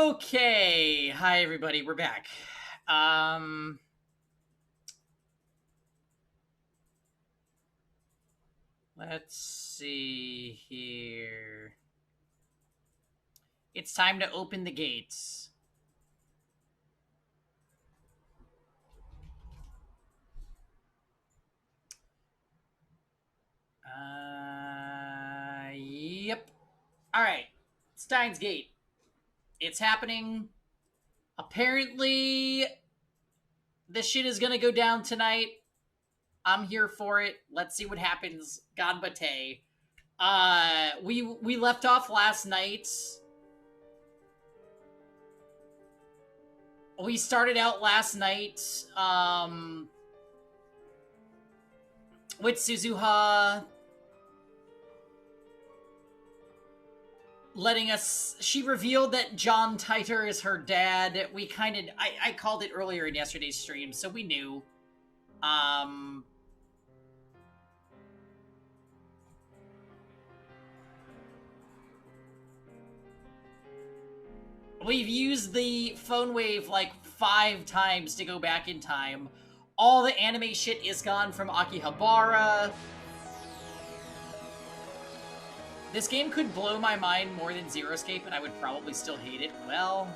Okay, hi everybody, we're back. Let's see here. It's time to open the gates. Yep. All right, Steins Gate. It's happening. Apparently, this shit is gonna go down tonight. I'm here for it. Let's see what happens. God Bate. We left off last night. We started out last night, with Suzuha letting us... She revealed that John Titer is her dad. We kind of... I called it earlier in yesterday's stream, so we knew. We've used the phone wave like 5 times to go back in time. All the anime shit is gone from Akihabara. This game could blow my mind more than Zero Escape, and I would probably still hate it. Well,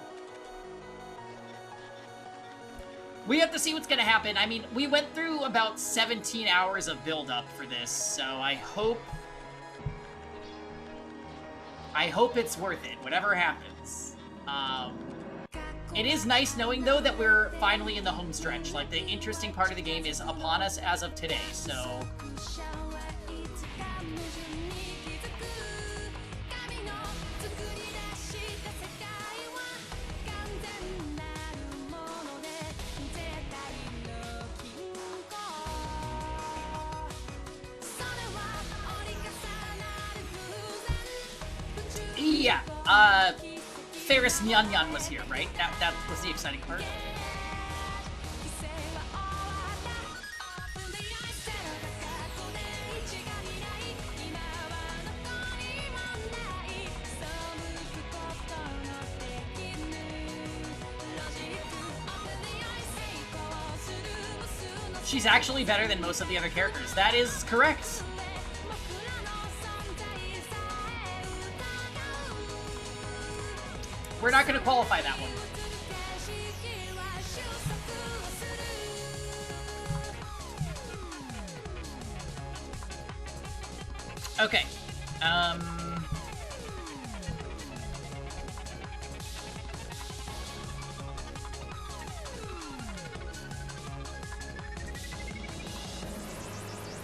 we have to see what's gonna happen. I mean, we went through about 17 hours of build-up for this, so I hope it's worth it, whatever happens. It is nice knowing, though, that we're finally in the home stretch. Like, the interesting part of the game is upon us as of today, so... Yeah, Ferris Nyan Nyan was here, right? That was the exciting part. She's actually better than most of the other characters. That is correct. We're not going to qualify that one. Okay.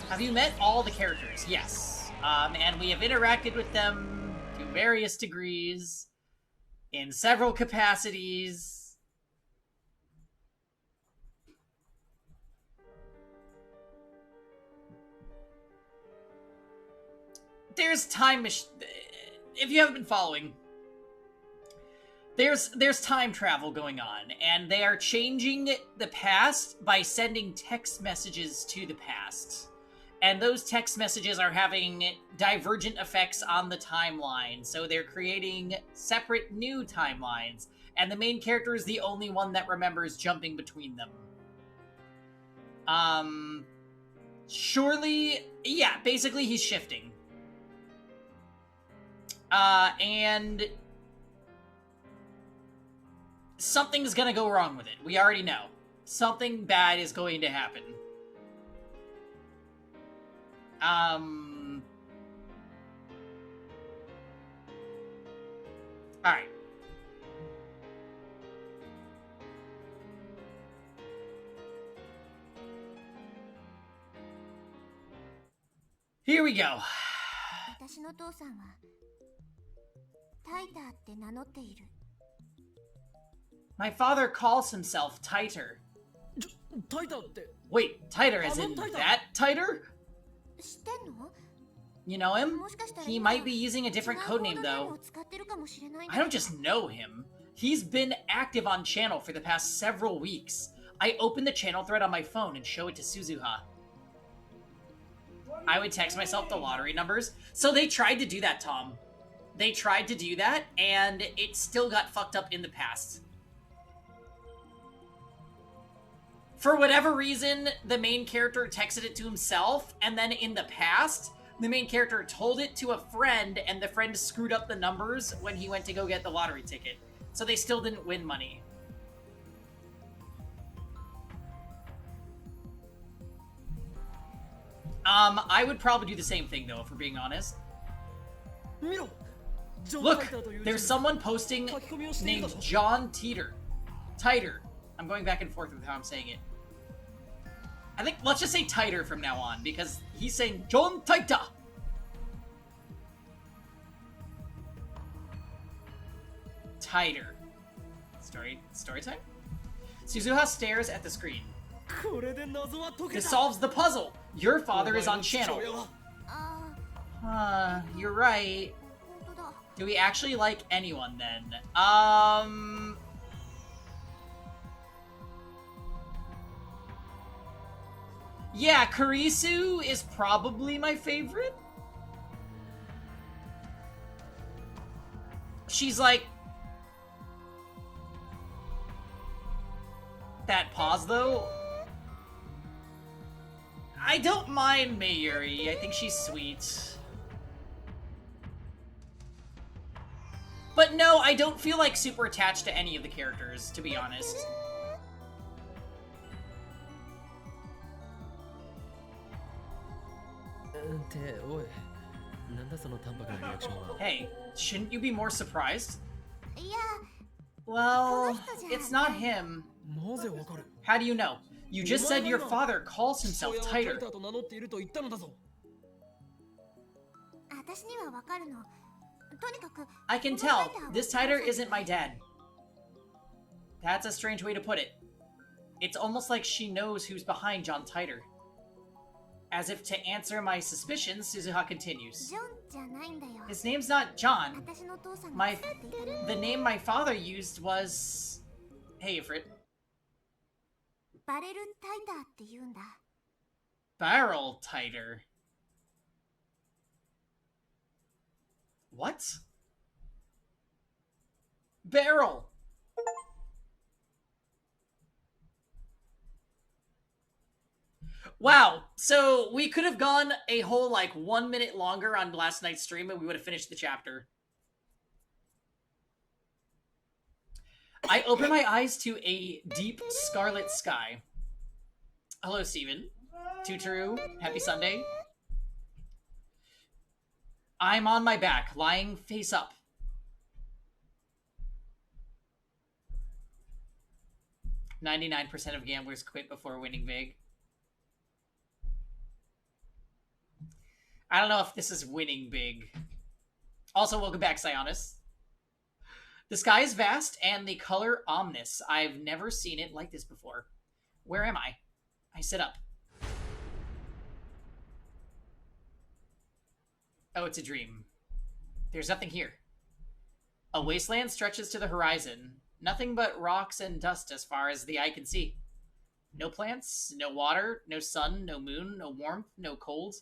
Have you met all the characters? Yes. And we have interacted with them to various degrees. In several capacities. There's time machine. If you haven't been following, there's time travel going on, and they are changing the past by sending text messages to the past. And those text messages are having divergent effects on the timeline. So they're creating separate new timelines. And the main character is the only one that remembers jumping between them. Surely... Yeah, basically he's shifting. And... something's gonna go wrong with it. We already know. Something bad is going to happen. Alright. Here we go. My father calls himself Titer. Wait, Titer as in that Titer? You know him? He might be using a different codename, though. I don't just know him. He's been active on channel for the past several weeks. I open the channel thread on my phone and show it to Suzuha. I would text myself the lottery numbers. So they tried to do that, Tom. They tried to do that, and it still got fucked up in the past. For whatever reason, the main character texted it to himself, and then in the past, the main character told it to a friend, and the friend screwed up the numbers when he went to go get the lottery ticket. So they still didn't win money. I would probably do the same thing, though, if we're being honest. Look, there's someone posting named John Teeter. Titer. I'm going back and forth with how I'm saying it. I think, let's just say Titer from now on, because he's saying John Titer. Titer. Story time? Suzuha stares at the screen. This solves the puzzle. Your father is on channel. You're right. Do we actually like anyone then? Yeah, Kurisu is probably my favorite. She's like... That pause, though? I don't mind Mayuri. I think she's sweet. But no, I don't feel like super attached to any of the characters, to be honest. Hey, shouldn't you be more surprised? Well, it's not him. How do you know? You just said your father calls himself Titer. I can tell. This Titer isn't my dad. That's a strange way to put it. It's almost like she knows who's behind John Titer. As if to answer my suspicions, Suzuha continues. His name's not John. The name my father used was... Hey, Ifrit. Barrel Titer. What? Barrel! Wow, so we could have gone a whole, 1 minute longer on last night's stream and we would have finished the chapter. I open my eyes to a deep scarlet sky. Hello, Steven. Tutoru, happy Sunday. I'm on my back, lying face up. "99% of gamblers quit before winning big." I don't know if this is winning big. Also, welcome back, Sionis. The sky is vast and the color ominous. I've never seen it like this before. Where am I? I sit up. Oh, it's a dream. There's nothing here. A wasteland stretches to the horizon. Nothing but rocks and dust as far as the eye can see. No plants, no water, no sun, no moon, no warmth, no cold.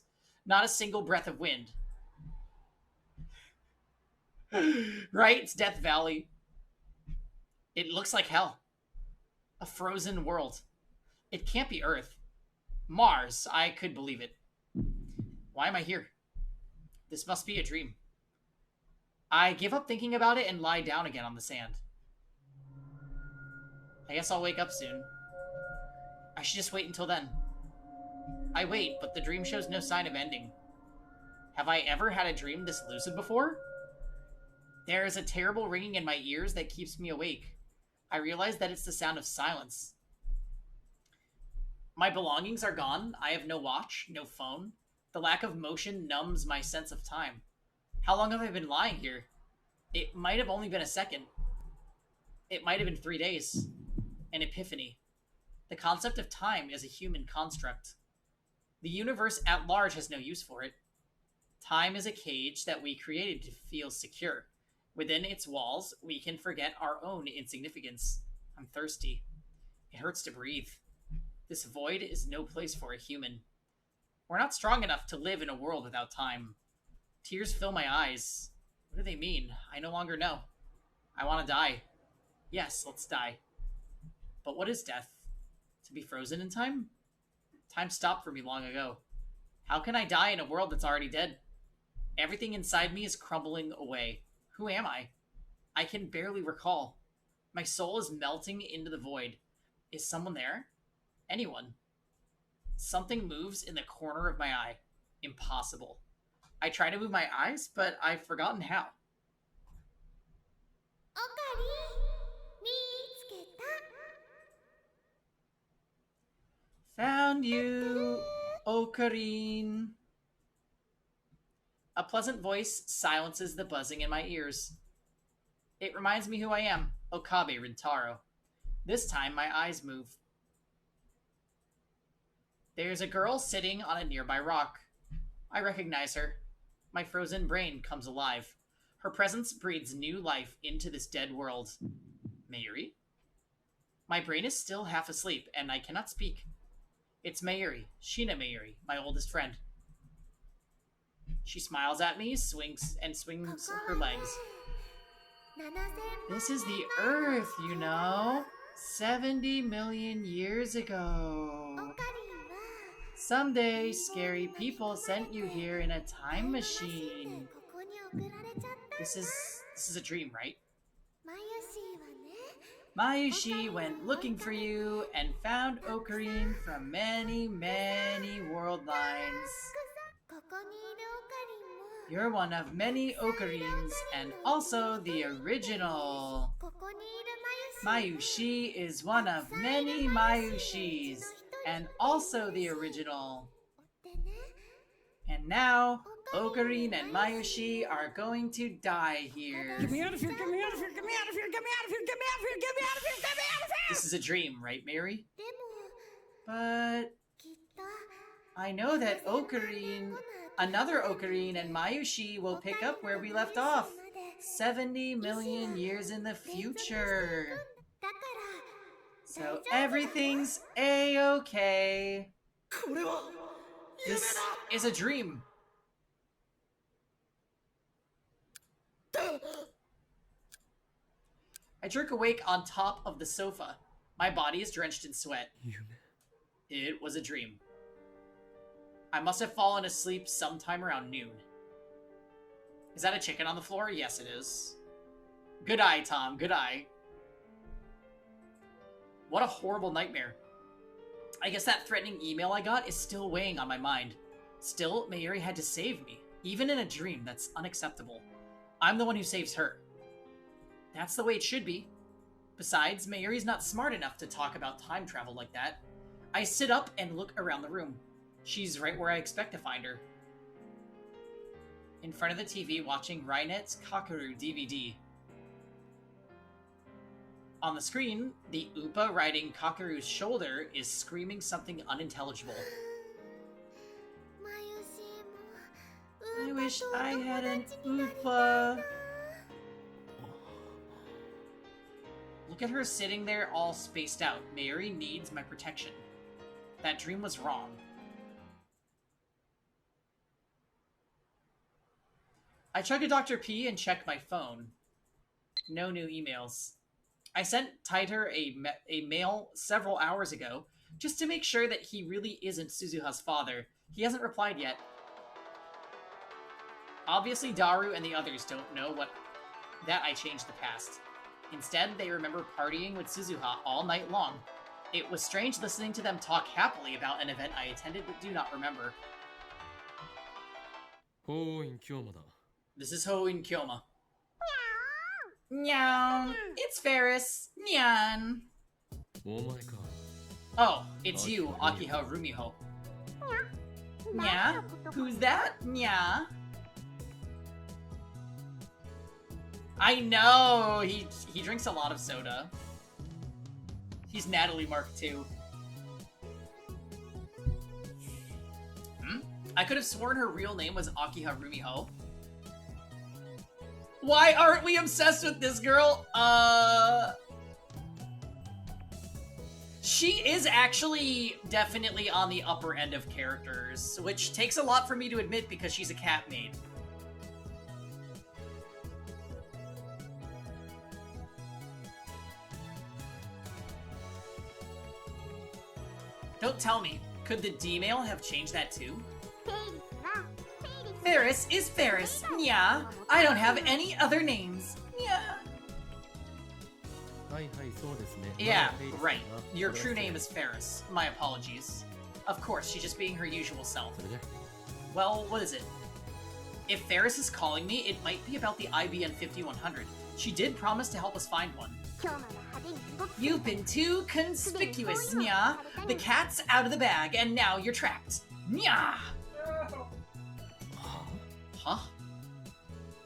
Not a single breath of wind. Right? It's Death Valley. It looks like hell. A frozen world. It can't be Earth. Mars. I could believe it. Why am I here? This must be a dream. I give up thinking about it and lie down again on the sand. I guess I'll wake up soon. I should just wait until then. I wait, but the dream shows no sign of ending. Have I ever had a dream this lucid before? There is a terrible ringing in my ears that keeps me awake. I realize that it's the sound of silence. My belongings are gone. I have no watch, no phone. The lack of motion numbs my sense of time. How long have I been lying here? It might have only been a second. It might have been 3 days. An epiphany. The concept of time is a human construct. The universe at large has no use for it. Time is a cage that we created to feel secure. Within its walls, we can forget our own insignificance. I'm thirsty. It hurts to breathe. This void is no place for a human. We're not strong enough to live in a world without time. Tears fill my eyes. What do they mean? I no longer know. I want to die. Yes, let's die. But what is death? To be frozen in time? Time stopped for me long ago. How can I die in a world that's already dead? Everything inside me is crumbling away. Who am I? I can barely recall. My soul is melting into the void. Is someone there? Anyone? Something moves in the corner of my eye. Impossible. I try to move my eyes, but I've forgotten how. Found you, Ocarine. A pleasant voice silences the buzzing in my ears. It reminds me who I am, Okabe Rintaro. This time my eyes move. There's a girl sitting on a nearby rock. I recognize her. My frozen brain comes alive. Her presence breathes new life into this dead world. Mayuri? My brain is still half asleep, and I cannot speak. It's Mayuri, Shina Mayuri, my oldest friend. She smiles at me, swings her legs. This is the Earth, you know. 70 million years ago. Someday, scary people sent you here in a time machine. This is a dream, right? Mayushi went looking for you and found Ocarine from many, many world lines. You're one of many Ocarines and also the original. Mayushi is one of many Mayushis and also the original. And now, Ocarine and Mayushi are going to die here. Get me out of here, get me out of here, get me out of here, get me out of here, get me out of here, get me out of here, get me out of here! This is a dream, right, Mary? But I know that another Ocarine and Mayushi will pick up where we left off. 70 million years in the future. So everything's A-okay. This is a dream. I jerk awake on top of the sofa. My body is drenched in sweat. It was a dream. I must have fallen asleep sometime around noon. Is that a chicken on the floor? Yes, it is. Good eye, Tom. Good eye. What a horrible nightmare. I guess that threatening email I got is still weighing on my mind. Still, Mayuri had to save me. Even in a dream, that's unacceptable. I'm the one who saves her. That's the way it should be. Besides, Mayuri's not smart enough to talk about time travel like that. I sit up and look around the room. She's right where I expect to find her. In front of the TV watching Rynet's Kakeru DVD. On the screen, the Upa riding Kakeru's shoulder is screaming something unintelligible. I wish I had an Upa. Look at her sitting there all spaced out. Mayuri needs my protection. That dream was wrong. I chug a Dr. P and check my phone. No new emails. I sent Taiter a mail several hours ago, just to make sure that he really isn't Suzuha's father. He hasn't replied yet. Obviously, Daru and the others don't know that I changed the past. Instead, they remember partying with Suzuha all night long. It was strange listening to them talk happily about an event I attended but do not remember. This is Hoin Kyoma. Nyan. It's Ferris. Nyan. Oh, it's you, Akiha Rumiho. Nya? Who's that? Nya? I know! He drinks a lot of soda. He's Natalie Mark II. I could have sworn her real name was Akiha Rumiho. Why aren't we obsessed with this girl? She is actually definitely on the upper end of characters, which takes a lot for me to admit because she's a cat maid. tell me, could the D-mail have changed that too? Ferris is Ferris. Nya. I don't have any other names. Nya. Yeah, right. Your true name is Ferris. My apologies. Of course, she's just being her usual self. Well, what is it? If Ferris is calling me, it might be about the IBN 5100. She did promise to help us find one. You've been too conspicuous, Nya. The cat's out of the bag, and now you're trapped. Nya! Huh?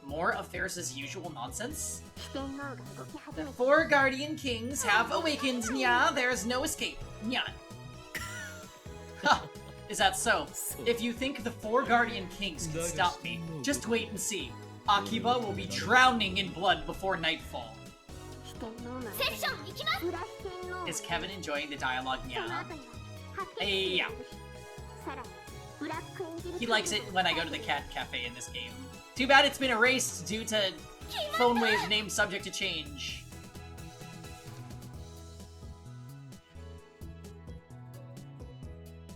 More of Ferris's usual nonsense? The 4 Guardian Kings have awakened, Nya. There's no escape. Nya. Huh. Is that so? If you think the 4 Guardian Kings can stop me, just wait and see. Akiba will be drowning in blood before nightfall. Is Kevin enjoying the dialogue? Yeah. Yeah. He likes it when I go to the cat cafe in this game. Too bad it's been erased due to phone wave name subject to change.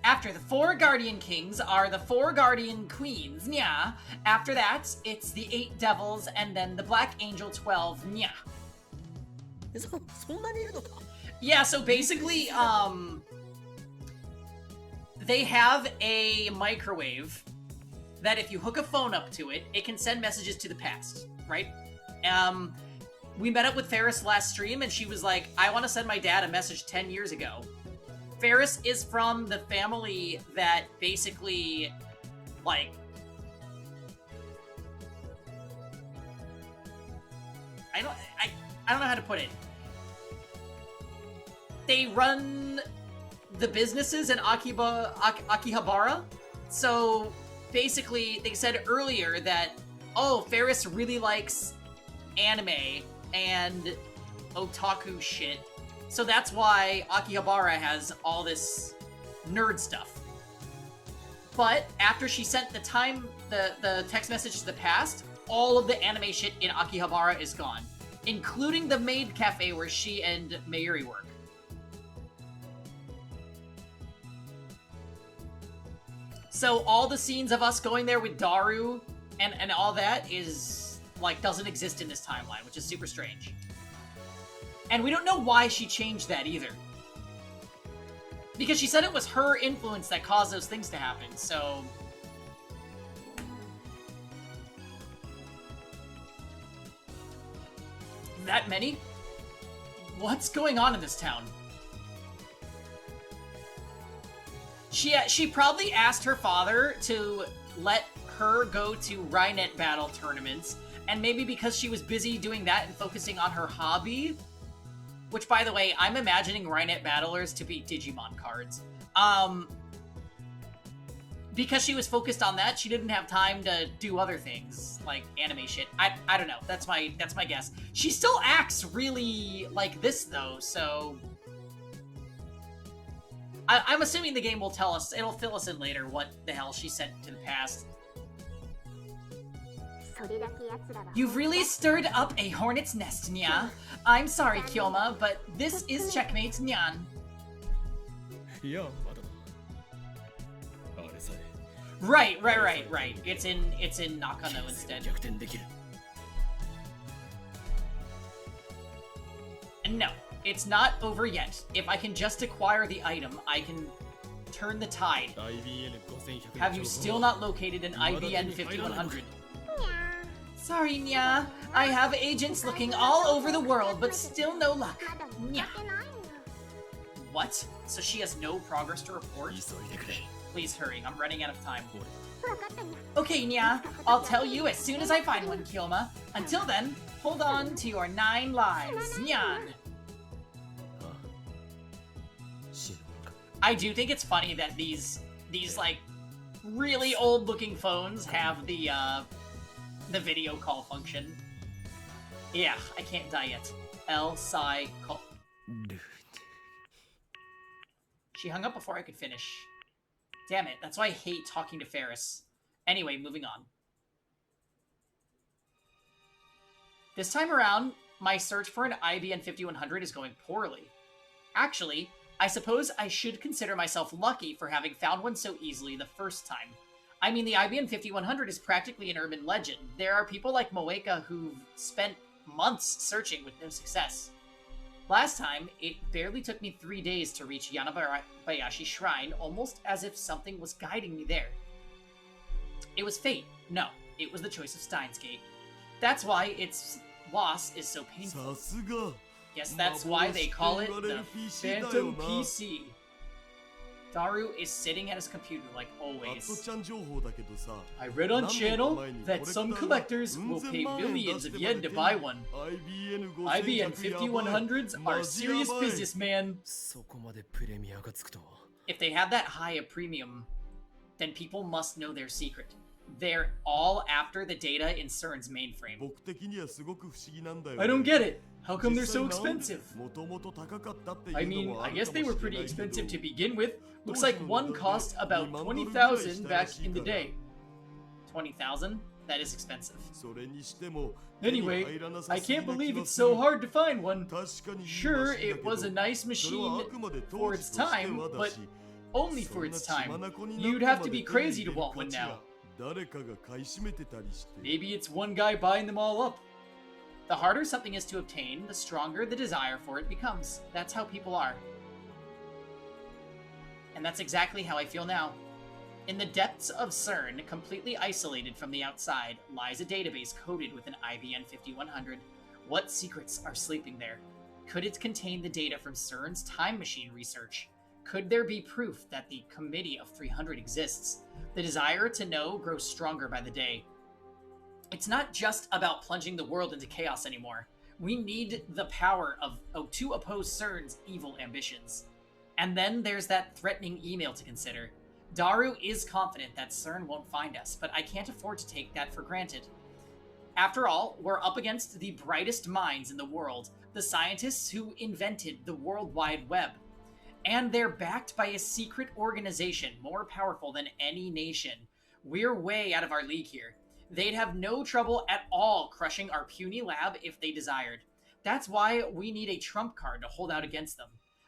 After the 4 Guardian Kings are the 4 Guardian Queens, nya. After that, it's the 8 Devils and then the Black Angel 12, nya. Yeah, so basically, they have a microwave that if you hook a phone up to it, it can send messages to the past, right? We met up with Ferris last stream and she was like, I want to send my dad a message 10 years ago. Ferris is from the family that basically, like, I don't know how to put it. They run the businesses in Akihabara. So basically, they said earlier that, oh, Ferris really likes anime and otaku shit. So that's why Akihabara has all this nerd stuff. But after she sent the text message to the past, all of the anime shit in Akihabara is gone, including the maid cafe where she and Mayuri work. So all the scenes of us going there with Daru and all that is, like, doesn't exist in this timeline, which is super strange. And we don't know why she changed that either. Because she said it was her influence that caused those things to happen, so... That many? What's going on in this town? She probably asked her father to let her go to Rynet battle tournaments, and maybe because she was busy doing that and focusing on her hobby, which, by the way, I'm imagining Rynet battlers to be Digimon cards. Because she was focused on that, she didn't have time to do other things, like anime shit. I don't know. That's my guess. She still acts really like this, though, so... I'm assuming the game will tell us, it'll fill us in later what the hell she sent to the past. You've really stirred up a hornet's nest, Nya. I'm sorry, Kyoma, but this is checkmate, Nyan. Right. It's in Nakano instead. And no, it's not over yet. If I can just acquire the item, I can turn the tide. Have you still not located an IBN 5100? Sorry, Nya. I have agents looking all over the world, but still no luck. Nya. What? So she has no progress to report? Please hurry, I'm running out of time. Okay, Nya. I'll tell you as soon as I find one, Kyoma. Until then, hold on to your 9 lives. Nyan. I do think it's funny that these like really old-looking phones have the video call function. Yeah, I can't die yet. Call. She hung up before I could finish. Damn it, that's why I hate talking to Ferris. Anyway, moving on. This time around, my search for an IBN 5100 is going poorly. Actually, I suppose I should consider myself lucky for having found one so easily the first time. I mean, the IBM 5100 is practically an urban legend. There are people like Moeka who've spent months searching with no success. Last time, it barely took me 3 days to reach Yanabayashi Shrine, almost as if something was guiding me there. It was fate. No, it was the choice of Steins Gate. That's why its loss is so painful. Yes, that's why they call it the Phantom PC. Daru is sitting at his computer like always. I read on channel that some collectors will pay millions of yen to buy one. IBM 5100s are serious business, man. If they have that high a premium, then people must know their secret. They're all after the data in CERN's mainframe. I don't get it. How come they're so expensive? I mean, I guess they were pretty expensive to begin with. Looks like one cost about 20,000 back in the day. 20,000? That is expensive. Anyway, I can't believe it's so hard to find one. Sure, it was a nice machine for its time, but only for its time. You'd have to be crazy to want one now. Maybe it's one guy buying them all up. The harder something is to obtain, the stronger the desire for it becomes. That's how people are. And that's exactly how I feel now. In the depths of CERN, completely isolated from the outside, lies a database coded with an IBM 5100. What secrets are sleeping there? Could it contain the data from CERN's time machine research? Could there be proof that the Committee of 300 exists? The desire to know grows stronger by the day. It's not just about plunging the world into chaos anymore. We need the power to oppose CERN's evil ambitions. And then there's that threatening email to consider. Daru is confident that CERN won't find us, but I can't afford to take that for granted. After all, we're up against the brightest minds in the world, the scientists who invented the World Wide Web. And they're backed by a secret organization more powerful than any nation. We're way out of our league here. They'd have no trouble at all crushing our puny lab if they desired. That's why we need a trump card to hold out against them.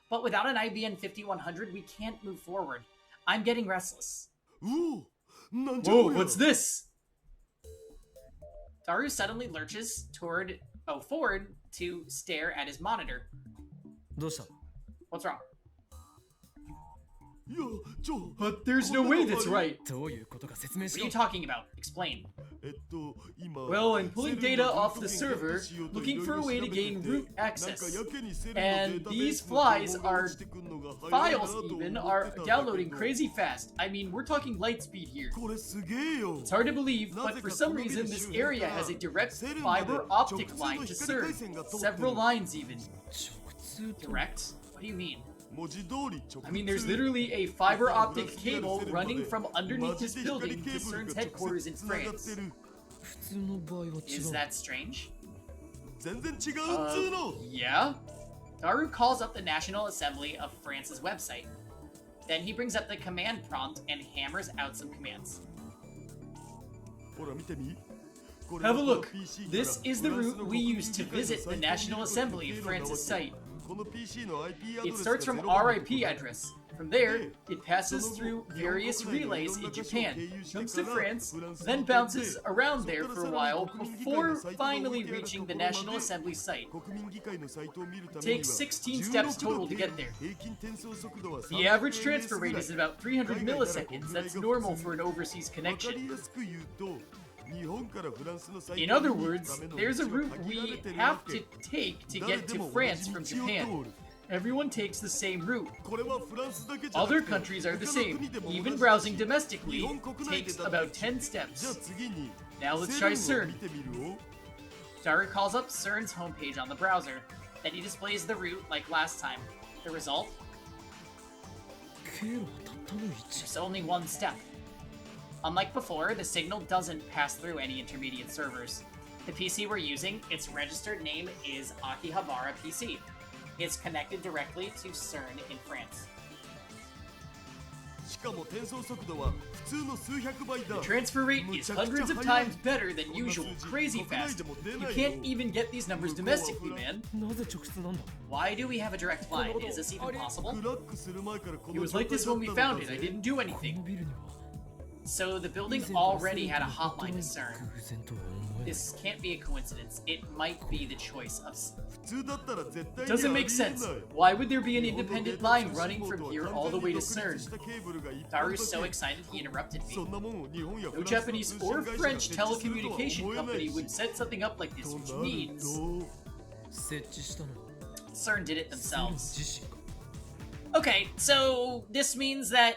But without an IBM 5100, we can't move forward. I'm getting restless. Whoa, what's this? Daru suddenly lurches forward to stare at his monitor. What's wrong? But there's no way that's right. What are you talking about? Explain. Well, I'm pulling data off the server, looking for a way to gain root access. And these files even, are downloading crazy fast. I mean, we're talking light speed here. It's hard to believe, but for some reason this area has a direct fiber optic line to CERN. Several lines even. Direct? What do you mean? I mean, there's literally a fiber optic cable running from underneath this building to CERN's headquarters in France. Is that strange? Yeah? Daru calls up the National Assembly of France's website. Then he brings up the command prompt and hammers out some commands. Have a look. This is the route we use to visit the National Assembly of France's site. It starts from our IP address. From there, it passes through various relays in Japan, comes to France, then bounces around there for a while before finally reaching the National Assembly site. It takes 16 steps total to get there. The average transfer rate is about 300 milliseconds. That's normal for an overseas connection. In other words, there's a route we have to take to get to France from Japan. Everyone takes the same route. Other countries are the same. Even browsing domestically takes about 10 steps. Now let's try CERN. Daru calls up CERN's homepage on the browser. Then he displays the route like last time. The result? There's only one step. Unlike before, the signal doesn't pass through any intermediate servers. The PC we're using, its registered name is Akihabara PC. It's connected directly to CERN in France. The transfer rate is hundreds of times better than usual. Crazy fast. You can't even get these numbers domestically, man. Why do we have a direct line? Is this even possible? It was like this when we found it. I didn't do anything. So the building already had a hotline to CERN. This can't be a coincidence. It might be the choice of... Doesn't make sense. Why would there be an independent line running from here all the way to CERN? Daru's so excited he interrupted me. No Japanese or French telecommunication company would set something up like this, which means... CERN did it themselves. Okay, so this means that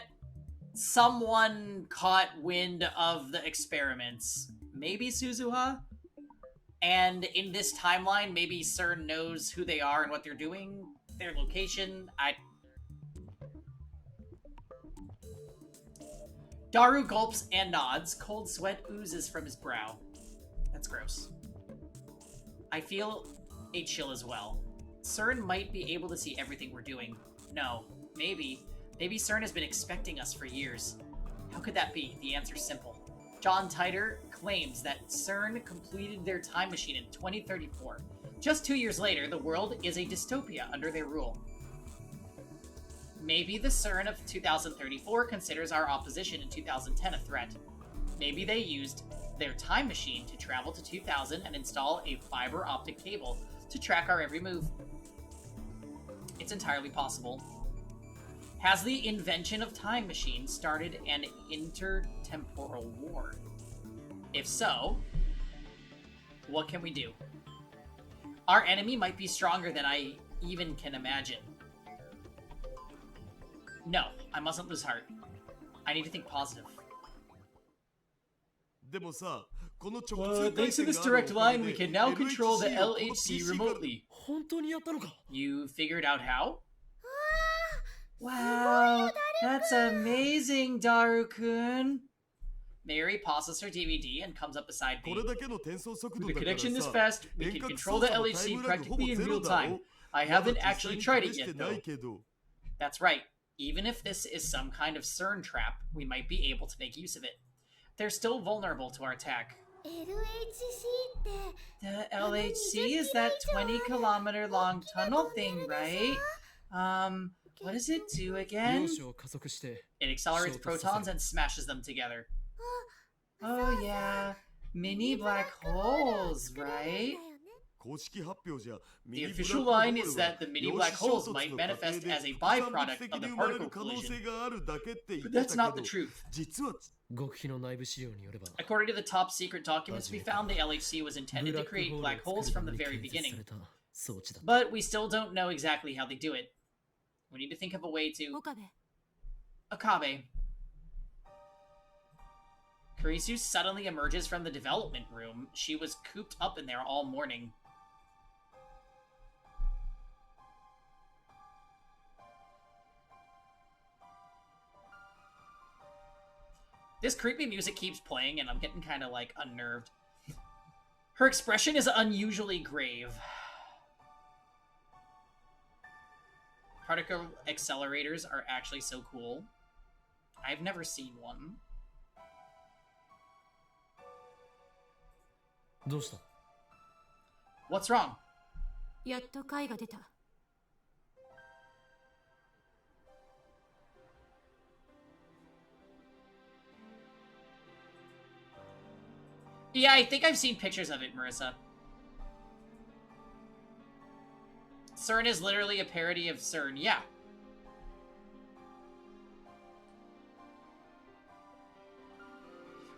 someone caught wind of the experiments. Maybe Suzuha? And in this timeline, maybe CERN knows who they are and what they're doing, their location. Daru gulps and nods. Cold sweat oozes from his brow. That's gross. I feel a chill as well. CERN might be able to see everything we're doing. No, maybe. Maybe CERN has been expecting us for years. How could that be? The answer's simple. John Titor claims that CERN completed their time machine in 2034. Just 2 years later, the world is a dystopia under their rule. Maybe the CERN of 2034 considers our opposition in 2010 a threat. Maybe they used their time machine to travel to 2000 and install a fiber optic cable to track our every move. It's entirely possible. Has the invention of time machines started an intertemporal war? If so, what can we do? Our enemy might be stronger than I even can imagine. No, I mustn't lose heart. I need to think positive. Thanks to this direct line, we can now control the LHC remotely. You figured out how? Wow, that's amazing, Daru-kun. Mary pauses her DVD and comes up beside me. With a connection this fast, we can control the LHC practically in real time. I haven't actually tried it yet, though. That's right. Even if this is some kind of CERN trap, we might be able to make use of it. They're still vulnerable to our attack. The LHC is that 20-kilometer long tunnel thing, right? What does it do again? It accelerates protons and smashes them together. Oh yeah, mini black holes, right? The official line is that the mini black holes might manifest as a byproduct of the particle collision. But that's not the truth. According to the top secret documents we found, the LHC was intended to create black holes from the very beginning. But we still don't know exactly how they do it. We need to think of a way to... Okabe. Kurisu suddenly emerges from the development room. She was cooped up in there all morning. This creepy music keeps playing and I'm getting kind of like unnerved. Her expression is unusually grave. Particle accelerators are actually so cool. I've never seen one. What's wrong? Yeah, I think I've seen pictures of it, Marissa. CERN is literally a parody of CERN, yeah.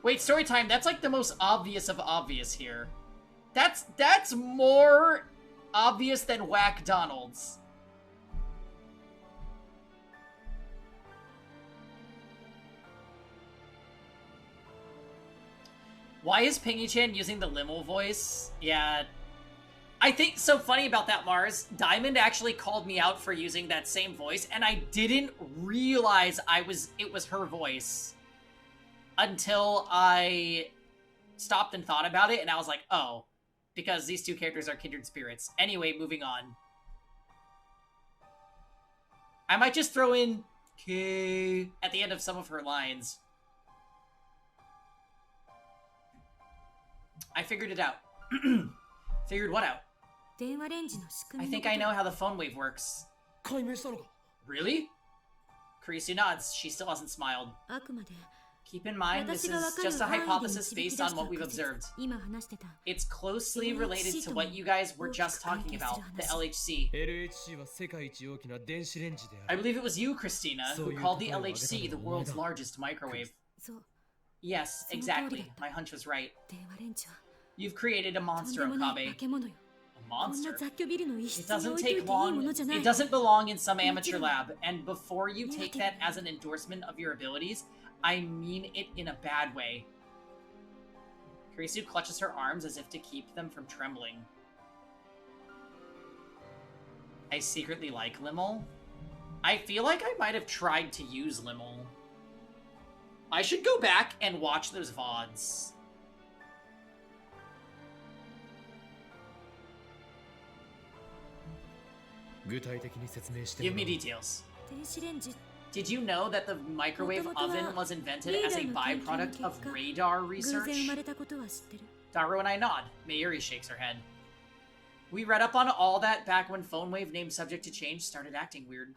Wait, story time, that's like the most obvious of obvious here. That's more obvious than Whack Donald's. Why is Pangy-chan using the limo voice? Yeah. I think so funny about that, Mars. Diamond actually called me out for using that same voice, and I didn't realize it was her voice until I stopped and thought about it, and I was like, oh, because these two characters are kindred spirits. Anyway, moving on. I might just throw in Okay. At the end of some of her lines. I figured it out. Figured what out? I think I know how the phone wave works. Really? Kurisu nods. She still hasn't smiled. Keep in mind, this is just a hypothesis based on what we've observed. It's closely related to what you guys were just talking about, the LHC. I believe it was you, Christina, who called the LHC the world's largest microwave. Yes, exactly. My hunch was right. You've created a monster, Okabe. A monster? It doesn't take long. It doesn't belong in some amateur lab. And before you take that as an endorsement of your abilities, I mean it in a bad way. Kurisu clutches her arms as if to keep them from trembling. I secretly like Limmel. I feel like I might have tried to use Limmel. I should go back and watch those VODs. Give me details. Did you know that the microwave oven was invented as a byproduct of radar research? Daru and I nod. Mayuri shakes her head. We read up on all that back when phone wave named subject to change started acting weird.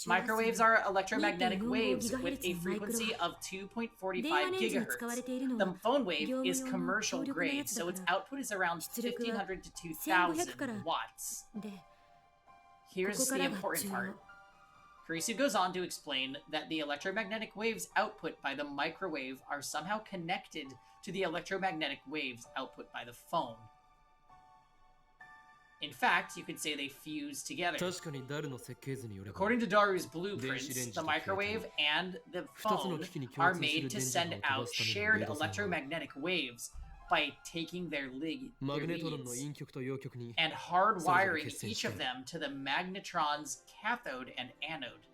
Microwaves are electromagnetic waves with a frequency of 2.45 gigahertz. The phone wave is commercial grade, so its output is around 1500 to 2000 watts. Here's the important part. Kurisu goes on to explain that the electromagnetic waves output by the microwave are somehow connected to the electromagnetic waves output by the phone. In fact, you could say they fuse together. According to Daru's blueprints, the microwave and the phone are made to send out shared electromagnetic waves by taking their leads and hardwiring each of them to the magnetron's cathode and anode.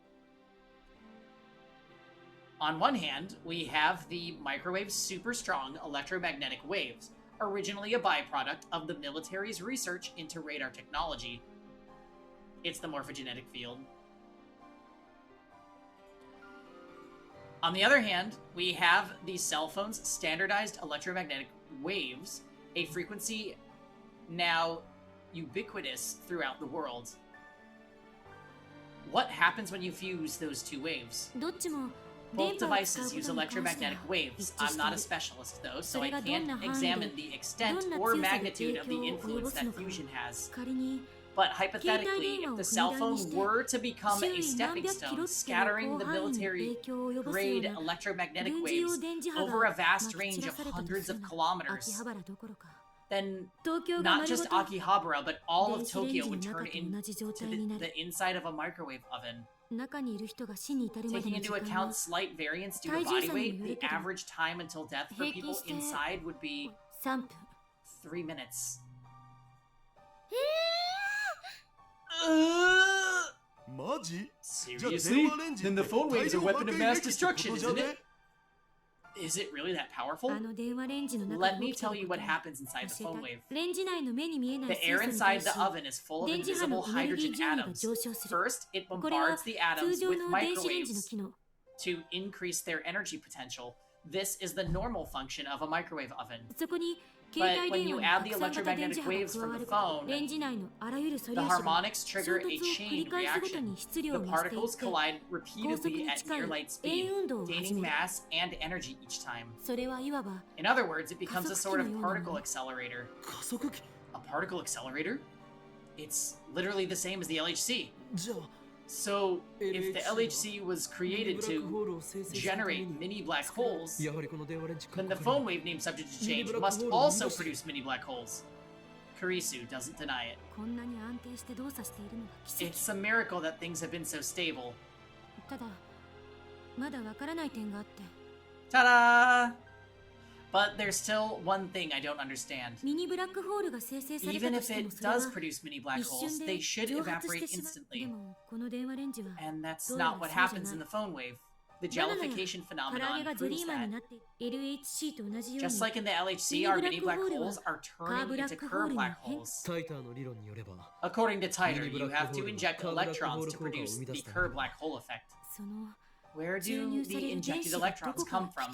On one hand, we have the microwave's super strong electromagnetic waves, originally a byproduct of the military's research into radar technology. It's the morphogenetic field. On the other hand, we have the cell phone's standardized electromagnetic waves, a frequency now ubiquitous throughout the world. What happens when you fuse those two waves? Both devices use electromagnetic waves. I'm not a specialist, though, so I can't examine the extent or magnitude of the influence that fusion has. But hypothetically, if the cell phone were to become a stepping stone, scattering the military-grade electromagnetic waves over a vast range of hundreds of kilometers, then not just Akihabara, but all of Tokyo would turn into the inside of a microwave oven. Taking into account slight variance due to body weight, the average time until death for people inside would be 3 minutes. Seriously? Then the phone waves are a weapon of mass destruction, isn't it? Is it really that powerful? Let me tell you what happens inside the phone wave. The air inside the oven is full of invisible hydrogen atoms. First, it bombards the atoms with microwaves to increase their energy potential. This is the normal function of a microwave oven. But when you add the electromagnetic waves from the phone, the harmonics trigger a chain reaction. The particles collide repeatedly at near light speed, gaining mass and energy each time. In other words, it becomes a sort of particle accelerator. A particle accelerator? It's literally the same as the LHC. So, if the LHC was created to generate mini black holes, then the phone wave named subject to change must also produce mini black holes. Kurisu doesn't deny it. It's a miracle that things have been so stable. Ta-da! But there's still one thing I don't understand. Even if it does produce mini black holes, they should evaporate instantly. And that's not what happens in the phone wave. The jellification phenomenon proves that. LHC と同じように Just like in the LHC, our mini black holes are turning into curved black holes. タイターの理論によれば According to Titer, you have to inject electrons to produce the curved black hole effect. その Where do the injected electrons come from?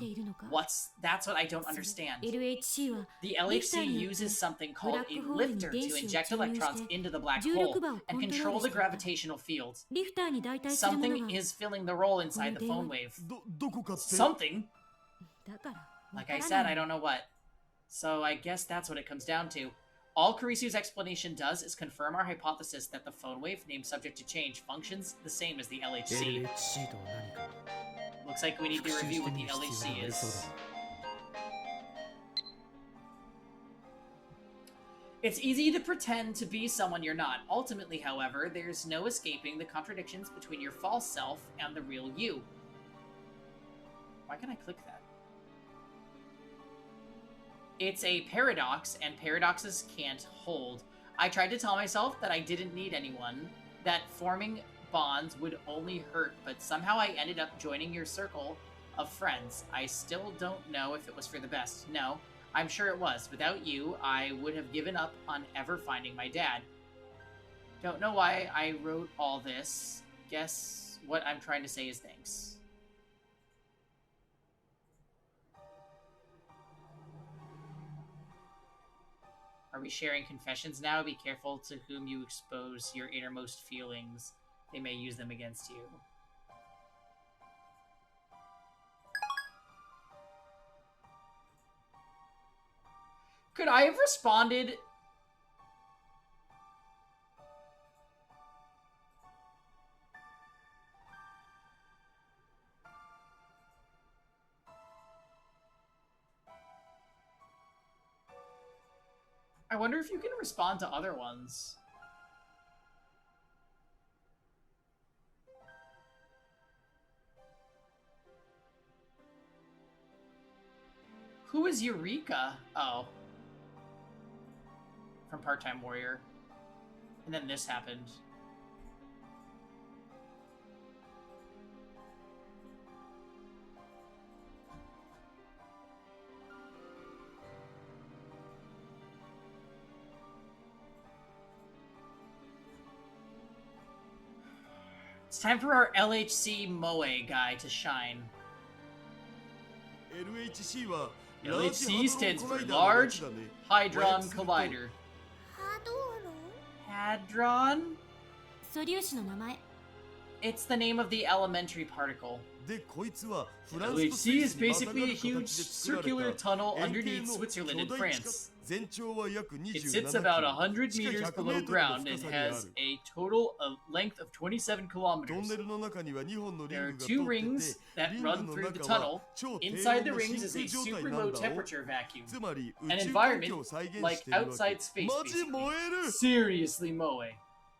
That's what I don't understand. LHC は The LHC uses something called a lifter to inject electrons into the black hole and control the gravitational field. リフターに代替するもの Something が is filling the role inside the phone wave. どこかって Something? だから Like I said, I don't know what. So I guess that's what it comes down to. All Kurisu's explanation does is confirm our hypothesis that the phone wave, named subject to change, functions the same as the LHC. LHC とは何か Looks like we need to 復習 review して what み the る必 LHC 要がありそう is. だ It's easy to pretend to be someone you're not. Ultimately, however, there's no escaping the contradictions between your false self and the real you. Why can I click that? It's a paradox, and paradoxes can't hold. I tried to tell myself that I didn't need anyone, that forming bonds would only hurt, but somehow I ended up joining your circle of friends. I still don't know if it was for the best. No, I'm sure it was. Without you, I would have given up on ever finding my dad. Don't know why I wrote all this. Guess what I'm trying to say is thanks. Are we sharing confessions now? Be careful to whom you expose your innermost feelings. They may use them against you. Could I have responded? I wonder if you can respond to other ones. Who is Eureka? Oh. From Part-Time Warrior. And then this happened. It's time for our LHC Moe guy to shine. LHC は LHC stands for Large Hadron Collider. ハドロ Hadron? 素粒子の名前 It's the name of the elementary particle. でこいつはフランスと LHC is スイスに basically a またがる huge 形で作られた circular tunnel 円 underneath 形の Switzerland and 巨大地下 France. 全長は約 It 27 sits about 100 キロ地下 meters 100 below メートルの ground 深 and さであ has る a total of length of 27トン kilometers. ネルの中には2本のリ There ン are グが通 two って rings て that リング run の through the 中は tunnel. 超低 Inside 温 the の rings 真 is a 空状態 super な low んだを temperature vacuum. つまり宇 An 宙環境 environment を再現 like しているわ outside け space, マジ燃える Seriously, Moe.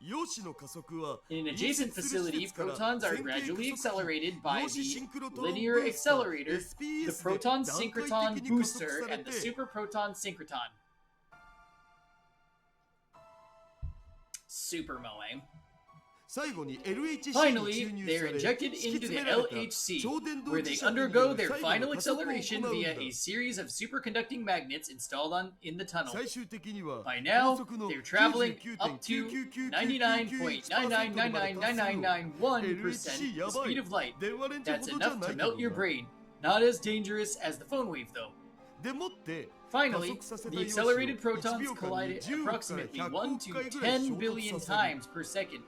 陽子の加速は In an 隣 adjacent 接する施 facility, 設から protons are 線形 gradually 加速器 accelerated by 陽子シン the クロトロン linear ブースター accelerator, the SPS で proton 段階 synchrotron 的に加速 booster, され and the て super proton synchrotron. Super Moe. 最後に LHC に Finally, 注入 they're され injected 敷き into 詰 the められた LHC, 超電導 where 磁 they 石によ undergo る their 最後 final の加速を行 acceleration うんだ via a series of superconducting magnets installed in the tunnel. 最終的には By 高 now, 速の they're traveling up to 99.9999991% the speed of light. 電話レンジ That's ほどじゃ enough ない to けど melt your な brain. Not as dangerous as the phone wave, though. でもって Finally, 加速させた the 陽子を accelerated 1 protons 秒間に collided 10から approximately 100 1 億 to 回ぐらい 10 衝 billion 突させる times per second.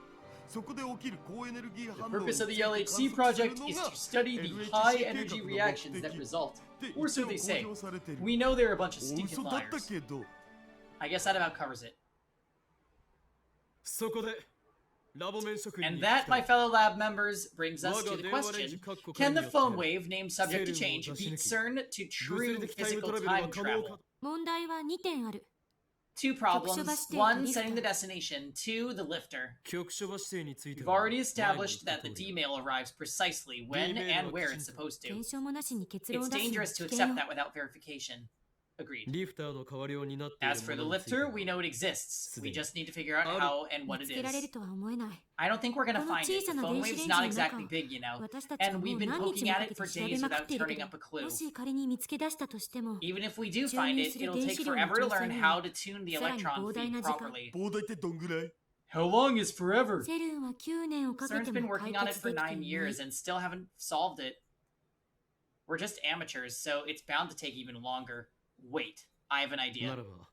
そこで起きる高エネルギー The 反応に purpose つ of い the て LHC 観測 project するの is が to study the LHC high 計画 energy の reactions 目 that 的 result. って Or 一 so 応 they 公 say. 表されてる We know they're a bunch of お stinking 嘘だった liars. けど I guess that about covers it. そこでラボ面職員 And に that, 聞きた my い fellow lab members, brings us 我 to が the 電話レンジ question: 各国 Can に the よって phone wave, named subject to セレンを change, 出し beat 抜き CERN to 物 true 理的タイムト physical ラベルは time 可能 travel? か問題は2点ある Two problems. One, setting the destination. Two, the lifter. 局所場指定について We've は already 前に established 言った that the 通り D mail arrives precisely when D-mail and は where きちん it's と supposed to. 検証もなしに結論を It's 出すのは dangerous to 危険 accept よ that without verification. Agreed. リフターの代わりを担っている As for the ものについて lifter, は we know it exists. We just need to figure out ある。 how and 見 what つ it けられる is. とは思えない。 I don't think we're gonna この find 小 it. さ The な phone 電子 wave's レンジ not の exactly 中 big, you know. 私たちは And も we've う been 何 poking 日も at か it け for て調べ days まくっ without ているけ turning ど、 up a clue. もし仮に見つけ出したとしても、 Even if we do 注 find 入 it, する it'll 電 take 子量の forever to 調整 learn に how to tune the さらに electron 膨大 feed な時間。 properly. 膨大ってどんぐらい？ How long is forever? セルンは9年をかけ CERN's て been も解 working on it 決 for できて 9 いない。 years and still haven't solved it. We're just amateurs, so it's bound to take even longer. Wait, I have an な idea. らば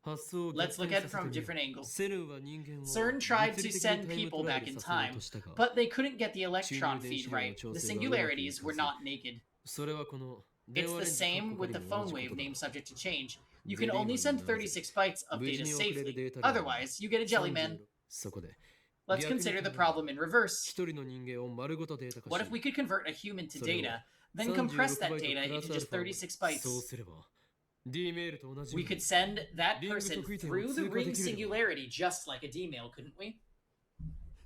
発想を Let's 逆 look 転 at さ it せて from み different よう angles. セルンは人間を CERN tried 物 to 理的に send タイム people トラ back ベ in ルさせよう time, としたが but they couldn't get the electron 注入電 feed 子量の right. 調 The 整がうまくい singularities か were ず not naked. それはこの電 It's 話レ the ンジ same の過 with 去 the にも同 phone じこ wave とだ name subject to change. You ゼ can リーマン only に send なぜ 36 bytes of 無 data 事に送れる safely. データ量は Otherwise, you get a jelly man. そこで Let's 逆に consider the 考えよ problem う in reverse. 一人の人間を丸ごとデータ化 What し if we could convert a human to それを data, then compress 36 that バイト data プラ into スアル just ファを 36 bytes? そうすれば D メールと同じよう We に could send that リングと person クイテンを through the 通過 ring できるのだ singularity just like a D mail, couldn't we?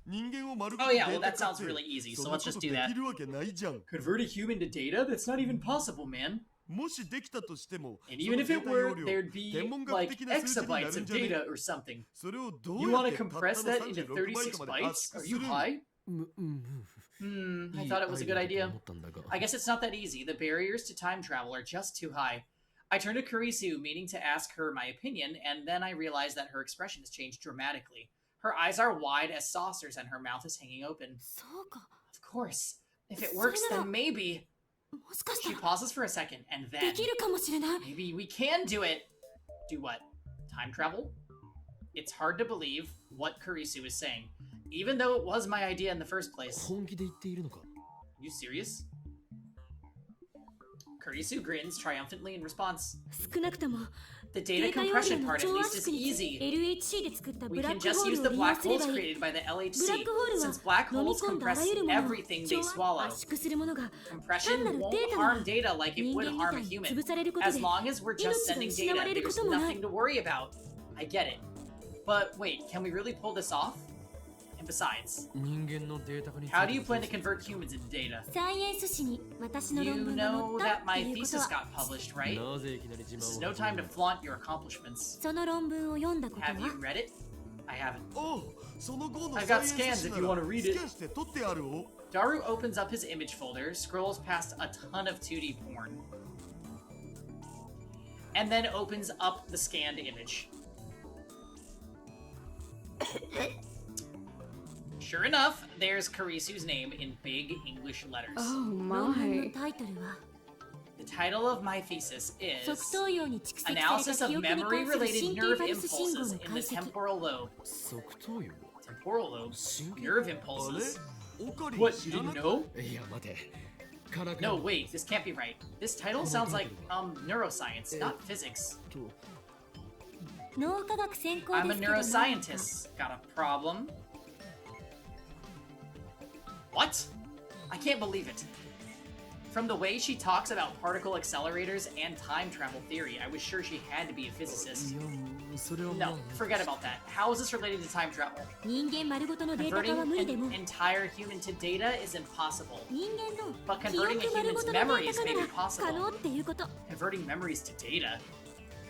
人間を丸ご Oh とデ yeah, ー well タ that 化 sounds って really easy, そ so んな let's こ just と do で that. きるわけないじゃん。 Convert a human to data? That's not even possible, man. もしできたとしても、 And そ even の if デ it ータ容 were, 量、 there'd be 天文学 like 的な数字にな exabytes るん of じゃね？ data or something. それをど You うや want っ to てたった compress の that into 36バイ 36トまで bytes? 圧 Are 縮す you る？ high? むうん、 I いい thought it was a アイ good デアだと idea. 思ったんだが I guess it's not that easy. The barriers to time travel are just too high. I turned to Kurisu, meaning to ask her my opinion, and then I realized that her expression has changed dramatically. Her eyes are wide as saucers and her mouth is hanging open. そうか。 Of course. If it works, then maybe. もしかした She ら pauses for a second, and で then きるかもしれない。 maybe we can do it. Do what? Time travel? It's hard to believe what Kurisu is saying, even though it was my idea in the first place. 本気で言っているのか You serious? Kurisu grins triumphantly in response. 少なくとも The デ data ータ容量 compression の part at 超 least 圧 is 縮に easy. LHC で作ったブ We ラッ can ク just ホー use ル the を利用 black すれ holes ばいい。 created by the ブラッ LHC. クホールは Since black 飲み holes 込んだあ compress らゆるものを everything 超 they swallow. 圧縮するものが Compression 単なる won't データ harm が data like it 人 would 間み harm た a いに human. 潰されること As で long as we're just 命が sending 失わ data, れるこ there's ともない。 nothing to worry about. I get it. But wait, can we really pull this off? And besides, 人間のデータ化につい how て do you は plan to convert humans into data? サイエンス誌に私の論 You 文が載 know った that って my いうこと thesis は got published, right? なぜいきなり自 This is 慢 no を始 time め to る flaunt your accomplishments. その論文を読んだこと Have は you read it? I haven't. おう、その後の I've サ got イエン scans ス誌 if な you ら want to read ス it. キャンして撮ってあるお。 Daru opens up his image folder, scrolls past a ton of 2D porn, and then opens up the scanned image. Sure enough, there's Karisu's name in big English letters. 論文のタイトルは The title of my thesis 側 is 頭葉に蓄積され Analysis た of 記憶に関する Memory-Related 神経 Nerve パルス信号 Impulses の in the 解析 temporal lobe. 側頭葉 Temporal lobe? 神経 Nerve あれ impulses? オカリン What, 知 you らな didn't かっ know? いや待てカラカ No, wait, this can't be right. This title sounds like, neuroscience, not physics. と脳科学専攻 I'm で a すけど何ですか neuroscientist. Got a problem? What? I can't believe it. From the way she talks about particle accelerators and time travel theory, I was sure she had to be a い physicist. やそれはまあ No, forget about that. How is this related to time travel? 人間丸ごとのデータ化は Converting 無理でも an entire human to data is impossible. 人間の But 記 converting 憶 a 丸ご human's とのデー memories タ may 化 be なら可能 possible. っていうこと Converting memories to data.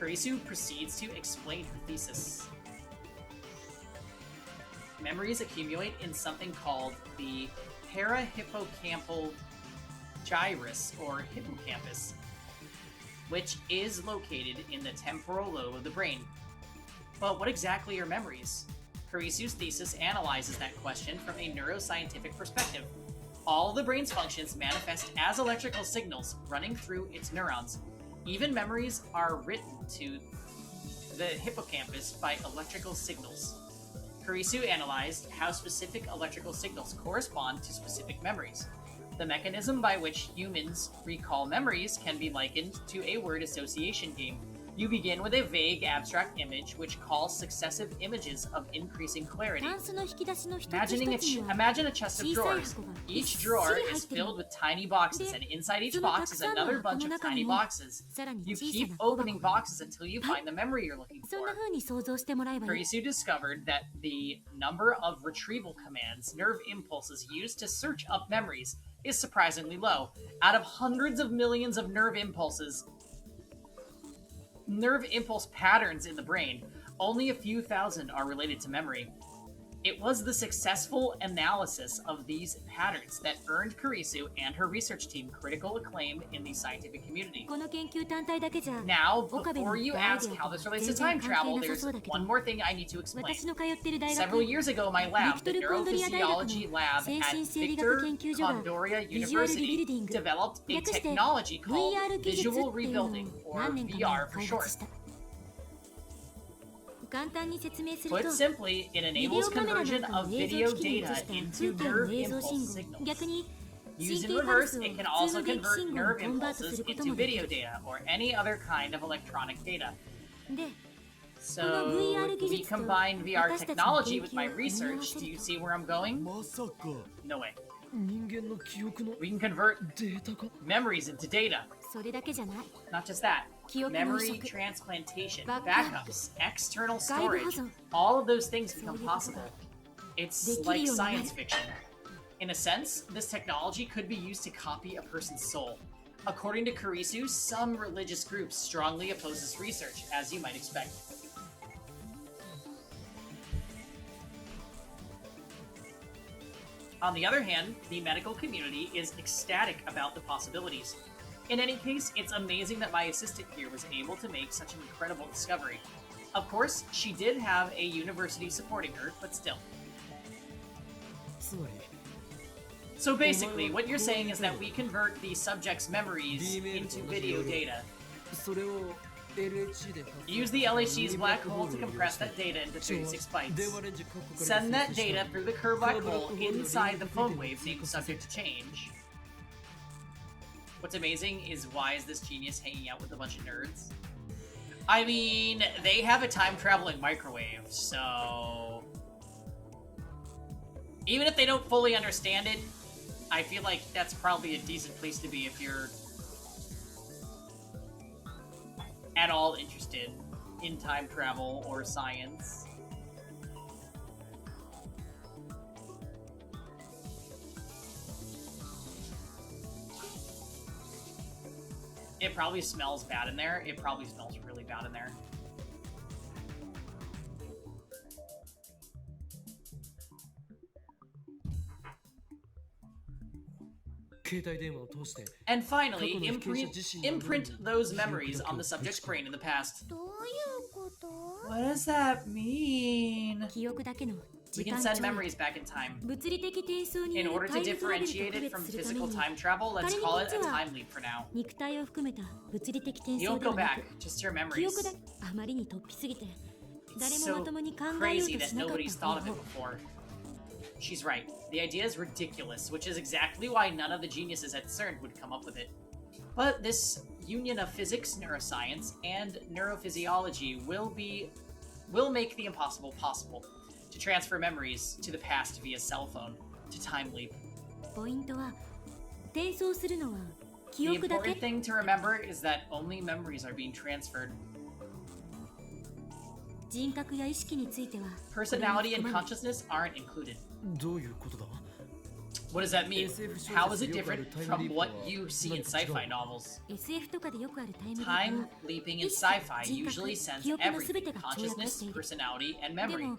Kurisu proceeds to explain her thesis. Memories accumulate in something called the parahippocampal gyrus, or hippocampus, which is located in the temporal lobe of the brain. But what exactly are memories? Kurisu's thesis analyzes that question from a neuroscientific perspective. All the brain's functions manifest as electrical signals running through its neurons. Even memories are written to the hippocampus by electrical signals. Kurisu analyzed how specific electrical signals correspond to specific memories. The mechanism by which humans recall memories can be likened to a word association game. You begin with a vague abstract image which calls successive images of increasing clarity. タンスの引き出しの一つ一つには Imagine a chest of 小さい drawers. 箱が Each びっしり drawer 入 is ってる filled with tiny boxes, and inside each そのた box く is さんの another 箱 bunch の of 中 tiny にも boxes. さらに You 小さ keep な小箱 opening boxes until you find the memory you're looking そんな for. 風に想像してもらえばいい Kurisu discovered that the number of retrieval commands, nerve impulses used to search up memories, is surprisingly low. Out of hundreds of millions of nerve impulses, nerve impulse patterns in the brain, only a few thousand are related to memory. It was the successful analysis of these patterns that earned Kurisu and her research team critical acclaim in the scientific community. この研究単体だけじゃ Now, 岡部の before you アイ ask デア how と this relates to 全然 time 関係 travel, なさ there's そうだけど one more thing I need to explain. 私の通ってる大 Several 学 years ago, my lab, the ビクトル・コンドリア大学の Neurophysiology Lab 精 at 神生理 Victor 学研究所が Condoria ビジュアルリビ University ルディング developed a 略して technology called VR 技術って visual いうのを rebuilding, or 何年か前 VR に for 開 short. 発した簡単に説明する Put と simply, it ビデオ enables カメラなん conversion かの of 映像 video 機器に移 data した into 風景 nerve の映像 impulse 信号 signals. 逆に Used 神 in 経パル reverse, スを it can 普 also 通の電気 convert 信号に nerve コンバートす impulses ること into もでき video る data or any other kind of electronic data. で So, VR we 技術と combine VR 私たちの technology 研 with my 究を組み合わ research. せ Do る you see where I'm going? まさか No way. 人間の記憶の We can convert データか memories into data. それだけじゃない Not just that. 記憶の移 Memory 植 transplantation, Backup. backups, external 外部保 storage, 存 all of those things そう become いうことだ possible. It's できる like ようになる science fiction. In a sense, this technology could be used to copy a person's soul. According to Kurisu, some religious groups strongly oppose this research, as you might expect. On the other hand, the medical community is ecstatic about the possibilities. In any case, it's amazing that my assistant here was able to make such an incredible discovery. Of course, she did have a university supporting her, but still. つまり So basically, what you're saying is that we convert the subject's memories into video data. それを LHC で Use the LHC's black hole to compress that data into 36 bytes. Send that data through the curved black hole inside the phone wave being subject to change. What's amazing is, why is this genius hanging out with a bunch of nerds? I mean, they have a time-traveling microwave, so... Even if they don't fully understand it, I feel like that's probably a decent place to be if you're at all interested in time travel or science. It probably smells bad in there. It probably smells really bad in there. And finally, imprint those memories on the subject's brain in the past. どういうこと What does that mean? 記憶だけの We 時 can 間 send 超 memories back in time. 物理的転送に In よる order タ to イムトラベルと differentiate 区 it 別 from するため physical に time travel, let's 仮に call it 実 a は time leap for now. 肉体を含めた物理的転 You 送 don't で go はな back, く just your 記 memories. 憶だあまりに突飛すぎて It's 誰 so もまともに考えよう crazy と that しなかっ nobody's た thought 方 of 法 it before. She's right. The idea is ridiculous, which is exactly why none of the geniuses at CERN would come up with it. But this union of physics, neuroscience, and neurophysiology will make the impossible possible. To transfer memories to the past via cell phone, to time leap. ポイントは転送するのは記 The 憶だけ important thing to remember is that only memories are being transferred. 人格や意識については Personality and これに含まない consciousness aren't included. どういうことだ What does that mean? How is it different from what you see in sci-fi novels? SF とかでよくあるタイムリープ Time は leaping in sci-fi usually sends everything: consciousness, personality, and で memory. も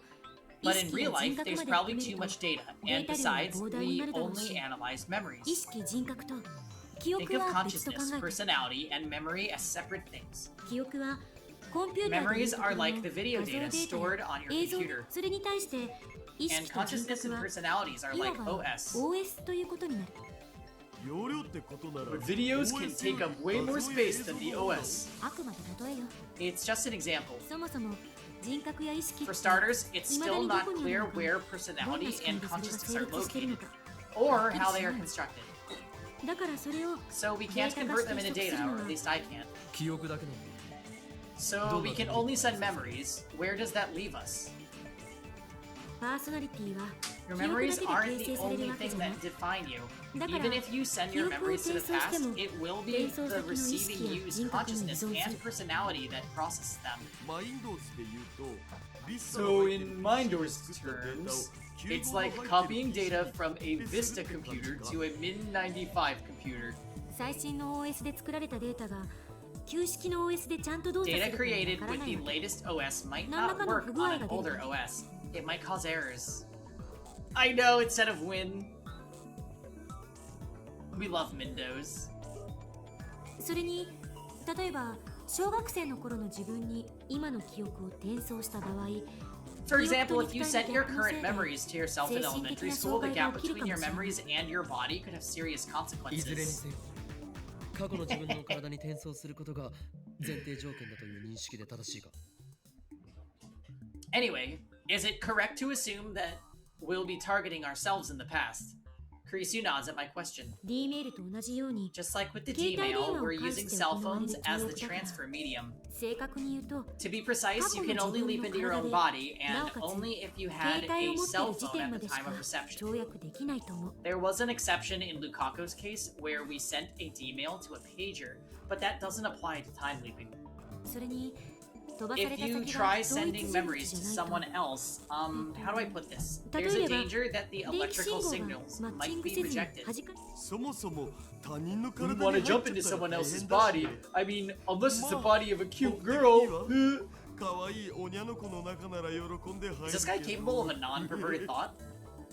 But 意 in 識 real や人 life, 格 there's まで probably 含 too める much と data, デー and タ量が besides, 膨大に we なるだろう only し analyze 意 memories. 識人格と記 Think 憶 of は別と考 consciousness, えて personality, and memory as separate things. 記憶はコンピューターでいう Memories ところ are の like the 画 video 像デ data ータ stored や on your 映像 computer. それに対して意 And 識と人 consciousness 格 and は personalities are いわ like ば OS. OS ということになる 容量ってことなら But videos can take up way more space than the OS. あくまで例えよ It's just an example. そもそも人格や意識 For starters, it's 未だ still にど not こにあ clear るのか where どんな personality 仕組 and みでそれが consciousness 成 are 立しているの located, か or how they are constructed. だからそれを So we can't convert them into data, or at least I can't. 記憶だけの So we can only send memories. Where does that leave us? パーソナリティは Your 記憶 memories だけ aren't で the 形成され only るわけじ thing ゃない that define you. だから Even if you send your 記憶を memories to the 転送して past, も it will be 転送 the 先の意識 receiving や u's 人格に依 consciousness 存す and る personality that process them. マインドーズで言うと So in Mindor's terms, it's like copying data from a Vista computer to a Min 95 computer. 最新の OS で作られたデータが旧式の OS でちゃんと動作す Data るかわ created から with な the いわけ。 latest OS might 何ら not かの work 不具合 on が an 出る older と OS. It might cause errors. I know, instead of win. We love Mindos. それに例えば小学生の頃の自分に今の記憶を転送した場合、 For example, if you sent your current memories to yourself in elementary school, the gap between your memories and your body could have serious いずれに consequences. せよ過去の自分の体に転送することが前提条件だという認識で正しいか。 Anyway, is it correct to assume that we'll be targeting ourselves in the past? Kurisu nods at my question. D メールと同じように Just like with the Gmail, we're using cell phones as the transfer medium. 正確に言うと To be precise, you can only leap into your own body, and only if you had 携帯を a 持ってい cell る時 phone 点 at ま the でし time か of reception. 跳躍できないと思う。 There was an exception in Lukaku's case where we sent a D-mail to a pager, but that doesn't apply to time leaping. それに飛ばされ If た you 先が try 同 sending 一人物 memories じ to ゃない someone と else, how do I put this? There's 例 a えば danger that the 電気信 electrical 号が signals マッ might チング be せずに rejected. 弾かそもそも他人の体 Wouldn't に want 入 to っちゃ jump った into ら someone 大 else's 変だし body. I mean, unless it's the まあ body of a ほ cute っとけばいい girl. わ可愛いおにゃの子の中なら喜んで入る Is this guy け capable ど of a non-perverted thought?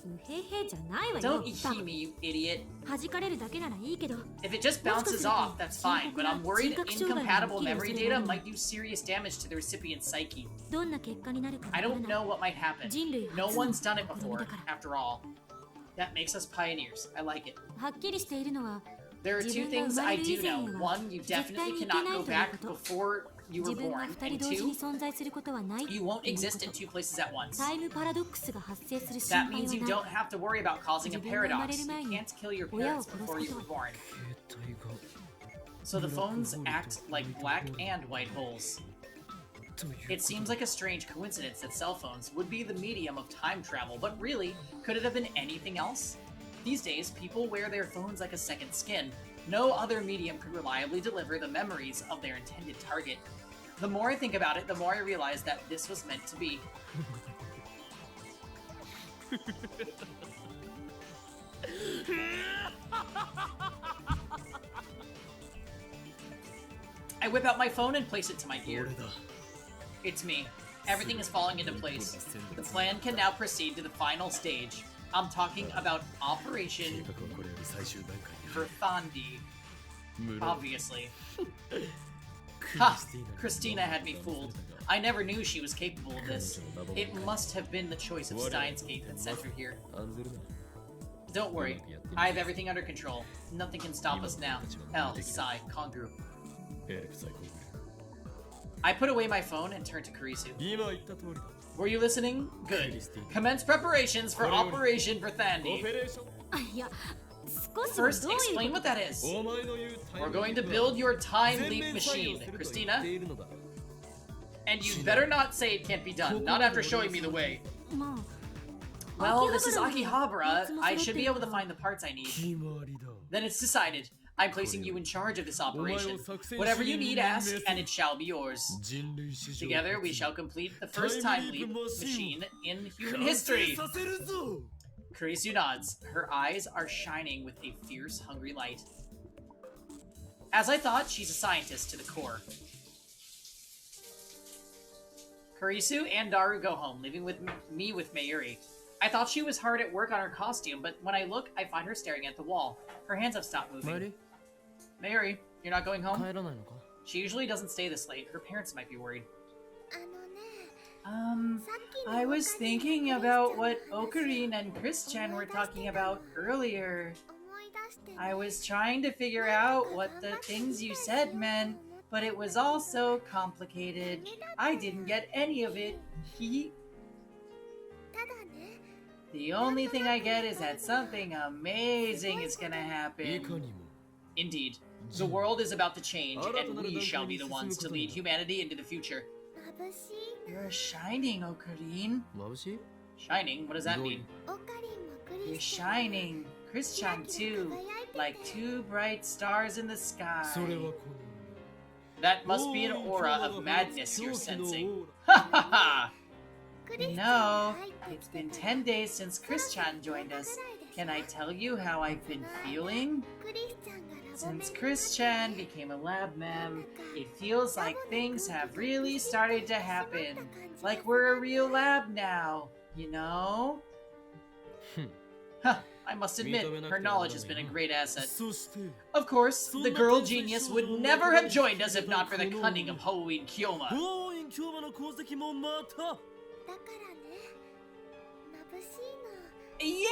うへへじゃないわよ。 Don't バ eat me, you idiot. カ弾かれるだけならいいけど If it just bounces off, that's fine, but I'm worried incompatible memory data might do serious damage to the recipient's psyche. どんな結果になるかわ I から don't ない。 know what might happen. 人類 No 初の one's done it 試み before, だから after all. That makes us pioneers. I like it. はっきりしているのは There are two things I do know. One, you definitely cannot go back before you were 自分が born. 二 And 人同時 two, に存在することはない you と won't いうこ exist in と。 two places at once. タイムパラドックスが発生する心 That 配 means you は don't ない。 have to worry about causing a 自分が生まれ paradox. る You 前に can't kill your 親を parents 殺す before こ you と were は born. 携帯が So the phones act like black and white holes. という It seems like a strange coincidence that cell phones would be the medium of time travel, but really, could it have been anything else? These days, people wear their phones like a second skin. No other medium could reliably deliver the memories of their intended target. The more I think about it, the more I realize that this was meant to be. I whip out my phone and place it to my ear. 俺だ It's me. Everything is falling into place. The plan can now proceed to the final stage. I'm talking about 計 Operation 画はこれより最終段階に Verthandi, 無論 obviously. ク Ha! リスティーナ Christina had me fooled. I never knew she was capable of this. It must have been the choice of Steins Gate that sent her here. 案ずるな Don't worry, I have everything under control. Nothing can stop us now. Hell, Sai, Kongru. エレク最高ぐらい I put away my phone and turned to Kurisu. 今言った通りだ Were you listening? Good. Commence preparations for Operation オ Verthandi. ペレーションあいや少しは First, どういう explain こ what と that is. お前の言うタイム We're going to リープ build は your time 全 leap 面作用 machine, すると言 Christina. っているのだ And you'd better not say it can't be done, not after showing me the way. まあ Well, this is Akihabara. I should be able to find the parts I need. 決まりだ Then it's decided. I'm placing you in charge of this operation. Whatever you need, ask, and it shall be yours. 人類史上 Together, we shall complete the first time leap machine in human history. させるぞ Kurisu nods. Her eyes are shining with a fierce, hungry light. As I thought, she's a scientist to the core. Kurisu and Daru go home, leaving me with Mayuri. I thought she was hard at work on her costume, but when I look, I find her staring at the wall. Her hands have stopped マ moving. リ Mayuri, you're not going home? 帰らないのか She usually doesn't stay this late. Her parents might be worried. あのね I was thinking about what Ocarine and Chris-chan were talking about earlier. 思い出して I was trying to figure out what the things you said meant, but it was all so complicated. I didn't get any of it. Hee. ただね The only thing I get is that something amazing is gonna い happen. かにも Indeed, the world is about to change, and we shall be the ones to lead humanity into the future. 眩しいな You're shining, Ocarine. 眩しい Shining? What does that mean? オカリンもク You're リスチャンも shining. Chris-chan too. Like two bright stars in the sky. それはこの That must be an aura of madness you're 狂気の sensing. オー Ha ha ha! クリスチャン No, が入って it's きて been から 10 days since Chris-chan joined us. Can I tell you how I've been feeling? クリスチャンが Since Chris-chan became a lab mem, it feels like things have really started to happen. Like we're a real lab now, you know? Huh, I must admit, her knowledge has been a great asset. そして Of course, the girl genius would never have joined us if not for the cunning of Halloween Kyoma. ハロウィン京馬の功績もまただからね眩しいの Yeah,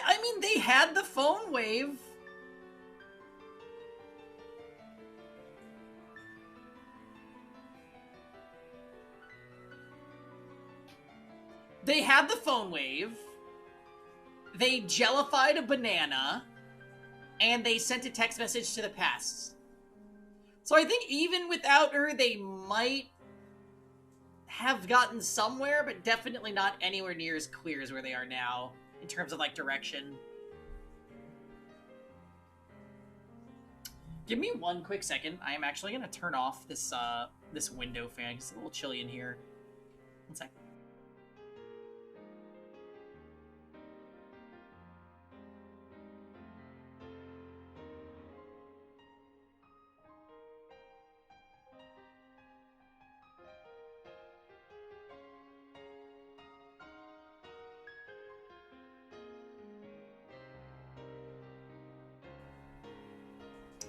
I mean, they had the phone wave. They had the phone wave. They jellified a banana. And they sent a text message to the past. So I think even without her, they might have gotten somewhere, but definitely not anywhere near as clear as where they are now in terms of like direction. Give me one quick second. I am actually going to turn off this this window fan. It's a little chilly in here. One sec.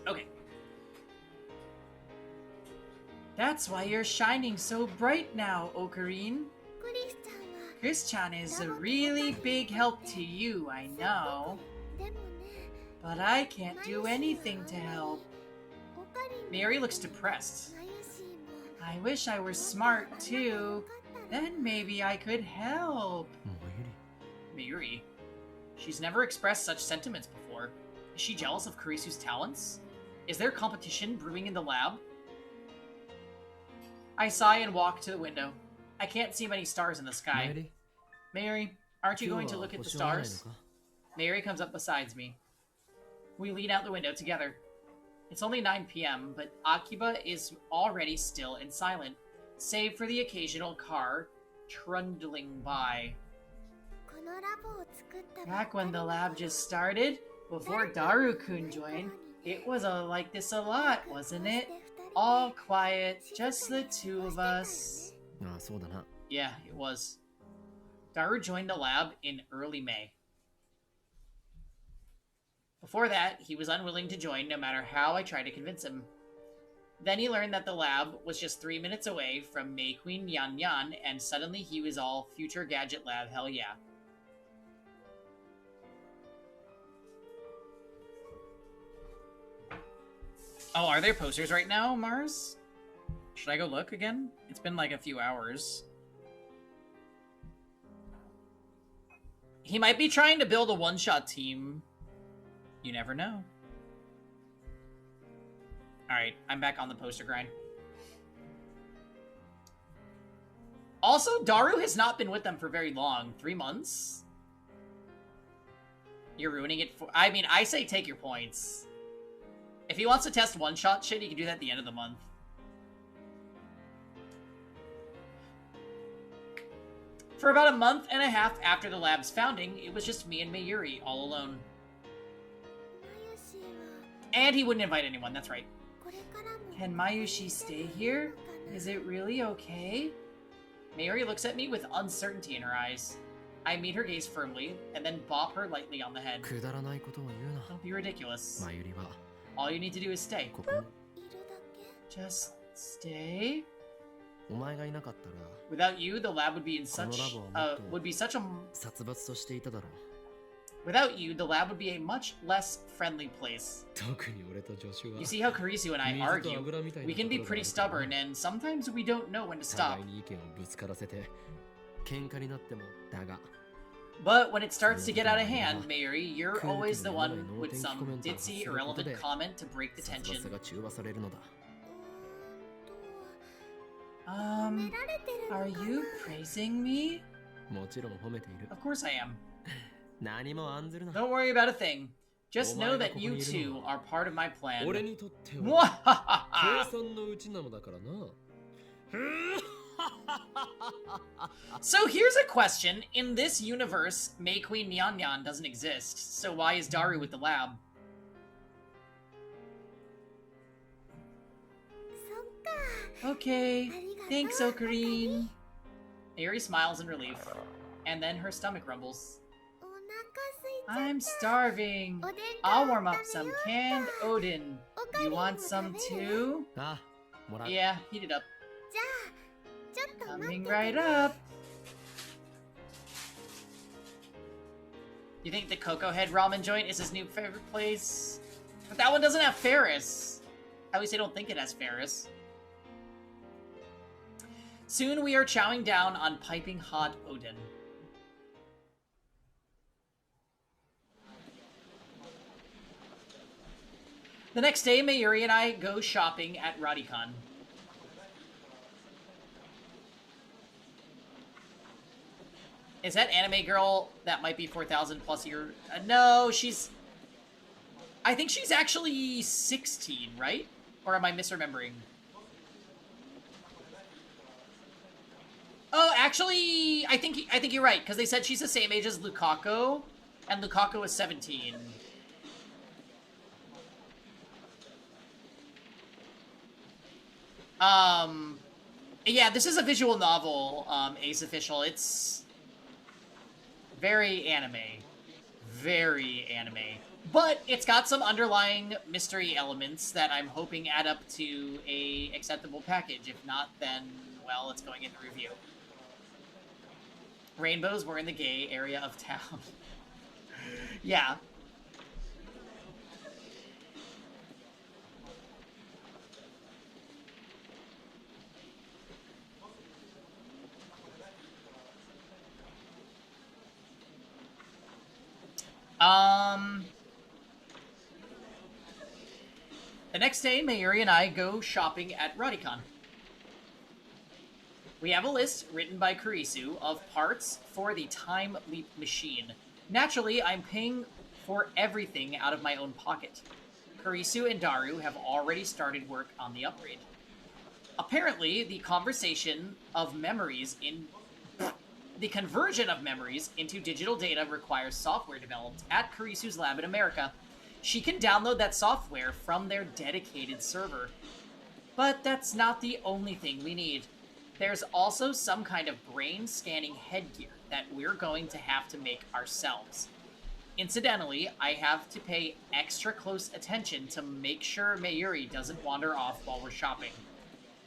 Okay. That's why you're shining so bright now, Ocarine. クリスちゃんは Chris-chan is a really big help to you, I know. でもね But I can't do anything to help. オカリン Mary looks depressed. マユシーも I wish I were smart, too. Then maybe I could help. マユリ Mary. She's never expressed such sentiments before. Is she jealous of Kurisu's talents? Is there competition brewing in the lab? I sigh and walk to the window. I can't see many stars in the sky. マユリ Mary, aren't you 今 going 日 to は look at the 星はないの stars? か Mary comes up beside me. We lean out the window together. It's only 9 p.m., but Akiba is already still and silent, save for the occasional car trundling by. このラボを作った Back when the lab just started, before Daru-kun joined, it was like this a lot, wasn't it? All quiet, just the two of us. ああそうだな Yeah, it was. Daru joined the lab in early May. Before that, he was unwilling to join no matter how I tried to convince him. Then he learned that the lab was just 3 minutes away from May Queen Yan Yan, and suddenly he was all future gadget lab hell yeah. Oh, are there posters right now, Mars? Should I go look again? It's been like a few hours. He might be trying to build a one-shot team. You never know. Alright, I'm back on the poster grind. Also, Daru has not been with them for very long. 3 months? You're ruining it for... I mean, I say take your points. If he wants to test one-shot shit, he can do that at the end of the month. For about a month and a half after the lab's founding, it was just me and Mayuri, all alone. マユシーは And he wouldn't invite anyone, that's right. これからも Can Mayushi stay here? Is it really okay? Mayuri looks at me with uncertainty in her eyes. I meet her gaze firmly, and then bop her lightly on the head. くだらないことを言うな Don't be ridiculous. マユリは All you need to do is stay. ここにいるだけ Just stay? お前がいなかったら Without you, the lab would be in such, would be such a... 殺伐としていただろう Without you, the lab would be a much less friendly place. 特に俺と助手は You see how Karisu and I 水と argue? 油みたいな We can be ところ pretty があるから stubborn, and sometimes we don't know when to 互 stop. いに意見をぶつからせて喧嘩になってもだが But when it starts to get out of hand, Mayuri, you're always the one with some ditzy, irrelevant comment to break the 殺 tension. 伐が中和されるのだ 褒められてるの Are か you な praising me? もちろん褒めている Of course I am. 何も案ずるな Don't worry about a thing. Just know that you two are part of my 俺 plan. にとっては Mwahaha! 計算のうちなのだからな So here's a question. In this universe, May Queen Nyan Nyan doesn't exist. So why is Daru with the lab? Okay. Thanks, Ocarine. Mayuri smiles in relief, and then her stomach rumbles. I'm starving. I'll warm up some canned Odin. You want some too? ああ、もらう。 Yeah, heat it up. Coming right up. You think the Cocoa Head ramen joint is his new favorite place? But that one doesn't have Ferris. At least I don't think it has Ferris. Soon we are chowing down on piping hot Odin. The next day, Mayuri and I go shopping at Radicon. Is that anime girl that might be 4,000 plus year? No, she's... I think she's actually 16, right? Or am I misremembering? Oh, actually, I think you're right, because they said she's the same age as Lukaku, and Lukaku is 17. Yeah, this is a visual novel, Ace Official. It's very anime. Very anime. But it's got some underlying mystery elements that I'm hoping add up to a acceptable package. If not, then, well, it's going into review. Rainbows were in the gay area of town. Yeah. The next day, Mayuri and I go shopping at Radicon. We have a list written by Kurisu of parts for the Time Leap machine. Naturally, I'm paying for everything out of my own pocket. Kurisu and Daru have already started work on the upgrade. Apparently, the conversion of memories into digital data requires software developed at Kurisu's lab in America. She can download that software from their dedicated server. But that's not the only thing we need. There's also some kind of brain-scanning headgear that we're going to have to make ourselves. Incidentally, I have to pay extra close attention to make sure Mayuri doesn't wander off while we're shopping.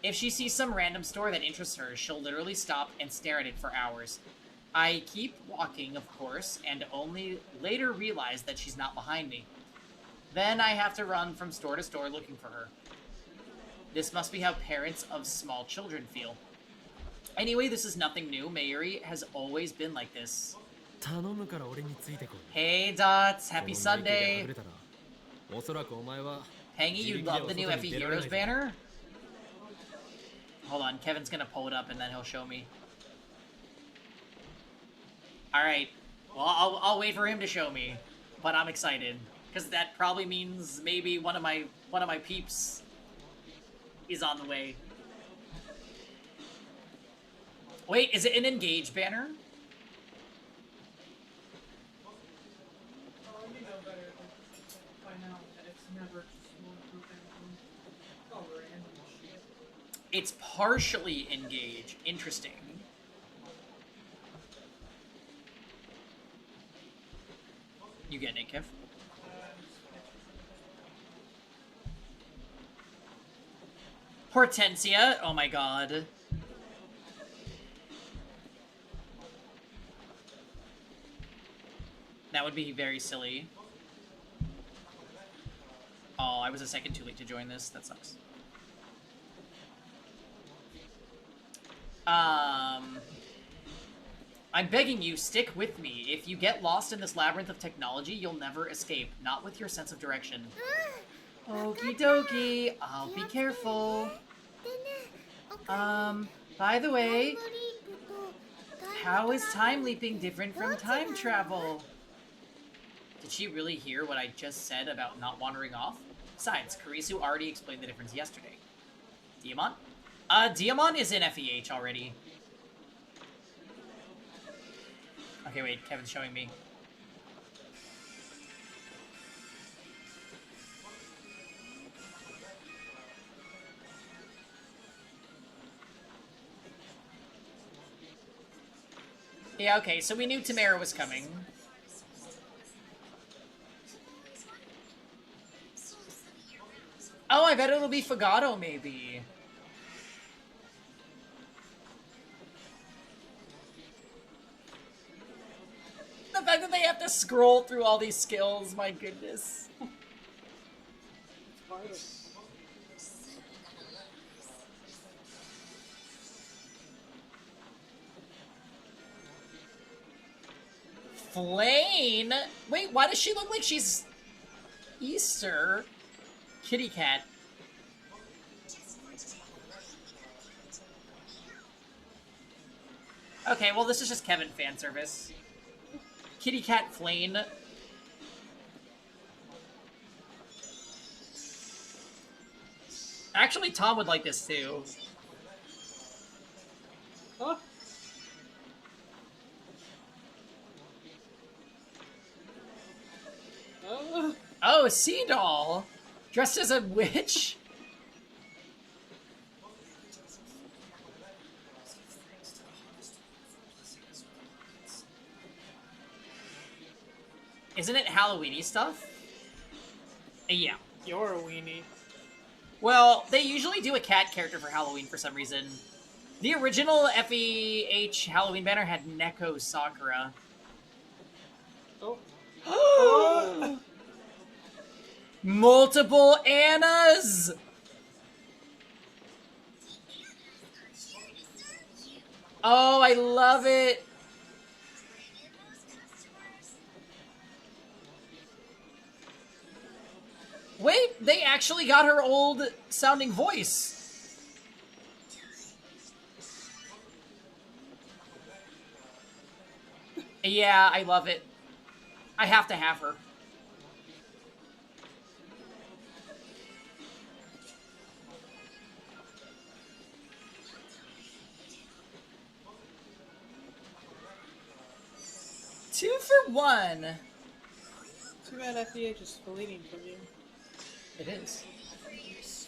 If she sees some random store that interests her, she'll literally stop and stare at it for hours. I keep walking, of course, and only later realize that she's not behind me. Then I have to run from store to store looking for her. This must be how parents of small children feel. Anyway, this is nothing new. Mayuri has always been like this. 頼むから俺についてこい。 Hey, Dots. Happy この内径 Sunday. で隠れたらおそらくお前は Pangy, you love the new FE Heroes banner? Hold on, Kevin's gonna pull it up and then he'll show me. Alright. Well, I'll wait for him to show me. But I'm excited. Because that probably means maybe one of my peeps is on the way. Wait, is it an engage banner? Oh, you know better by now that it's never just one group anthem. Oh, random shit. It's partially engage. Interesting. You getting it, Kev? Hortensia? Oh my god. That would be very silly. Oh, I was a second too late to join this. That sucks. I'm begging you, stick with me. If you get lost in this labyrinth of technology, you'll never escape. Not with your sense of direction. Okie dokie. I'll be careful. By the way, how is time leaping different from time travel? Did she really hear what I just said about not wandering off? Besides, Kurisu already explained the difference yesterday. Diamond? Diamond is in FEH already. Okay, wait, Kevin's showing me. Yeah, okay, so we knew Tamara was coming. Oh, I bet it'll be Fagato, maybe. The fact that they have to scroll through all these skills, my goodness. Flane? Wait, why does she look like she's Easter? Kitty cat. Okay, well this is just Kevin fan service. Kitty cat Flane. Actually, Tom would like this too. Huh? Oh, a sea doll! Dressed as a witch? Isn't it Halloween-y stuff? Yeah. You're a weenie. Well, they usually do a cat character for Halloween for some reason. The original FEH Halloween banner had Neko Sakura. Oh. Multiple Annas! Oh, I love it! Wait, they actually got her old sounding voice. Yeah, I love it. I have to have her. Two for one. Too bad FEH is fleeting from you. It is.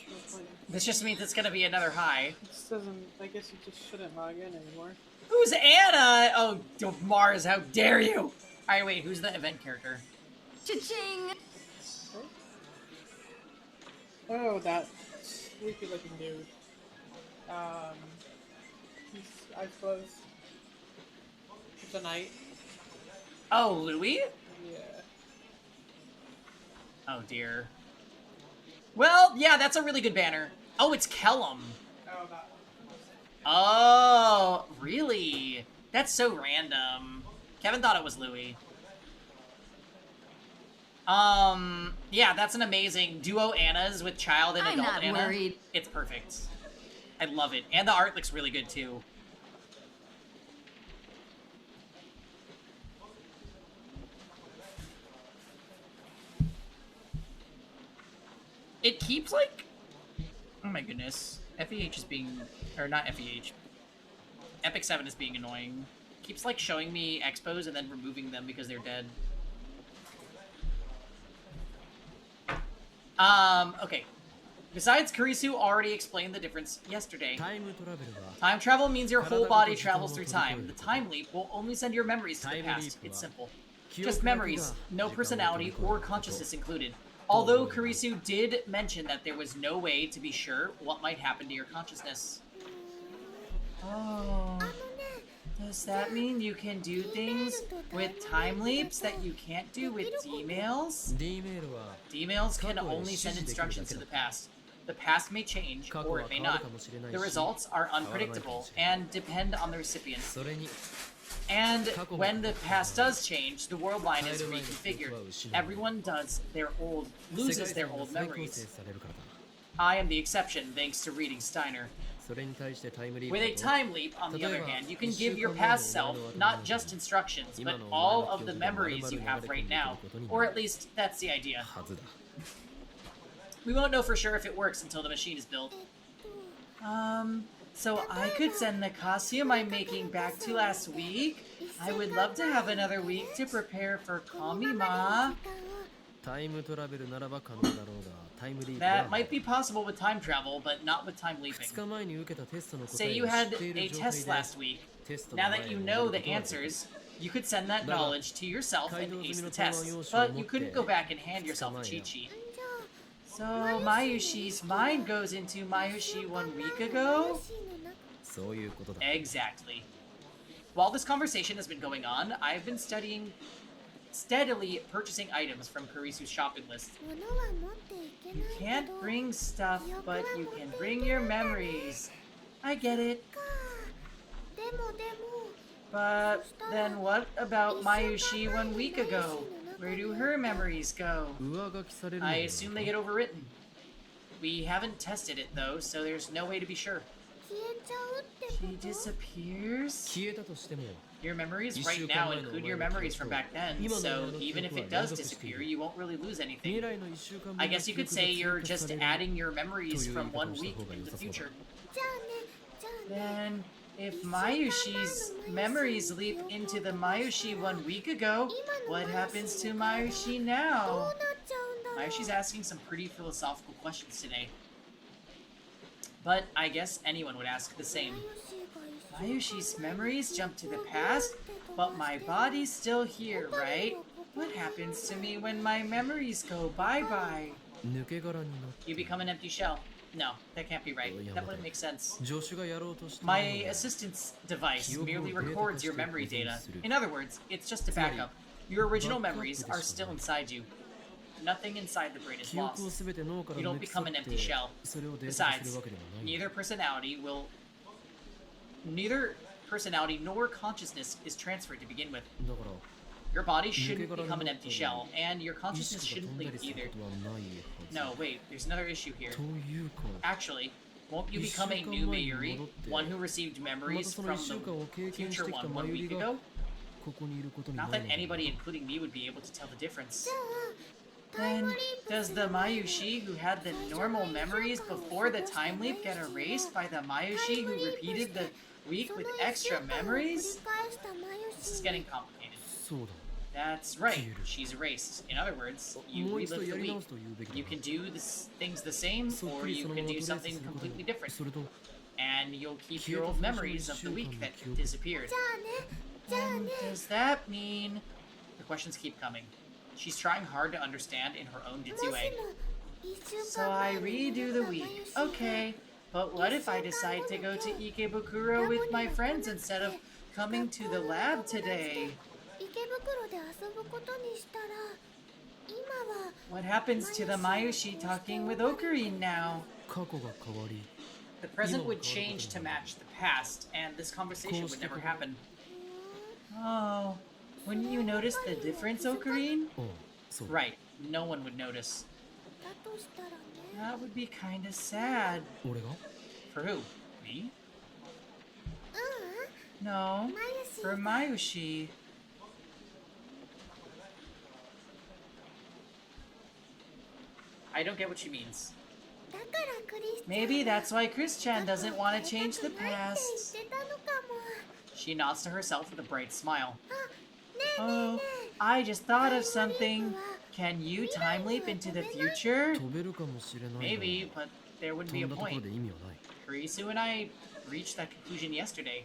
No point. This just means it's gonna be another high. This doesn't. I guess you just shouldn't log in anymore. Who's Anna? Oh, Mars, how dare you! Alright, wait, who's the event character? Cha-ching! Oh, that sleepy looking dude. He's eyes closed. It's a knight. Oh, Louis? Yeah. Oh, dear. Well, yeah, that's a really good banner. Oh, it's Kellum. Oh, that. Oh, really? That's so random. Kevin thought it was Louis. Yeah, that's an amazing duo Annas with child and I'm adult not Anna. worried. It's perfect. I love it. And the art looks really good, too. It keeps, like... Oh my goodness. FEH is being... Or not FEH. Epic 7 is being annoying. Keeps, like, showing me expos and then removing them because they're dead. Okay. Besides, Kurisu already explained the difference yesterday. Time travel means your whole body travels through time. The time leap will only send your memories to the past. It's simple. Just memories, no personality or consciousness included. Although Kurisu did mention that there was no way to be sure what might happen to your consciousness. Oh. Does that mean you can do things with time leaps that you can't do with D-mails? D-mails can only send instructions to the past. The past may change, or it may not. The results are unpredictable and depend on the recipient. And when the past does change, the world line is reconfigured. Everyone loses their old memories. I am the exception, thanks to reading Steiner. With a time leap, on the other hand, you can give your past self not just instructions, but all of the memories you have right now. Or at least, that's the idea. We won't know for sure if it works until the machine is built. So I could send the costume I'm making back to last week? I would love to have another week to prepare for Kamima. タイムリープ That might be possible with time travel, but not with time leaping. 2日前に受けたテストの答 Say え you を知 had っている a 状態 test で last week. テストの Now 前 that へ you 戻 know る the ことはできる answers, you could send that Daga, knowledge to yourself and ace the test, 街道済みの答案用紙を but you 持って couldn't go back and hand yourself a 2日前 cheat や sheet. じゃあ So Mayushi's mind goes into Mayushi 1 week ago? そういうことだ Exactly. While this conversation has been going on, I've been steadily purchasing items from Karisu's shopping list. 物は持っていけな You いけ can't ど bring stuff, but you can bring your memories. I get it. かでも But then what about Mayushi 1 week ago? Where do her memories go? 上書きされるの I では assume they get overwritten. We haven't tested it though, so there's no way to be sure. 消えちゃうってこ She と disappears? 消えたとしても Your memories right now include your memories from back then, so even if it does disappear, you won't really lose 未 anything. 来の1週間分 I の guess 記 you could 憶が say you're 追加 just される adding your memories from 1 という week 言い方をした方が良 into さ the そうだ future. じゃあね Then, if Mayushi's memories leap into the Mayushi 1 week ago, what happens to Mayushi どう now? なっちゃうんだろう Mayushi's asking some pretty philosophical questions today. But I guess anyone would ask the same. Mayushi's memories jump to the past, but my body's still here, right? What happens to me when my memories go bye-bye? 抜け殻になって You become an empty shell. No, that can't be right. That wouldn't make sense. 助手がやろうとしているの My は assistant's device merely records your memory data. In other words, it's just a backup. Your original memories are still inside you. Nothing inside the brain is 記憶を lost. 全て脳から You don't 抜き去 become っ an て empty shell. それをデータ化す Besides, るわけでもない neither personality nor consciousness is transferred to begin with. だから Your body 抜け shouldn't 殻に become な an った empty り shell, and your 意 consciousness 識が shouldn't 飛んだ leak りする either. ことはないはず No, wait, there's another issue here. というか Actually, won't you become a new Mayuri, one who received memories from the future one 1 week ago? ここにいることにな Not る that のだ anybody, including me, would be able to tell the difference. じゃあタイム Then, リープ does す the る前に Mayushi who had the normal memories before the time leap get erased by the Mayushi who repeated the week その with 1週 extra 間を繰り memories? 返したマユ This is シ getting complicated. そうだ That's right, she's erased. In other words, you もう一度 relive や the り直 week. すと言うべきだ You な can do things the same, そっ or くり you その can まま do トレース something すること completely で different. それと And you'll keep your old memories of the week that disappeared. じゃあねじゃあ And ね does that mean... The questions keep coming. She's trying hard to understand in her own もし ditzy も way. 1週 So 間 I 前に redo 戻 the ったマ week. ユシが Okay, but what if I decide to go to Ikebukuro with my friends instead of coming to the lab today? 池袋で遊ぶことにしたら今は What happens to the Mayushi talking with Ocarine now? 過去が変わり The present would change to match the past, and this conversation would never happen. Oh, wouldn't you notice the difference, Ocarine? ああそうだ Right, no one would notice. だとしたらね That would be kinda sad. 俺が For who? Me? う No, んマユシ for Mayushi. I don't get what she means. だからクリスチャン Maybe that's why Chris-chan doesn't want to change the ないって past. 言ってたのかも She nods to herself with a bright smile. あねえねえ Oh, ね I just thought of something. Can you time leap into the future? 飛べるかもしれないが Maybe, but there wouldn't 飛 be ん a だところ point. で意味はない Kurisu and I reached that conclusion yesterday.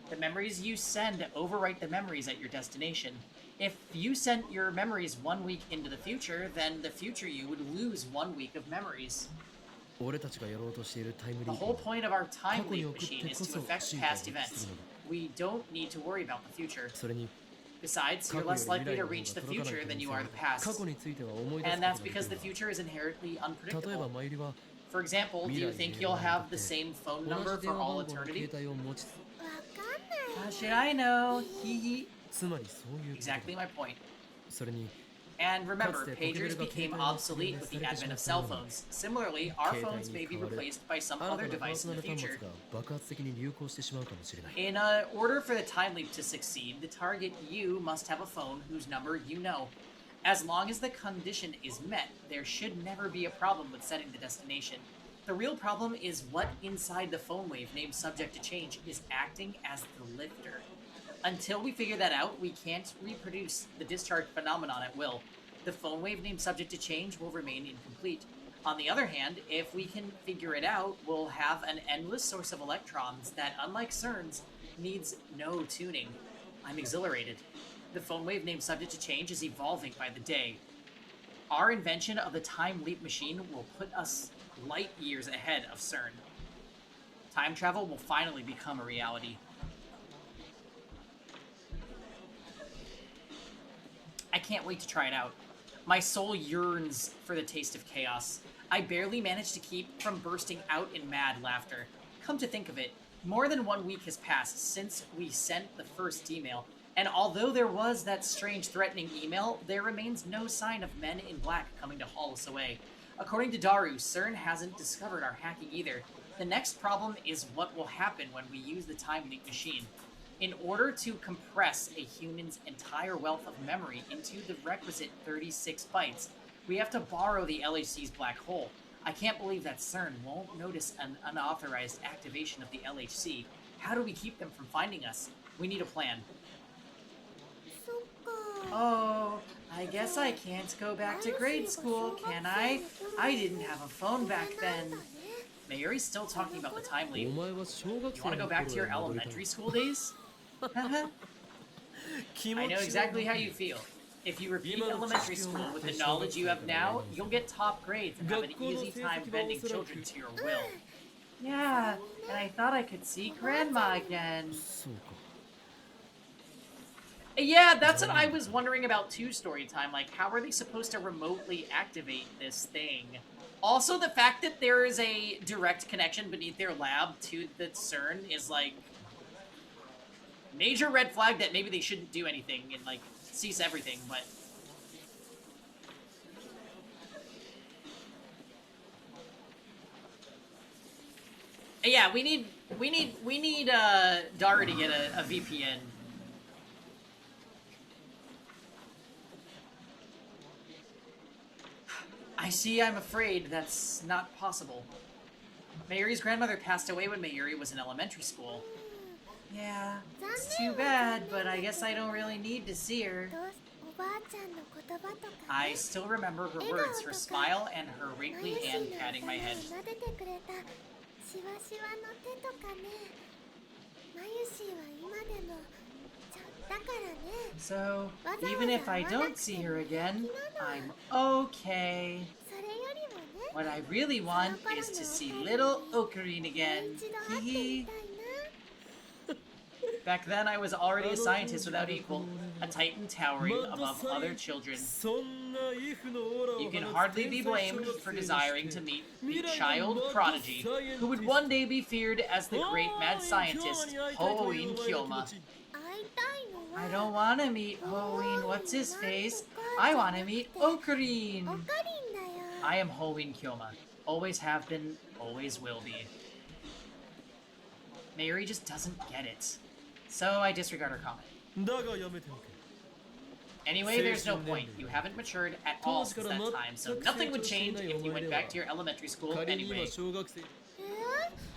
The memories you send overwrite the memories at your destination. If you sent your memories 1 week into the future, then the future you would lose 1 week of memories. 俺たちがやろうとしているタイムリ The ープ whole は point of our time 過去に leap 送って machine is こ to そ affect 進化を past 発揮 events. するのだ We don't need to worry about the future. それに Besides, 過 you're 去よ less り未 likely 来 to の方 reach が the 届かない future 可 than 能 you 性 are が the 過 past. 去については思い出す And こ that's とができ because the る future is inherently 例え unpredictable. ばマユリは For example, do you think you'll have the same phone 同 number じ for 電話 all 番号の携 eternity? 帯を持ちつわかんない How should I know? Hee hee. つまりそういうこと Exactly だ my point. それに And remember, Ka-tsu te pagers Pokebell becameが obsolete with the 携帯に advent of され cell てしまったのだ phones. Similarly, our 携帯 phones may に be 変わる replaced by some 新た other なパー device ソ in ナ the ル端 future. 末が爆発的に流行してしまうかもしれない In order for the time leap to succeed, the target you must have a phone whose number you know. As long as the condition is met, there should never be a problem with setting the destination. The real problem is what inside the phone wave named subject to change is acting as the lifter. Until we figure that out, we can't reproduce the discharge phenomenon at will. The phone wave named subject to change will remain incomplete. On the other hand, if we can figure it out, we'll have an endless source of electrons that, unlike CERN's, needs no tuning. I'm exhilarated. The phone wave name subject to change is evolving by the day. Our invention of the time leap machine will put us light years ahead of CERN. Time travel will finally become a reality. I can't wait to try it out. My soul yearns for the taste of chaos. I barely managed to keep from bursting out in mad laughter. Come to think of it, more than 1 week has passed since we sent the first email, and although there was that strange threatening email, there remains no sign of men in black coming to haul us away. According to Daru, CERN hasn't discovered our hacking either. The next problem is what will happen when we use the time leap machine. In order to compress a human's entire wealth of memory into the requisite 36 bytes, we have to borrow the LHC's black hole. I can't believe that CERN won't notice an unauthorized activation of the LHC. How do we keep them from finding us? We need a plan. Oh, I guess I can't go back to grade school, can I? I didn't have a phone back then. Mayuri's still talking about the time leap. You want to go back to your elementary school days? I know exactly how you feel. If you repeat elementary school with the knowledge you have now, you'll get top grades and have an easy time bending children to your will. Yeah, and I thought I could see Grandma again. Yeah, that's what I was wondering about too, Storytime. Like, how are they supposed to remotely activate this thing? Also, the fact that there is a direct connection beneath their lab to the CERN is, like, major red flag that maybe they shouldn't do anything and, like, cease everything, but... Yeah, we need Daru to get a VPN. I see, I'm afraid that's not possible. Mayuri's grandmother passed away when Mayuri was in elementary school. Yeah, it's too bad, but I guess I don't really need to see her. I still remember her words, her smile, and her wrinkly hand patting my head. So, even if I don't see her again, I'm okay. What I really want is to see little Ocarine again. Hee. Back then, I was already a scientist without equal, a titan towering above other children. You can hardly be blamed for desiring to meet the child prodigy, who would one day be feared as the great mad scientist, Hoin Kyoma. I don't want to meet Hoin what's-his-face. I want to meet Ocarine. I am Hoin Kyoma. Always have been, always will be. Mayuri just doesn't get it. So I disregard her comment. Anyway, there's no point. You haven't matured at all since that time, so nothing would change if you went back to your elementary school anyway.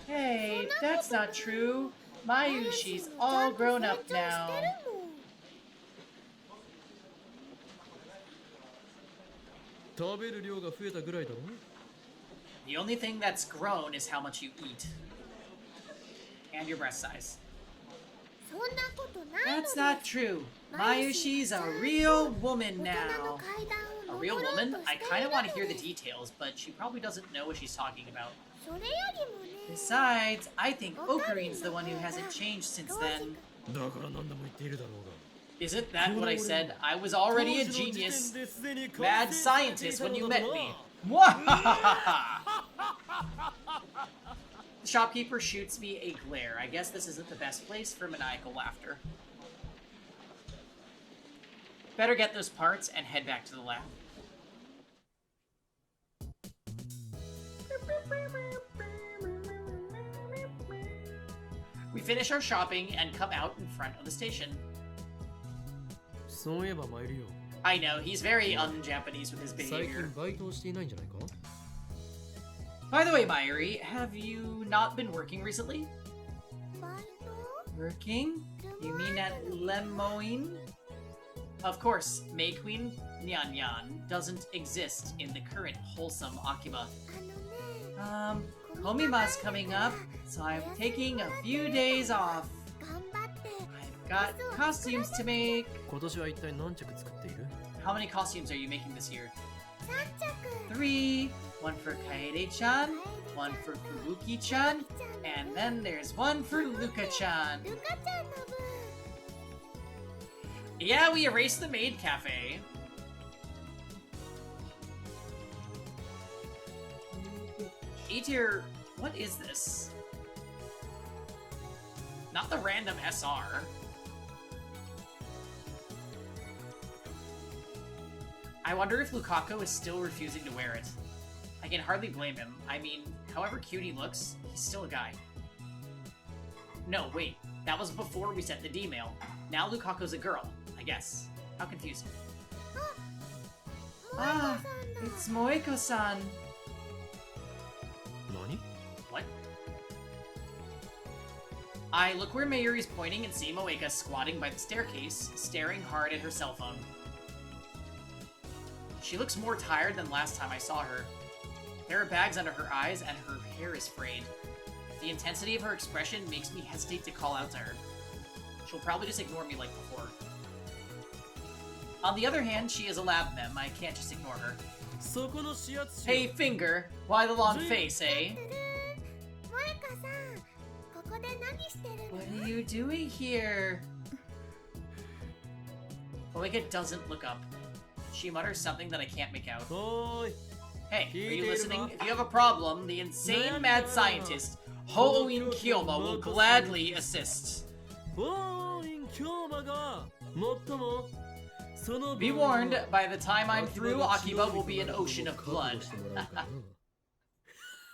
Hey, that's not true. Mayushi's all grown up now. The only thing that's grown is how much you eat. And your breast size. That's not true. Mayushi's a real woman now. A real woman? I kind of want to hear the details, but she probably doesn't know what she's talking about. Besides, I think Okarine's the one who hasn't changed since then. Isn't that what I said? I was already a genius, mad scientist when you met me. The shopkeeper shoots me a glare. I guess this isn't the best place for maniacal laughter. Better get those parts and head back to the lab. We finish our shopping and come out in front of the station. I know, he's very un-Japanese with his behavior. By the way, Mayuri, have you not been working recently? Working? You mean at Lemoyne? Of course, May Queen Nyan Nyan doesn't exist in the current wholesome Akiba. あのね Homima's coming up, so I'm taking a few days off. 頑張って I've got costumes to make. 今年は一体何着作っている？ How many costumes are you making this year? 3着 3. One for Kaede-chan, one for Fubuki-chan, and then there's one for Luka-chan. ルカちゃんの分 Yeah, we erased the maid cafe. E-tier, what is this? Not the random SR. I wonder if Lukaku is still refusing to wear it. I can hardly blame him. I mean, however cute he looks, he's still a guy. No, wait. That was before we sent the D-mail. Now Lukaku's a girl, I guess. How confusing. Ah, it's Moeko-san. 何？ What? I look where Mayuri's pointing and see Moeka squatting by the staircase, staring hard at her cell phone. She looks more tired than last time I saw her. There are bags under her eyes and her hair is frayed. The intensity of her expression makes me hesitate to call out to her. She'll probably just ignore me like before. On the other hand, she is a lab mem. I can't just ignore her. そこの指圧 Hey, Finger! Why the long face, eh? 萌香さんここで何してるの What are you doing here? Moeka doesn't look up. She mutters something that I can't make out. おーい Hey, are you listening? If you have a problem, the insane mad scientist, Hoin Kyoma, will gladly assist. おーい京馬がもっともその Be warned, by the time I'm through, Akiba will be an ocean of blood.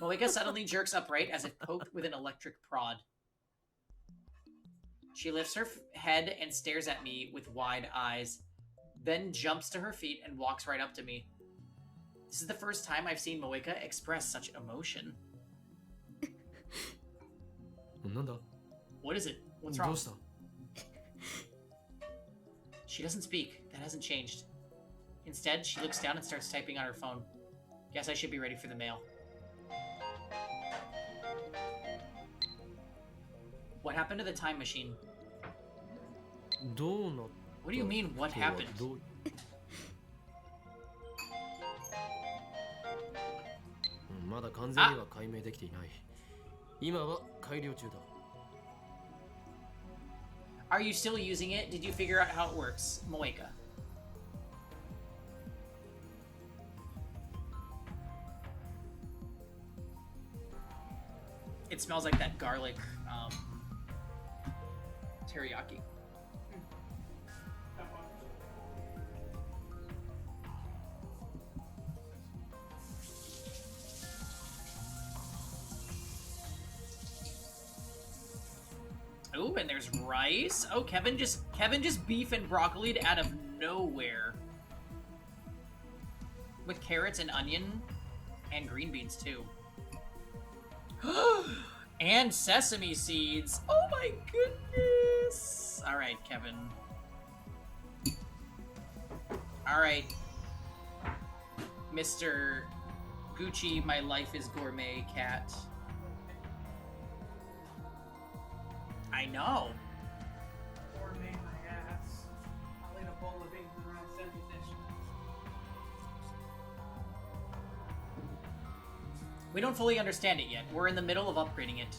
Moeka suddenly jerks upright as if poked with an electric prod. She lifts her head and stares at me with wide eyes, then jumps to her feet and walks right up to me. This is the first time I've seen Moeka express such emotion. なんだ What is it? What's ど wrong? うした She doesn't speak. That hasn't changed. Instead, she looks down and starts typing on her phone. Guess I should be ready for the mail. What happened to the time machine? どうなっ What do you mean, what た happened? どうまだ完全には解明できていない。今は改良中だ。 Are you still using it? Did you figure out how it works? Moeka. It smells like that garlic teriyaki. That one. Ooh, and there's rice. Oh, Kevin just beef and broccolied out of nowhere. With carrots and onion and green beans too. And sesame seeds. Oh my goodness. All right, Kevin. All right. Mr. Gucci, my life is gourmet cat. I know. Or made my ass. I'll eat a bowl of beans and rice every dish. We don't fully understand it yet. We're in the middle of upgrading it.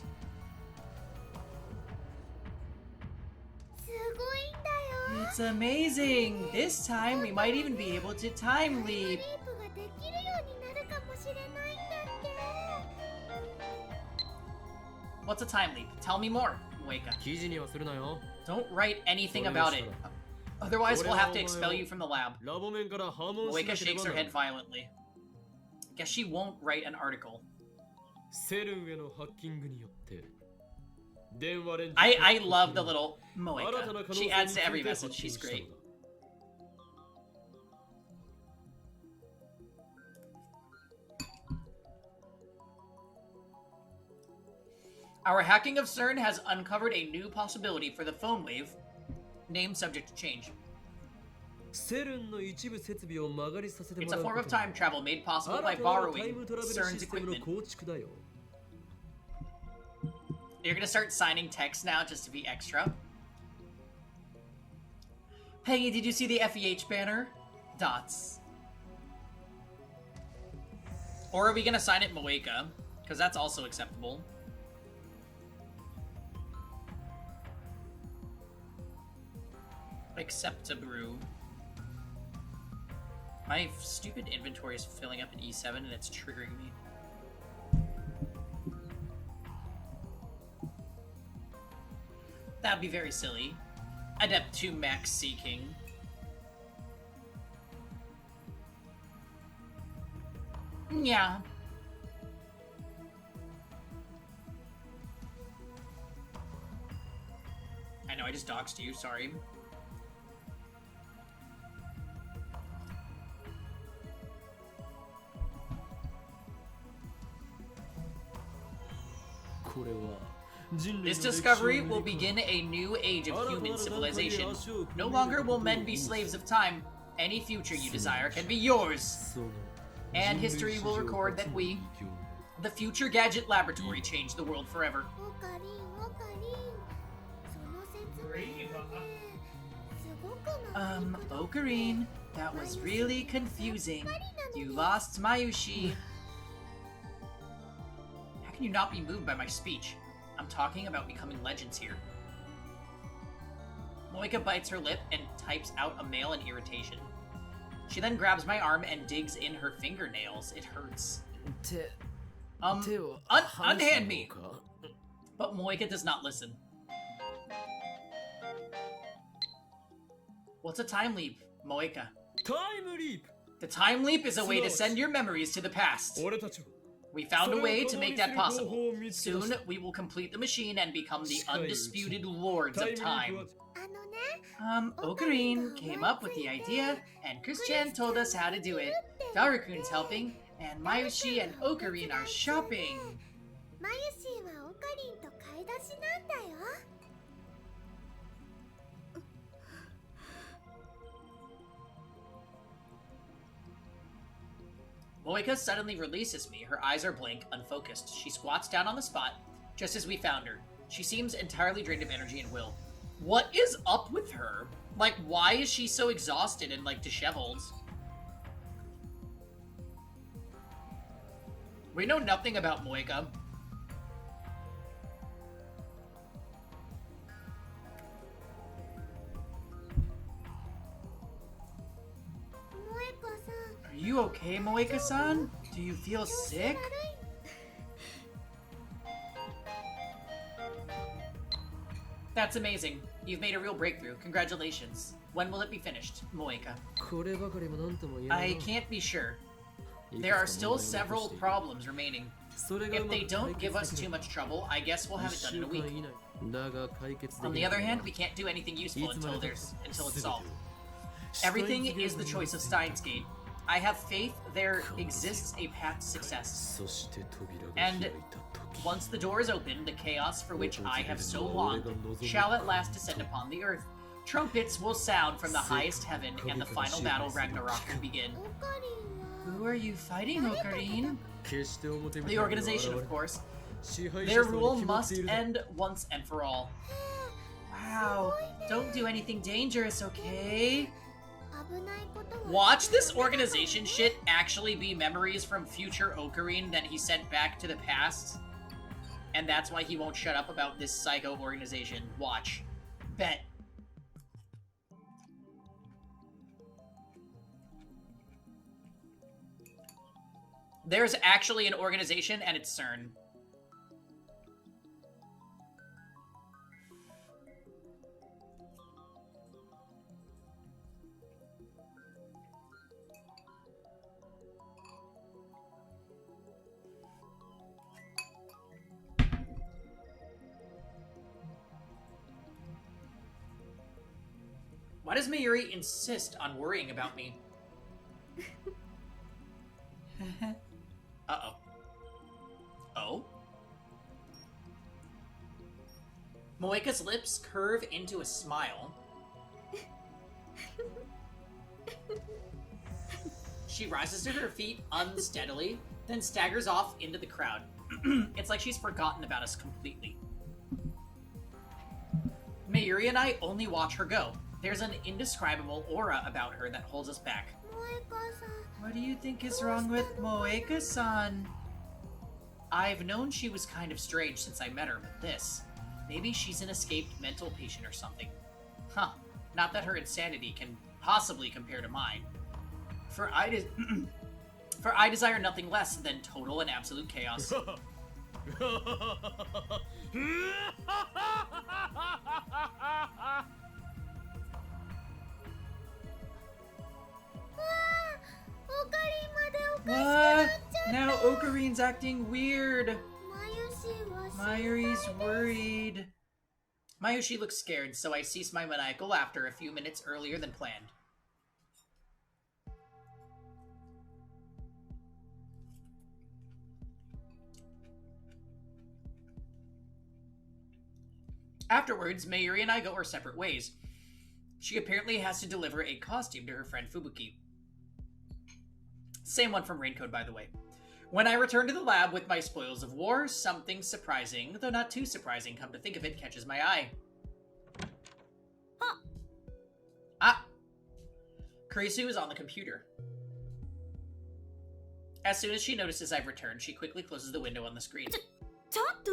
すごいんだよ It's amazing! This time we might even be able to time タイムリ leap. ープができるようになるかもしれないんだって What's a time leap? Tell me more, Moeka. 記事にはするなよ。 Don't write anything about it. Otherwise, we'll have to expel you from the lab. ラボ面から破門し Moeka なけれ shakes ば her なら head violently. Guess she won't write an article. セルンへのハッキングによって電話連 I love the little Moeka. She adds to every message. She's great. Our hacking of CERN has uncovered a new possibility for the phone wave, name subject to change. セルンの一部設備を曲がりさせても It's ら a う form of time travel made possible by 新たなタイ borrowing ムトラベル CERN's システムの equipment. 構築だよ You're gonna start signing text now just to be extra. Pangy, did you see the FEH banner? Dots. Or are we gonna sign it Moeka? Because that's also acceptable. Acceptabrew. My stupid inventory is filling up in E7 and it's triggering me. That'd be very silly. Adept 2 max seeking. Yeah. I know, I just doxed you, sorry. This discovery will begin a new age of human civilization. No longer will men be slaves of time. Any future you desire can be yours. And history will record that we, the Future Gadget Laboratory, changed the world forever. オカリンオカリンその説明すごくないこと Ocarine, that was really confusing. You lost Mayushi. How can you not be moved by my speech? I'm talking about becoming legends here. Moeka bites her lip and types out a mail in irritation. She then grabs my arm and digs in her fingernails. It hurts. Unhand me! But Moeka does not listen. What's a time leap, Moeka? Time leap! The time leap is a way to send your memories to the past. We found a way to make that possible. Soon, we will complete the machine and become the undisputed lords of time. あのね Ocarine came up with the idea, and Christian told us how to do it. Darukun's helping, and Mayushi and Ocarine are shopping. マユシーはオカリンと買い出しなんだよ Moeka suddenly releases me. Her eyes are blank, unfocused. She squats down on the spot, just as we found her. She seems entirely drained of energy and will. What is up with her? Like, why is she so exhausted and, like, disheveled? We know nothing about Moeka. Are you okay, Moeka-san? Do you feel sick? That's amazing. You've made a real breakthrough. Congratulations. When will it be finished, Moeka? こればかりも何とも言えない I can't be sure. There are still several problems remaining. それが If うま they く don't 解 give 決 us でき too ない much trouble, I guess we'll have it 一 done in a 週間 week. 以内だが解決で On き the ない other hand, we can't do anything useful until It's it's solved. Everything is the choice of Steins Gate. I have faith there exists a path to success. そして扉が And 開いた時 once the door is open, the chaos for which I have so longed shall at last descend upon the earth. Trumpets will sound from the highest heven, and the final battle Ragnarok will begin. オカリンは Who are you fighting, Ocarine? 決して表向き The には organization, 現 of れ course. 支配 Their 者層に rule 決まっ must ている end once and for all. Wow. Don't do anything dangerous, okay? 危ないことは Watch this organization shit actually be memories from future Ocarine that he sent back to the past. And that's why he won't shut up about this psycho organization. Watch. Bet. There's actually an organization and it's CERN. Why does Mayuri insist on worrying about me? Uh-oh. Oh? Oh? 「 Moeka's lips curve into a smile. 「 What She rises to her feet unsteadily, then staggers off into the crowd. It's like she's forgotten about us completely. Mayuri and I only watch her go. There's an indescribable aura about her that holds us back. What do you think is wrong with Moeka-san? I've known she was kind of strange since I met her, but this... Maybe she's an escaped mental patient or something. Huh. Not that her insanity can possibly compare to mine. For I desire nothing less than total and absolute chaos. What? Now Okarine's acting weird. Mayuri's worried. Mayushi looks scared, so I cease my maniacal laughter a few minutes earlier than planned. Afterwards, Mayuri and I go our separate ways. She apparently has to deliver a costume to her friend Fubuki. Same one from Raincoat, by the way. When I return to the lab with my spoils of war, something surprising, though not too surprising, come to think of it, catches my eye. Huh. Ah! Kurisu is on the computer. As soon as she notices I've returned, she quickly closes the window on the screen. ちょっと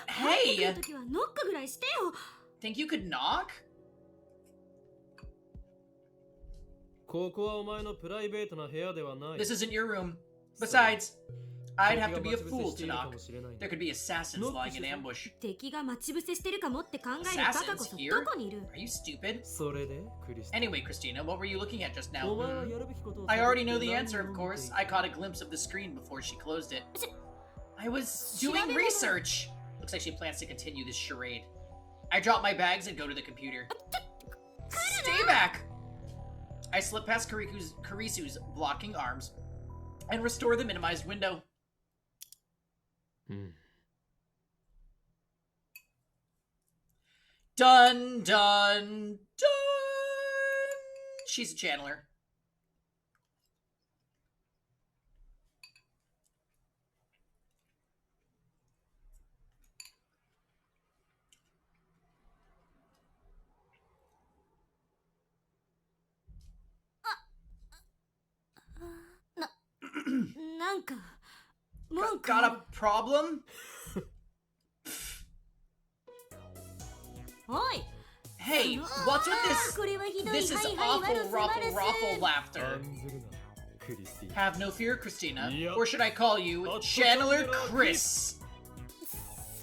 Hey! 入ってくるときはノックぐらいしてよ Think you could knock? ここはお前のプライベートな部屋ではない。 This isn't your room. Besides, I'd have to be a fool to knock. There could be assassins lying in ambush. 敵が待ち伏せしてるかもって考えるバカこそ Assassins ど here? こにいる Are you stupid? それでクリス Anyway, Christina, what were you looking at just now? お前はやるべきことを I already know the answer, of course. I caught a glimpse of the screen before she closed it. I was doing research. Looks like she plans to continue this charade. I drop my bags and go to the computer. Stay back! I slip past Kurisu's blocking arms and restore the minimized window. Dun, dun, dun! She's a channeler. Got なんか文句 Got a problem? おい Hey, what's with this? これはひどい This is はい awful はいワルスワ raffle ルス raffle laughter. 案ずるなクリスティ Have no fear, Christina. Yep. Or should I call you Channeler Chris?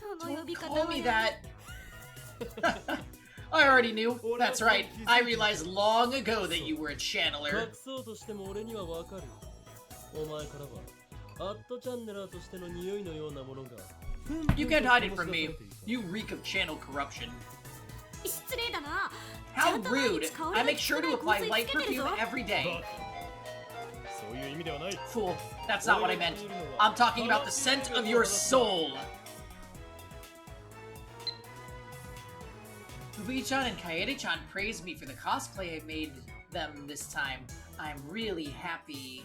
その呼び Don't 方 call は me ね that. I already knew. That's right. I realized long ago that you were a 隠 channeler. そうとしても俺にはわかるお前からはアットチャンネラーとしての匂いのようなものが You can't hide it from me. You reek of channel corruption. 失礼だな How rude. I make sure to apply light perfume every day. そういう意味ではない Fool. That's not what I meant. I'm talking about the scent of your soul. Fubi-chan and Kaede-chan praised me for the cosplay I made them this time. I'm really happy.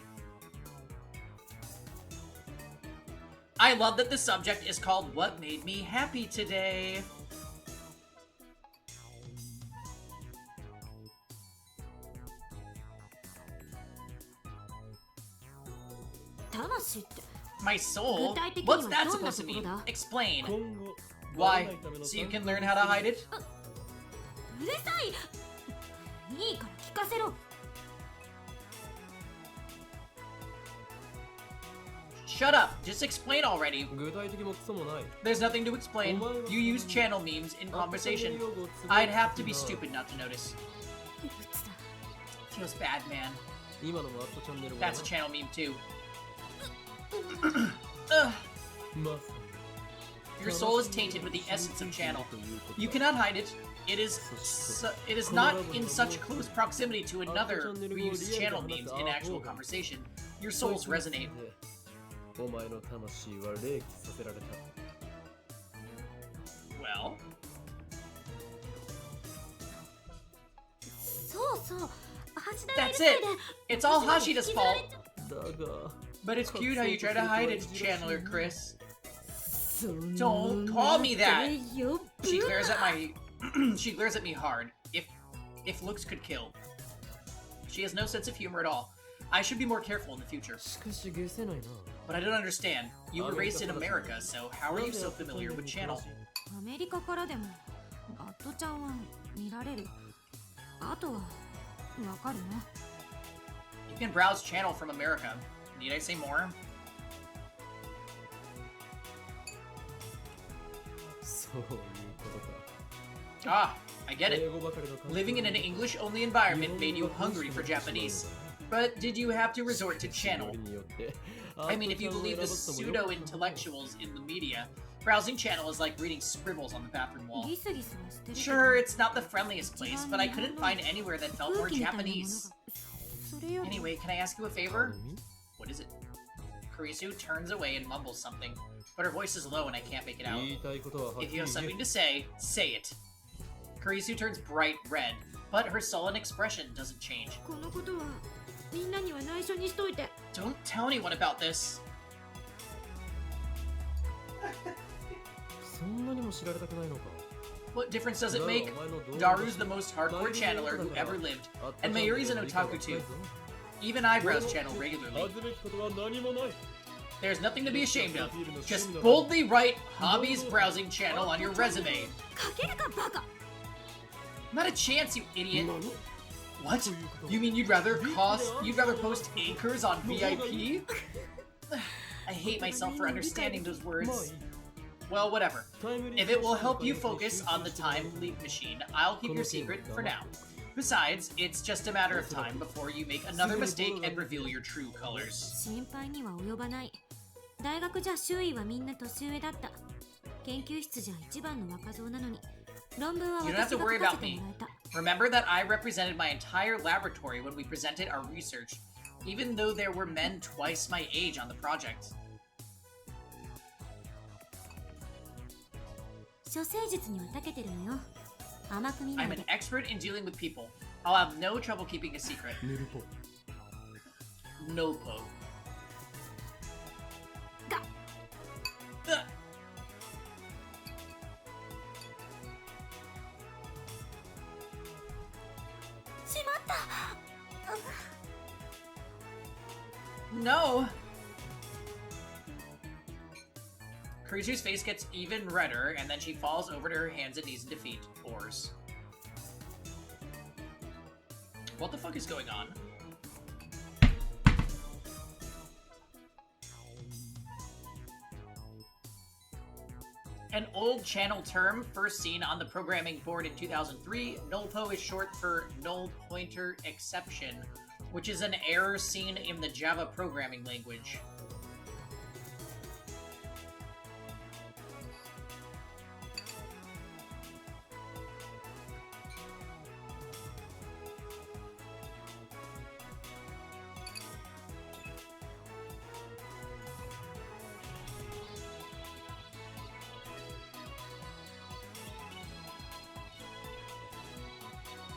I love that the subject is called What Made Me Happy Today. My soul? What's that supposed to mean? Explain. 今後 Why? So you can learn how to hide it? うるさいいいから聞かせろ Shut up. Just explain already. 具体的もクソもない There's nothing to explain. You use channel memes in conversation. I'd have to be stupid not to notice. うつだ Feels bad, man. 今のもアットチャンネルは That's a channel meme too. Ugh. まさ Your soul is tainted with the essence of channel. You cannot hide it. It is not in such close proximity to another who uses channel memes in actual conversation. Your souls resonate. お前の魂は冷気させられた Well, そうそう初 That's it. It's all Hashida's fault. だが But it's cute how you try to hide it, Chandler, Chris. Don't call me that. She glares at my she glares at me hard. If looks could kill. She has no sense of humor at all. I should be more careful in the future. しかしゲセないな But I don't understand. You were raised in America, so how are you so familiar with Channel? アメリカからでもアットちゃんは見られる。あとはわかるな。 You can browse Channel from America. Need I say more? そういうことか Ah, I get it. 英語ばかりの環境 Living in an English-only environment made you hungry for Japanese. But did you have to resort to Channel? によって I mean, if you believe the pseudo-intellectuals in the media, browsing Channel is like reading scribbles on the bathroom wall. ギスギスはしてるけど Sure, it's not the friendliest place, but I couldn't find anywhere that felt 空 more 気みたいなものが Japanese. それより Anyway, can I ask you a favor? What is it? Kurisu turns away and mumbles something, but her voice is low and I can't make it out. 言いたいことははっき If り you 言 have え something to say it. Kurisu turns bright red, but her sullen expression doesn't change. このことはみんなには内緒にしといて。 Don't tell anyone about this. そんなにも知られたくないのか What difference does it make? Daru's the most hardcore channeler who ever lived, and Mayuri's an otaku too. Even I browse Channel regularly. 恥ずべきことは何もない There's nothing to be ashamed of. Just boldly write hobbies browsing channel on your resume. かけるかバカ。 Not a chance, you idiot. What? You mean you'd rather post anchors on VIP? I hate myself for understanding those words. Well, whatever. If it will help you focus on the time leap machine, I'll keep your secret for now. Besides, it's just a matter of time before you make another mistake and reveal your true colors. 心配には及ばない。大学じゃ周囲はみんな年上だった。研究室じゃ一番の若造なのに、論文は You don't 私 have to が worry 書かせ about て me. もらえた。 Remember that I represented my entire laboratory when we presented our research, even though there were men twice my age on the project. 処世術には長けてるのよ。甘く見な I'm い an で。 expert in dealing with people. I'll have no trouble keeping a secret. ヌルポ No po. Ga. Ugh. しまった。 No! Kurisu's face gets even redder, and then she falls over to her hands and knees in defeat. Oars. What the fuck is going on? An old channel term first seen on the programming board in 2003, nullpo is short for null pointer exception, which is an error seen in the Java programming language.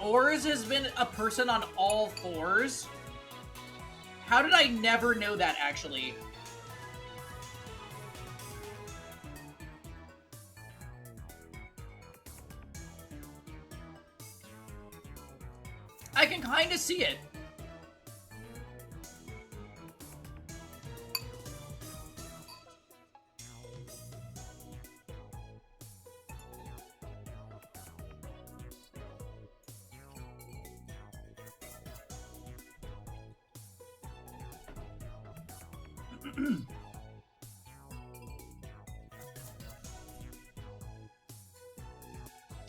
Oars has been a person on all fours? How did I never know that, actually? I can kind of see it.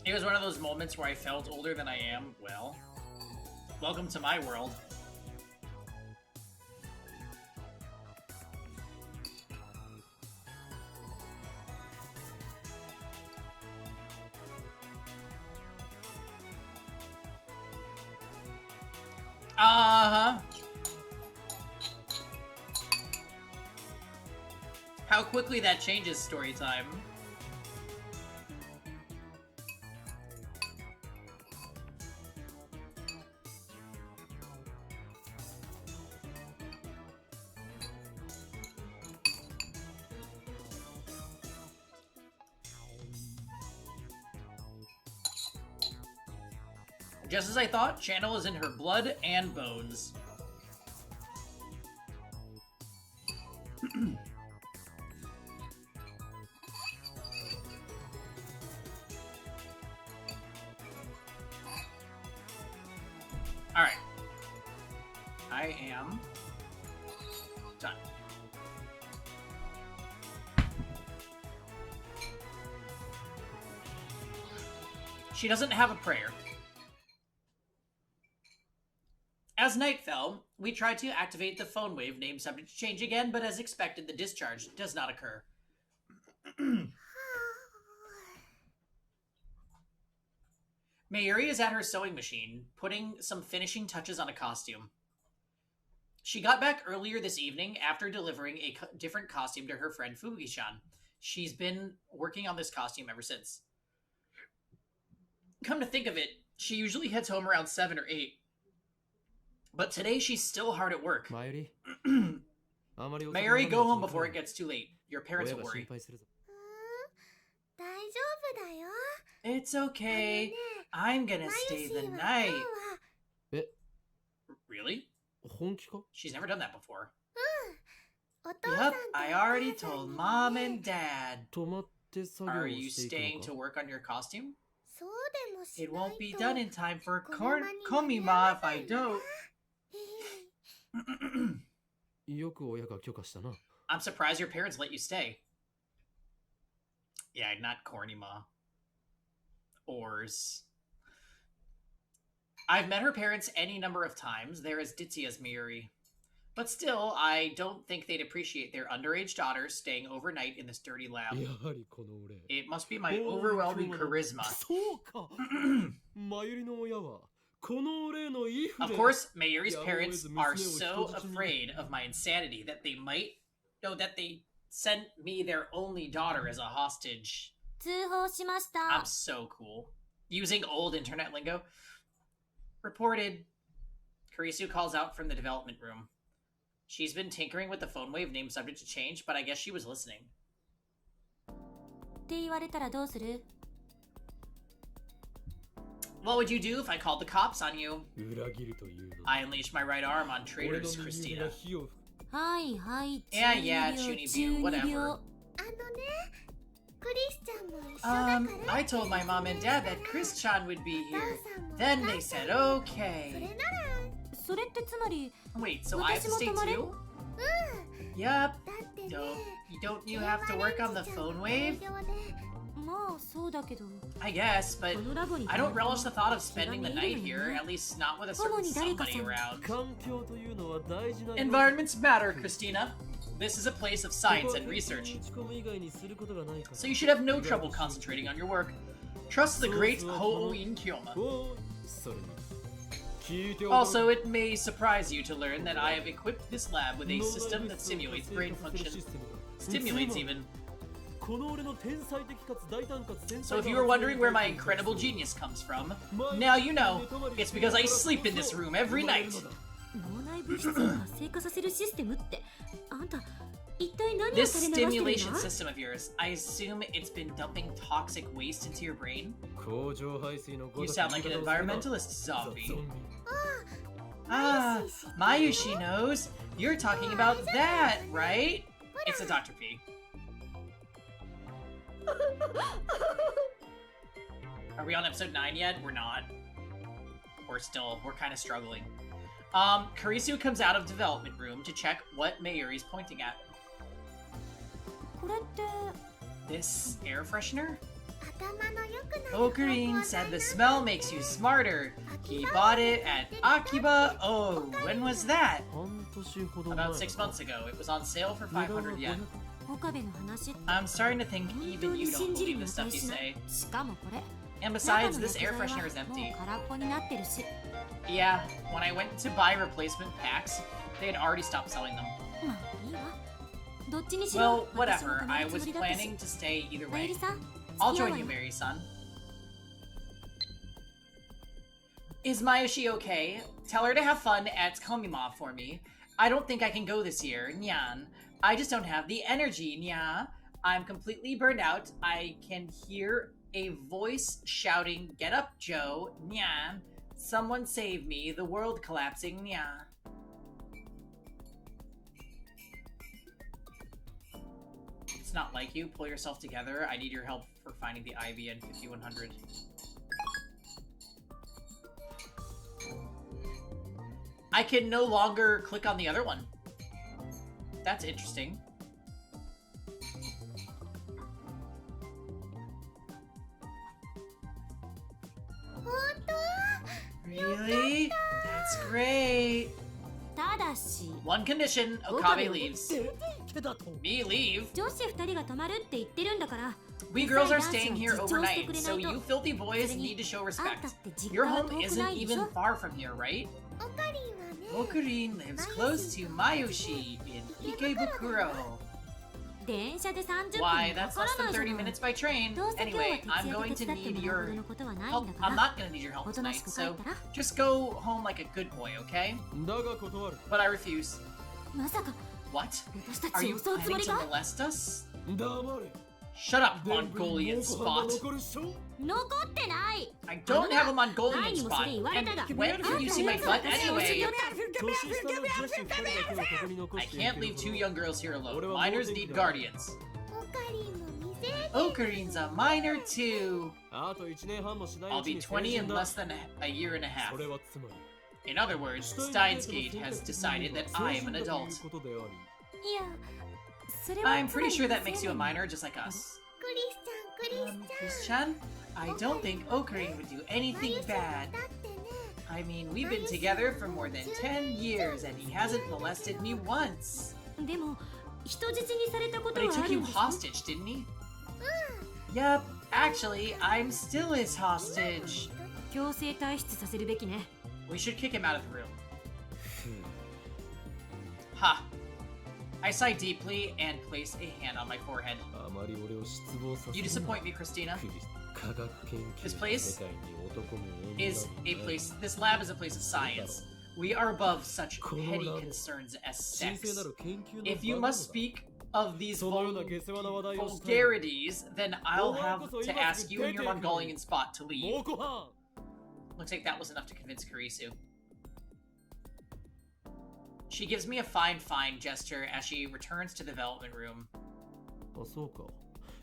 It was one of those moments where I felt older than I am. Well, welcome to my world. Uh-huh. How quickly that changes story time. Just as I thought, Channel is in her blood and bones. Alright. I am done. She doesn't have a prayer. As night fell, we tried to activate the phone wave name subject to change again, but as expected, the discharge does not occur. Mayuri is at her sewing machine, putting some finishing touches on a costume. She got back earlier this evening after delivering a different costume to her friend Fugi-chan. She's been working on this costume ever since. Come to think of it, she usually heads home around 7 or 8. But today she's still hard at work. Mayuri? Mayuri, go home before it gets too late. Your parents will worry. It's okay. I'm gonna stay the night. Really? She's never done that before. Yup, I already told Mom and Dad. Are you staying to work on your costume? It won't be done in time for Komima if I don't. I'm surprised your parents let you stay. Yeah, not Kornima. Oars. I've met her parents any number of times. They're as ditzy as Mayuri. But still, I don't think they'd appreciate their underage daughter staying overnight in this dirty lab. It must be my overwhelming charisma. Of course, Mayuri's parents are so afraid of my insanity that they sent me their only daughter as a hostage. I'm so cool. Using old internet lingo. Reported. Kurisu calls out from the development room. She's been tinkering with the phone wave name subject to change, but I guess she was listening. What would you do if I called the cops on you? I unleashed my right arm on traitors, Christina. Yeah, Chunibyu, whatever. I told my mom and dad that Chris-chan would be here. Then they said, okay. Wait, so I have to stay too? Yup. Don't you have to work on the phone wave? I guess, but I don't relish the thought of spending the night here, at least not with a certain somebody around. Environments matter, Christina. This is a place of science and research, so you should have no trouble concentrating on your work. Trust the great Ho'oin Kyoma. Also, it may surprise you to learn that I have equipped this lab with a system that simulates brain function. Stimulates even. So if you were wondering where my incredible genius comes from, now you know. It's because I sleep in this room every night. This stimulation system of yours, I assume it's been dumping toxic waste into your brain? You sound like an environmentalist zombie. Ah, Mayushi knows. You're talking about that, right? It's a Dr. P. Are we on episode 9 yet? We're not. We're kind of struggling. Kurisu comes out of development room to check what Mayuri's pointing at. This air freshener? Okarin said the smell makes you smarter. He bought it at Akiba. Oh, when was that? About 6 months ago. It was on sale for 500 yen. I'm starting to think even you don't believe the stuff you say. And besides, this air freshener is empty. Yeah, when I went to buy replacement packs, they had already stopped selling them. Well, whatever. I was planning to stay either way. I'll join you, Mary-san. Is Mayushi okay? Tell her to have fun at Komima for me. I don't think I can go this year, nyan. I just don't have the energy, nya. I'm completely burned out. I can hear a voice shouting, "Get up, Joe," nyan. Someone save me. The world collapsing. Yeah. It's not like you. Pull yourself together. I need your help for finding the IBN 5100. I can no longer click on the other one. That's interesting. Really? That's great. ただし One condition, Okabe leaves. けだと Me leave? 女子2人が泊まるって言ってるんだから We girls are staying here overnight, so you filthy boys need to show respect. Your home isn't even far from here, right? オカリンはね Okurin lives close to Mayushi in Ikebukuro. 電車で30分 Why, か that's から less な than いじゃ 30 ない minutes by train. どうせ今日は Anyway, 徹 I'm 夜 going で to 手伝って need もらうほど your のことはない help. んだか I'm ら not gonna need your help おとなし tonight, く帰 so ったら just go home like a good boy, okay? だが断る But I refuse. まさか What? 私た Are ち you を襲うつも planning り to か molest us? 黙れ Shut up, 全部に Mongolian 猛虎が spot. 残るっしょ残ってない I don't have a 前 Mongolian にも spot. それ言われ And たが when can you see my butt anyway? 年下の女子2人だけをここに残 I して can't leave two young girls here alone.俺は Minors 盲点 need だ guardians. オカリンも見せ Okarin's a minor too. あと1年半もしないう I'll ち be に成 20 人 in だ less than a year and a half. それはつまり In other words, Steins Gate has decided that I'm an adult. 成人だということでありいやそれは I'm つまり pretty sure that makes you a 未成年 minor just like us. クリスちゃんクリスちゃん Christian, I don't think Okarin would do anything bad. だってね I mean, we've been together for more than 10 years and he hasn't molested me once. でも人質にされたこと But he はあ took る you んですね hostage, didn't he? Yup, actually, I'm still his hostage. 強制退出させるべきね We should kick him out of the room. Ha. I sigh deeply and place a hand on my forehead. あまり俺を失望させ You る disappoint me, Christina. 科学研究 This の place 世界に男も女も Is a place. This lab is a place of science. We are above such petty concerns as 神 sex. 聖なる研究の If you 場なの must だ speak of these そのような下世話な話題をしたい vulgarities, then I'll have to ask you and your Mongolian spot to 猛 leave. 虎犯 Looks like that was enough to convince Kurisu. She gives me a fine gesture as she returns to the development room. あそうか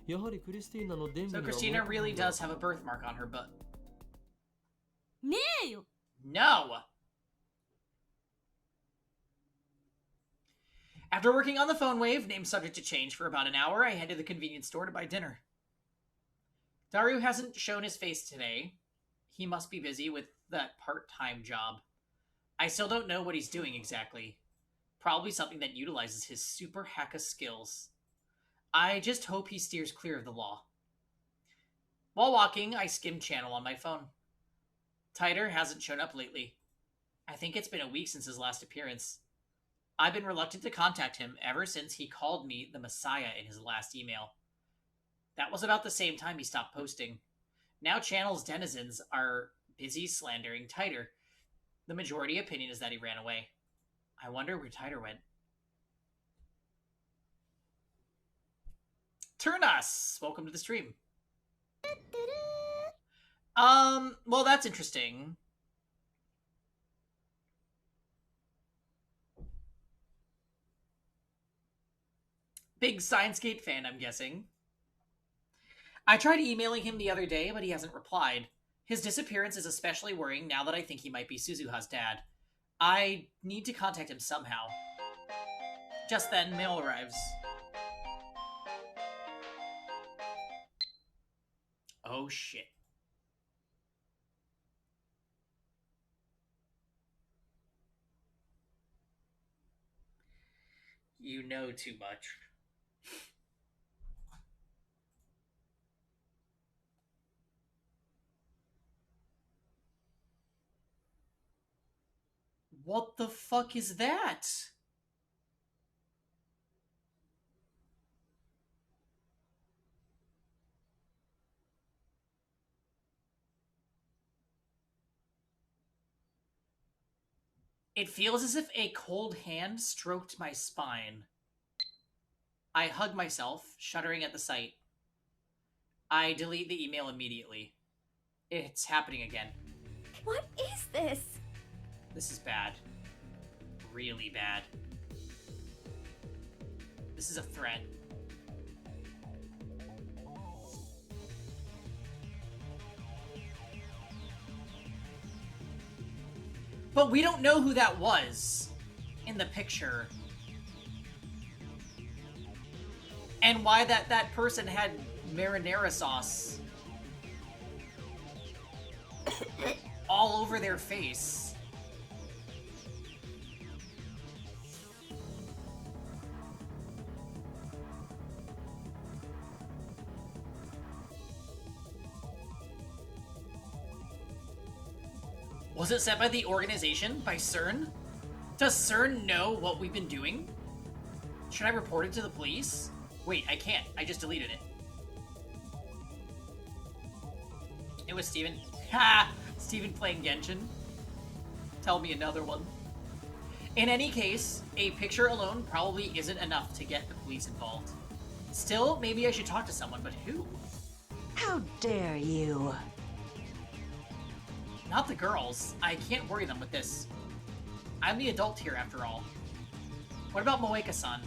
やはりクリスティーナの伝 So 部には Christina 漏 really れたんだ does have a birthmark on her butt. ねえよ No! After working on the phone wave, named subject to change for about an hour, I head to the convenience store to buy dinner. Daru hasn't shown his face today. He must be busy with that part-time job. I still don't know what he's doing exactly. Probably something that utilizes his super hacka skills. I just hope he steers clear of the law. While walking, I skim channel on my phone. Tighter hasn't shown up lately. I think it's been a week since his last appearance. I've been reluctant to contact him ever since he called me the Messiah in his last email. That was about the same time he stopped posting. Now Channel's denizens are busy slandering Tighter. The majority opinion is that he ran away. I wonder where Tighter went. Turn us! Welcome to the stream. Well, that's interesting. Big Steins Gate fan, I'm guessing. I tried emailing him the other day, but he hasn't replied. His disappearance is especially worrying now that I think he might be Suzuha's dad. I need to contact him somehow. Just then, mail arrives. Oh shit. You know too much. What the fuck is that? It feels as if a cold hand stroked my spine. I hug myself, shuddering at the sight. I delete the email immediately. It's happening again. What is this? This is bad. Really bad. This is a threat. But we don't know who that was in the picture. And why that person had marinara sauce all over their face. Was it set by the organization? By CERN? Does CERN know what we've been doing? Should I report it to the police? Wait, I can't. I just deleted it. It was Steven. Ha! Steven playing Genshin. Tell me another one. In any case, a picture alone probably isn't enough to get the police involved. Still, maybe I should talk to someone, but who? How dare you? Not the girls. I can't worry them with this. I'm the adult here, after all. What about Moeka-san?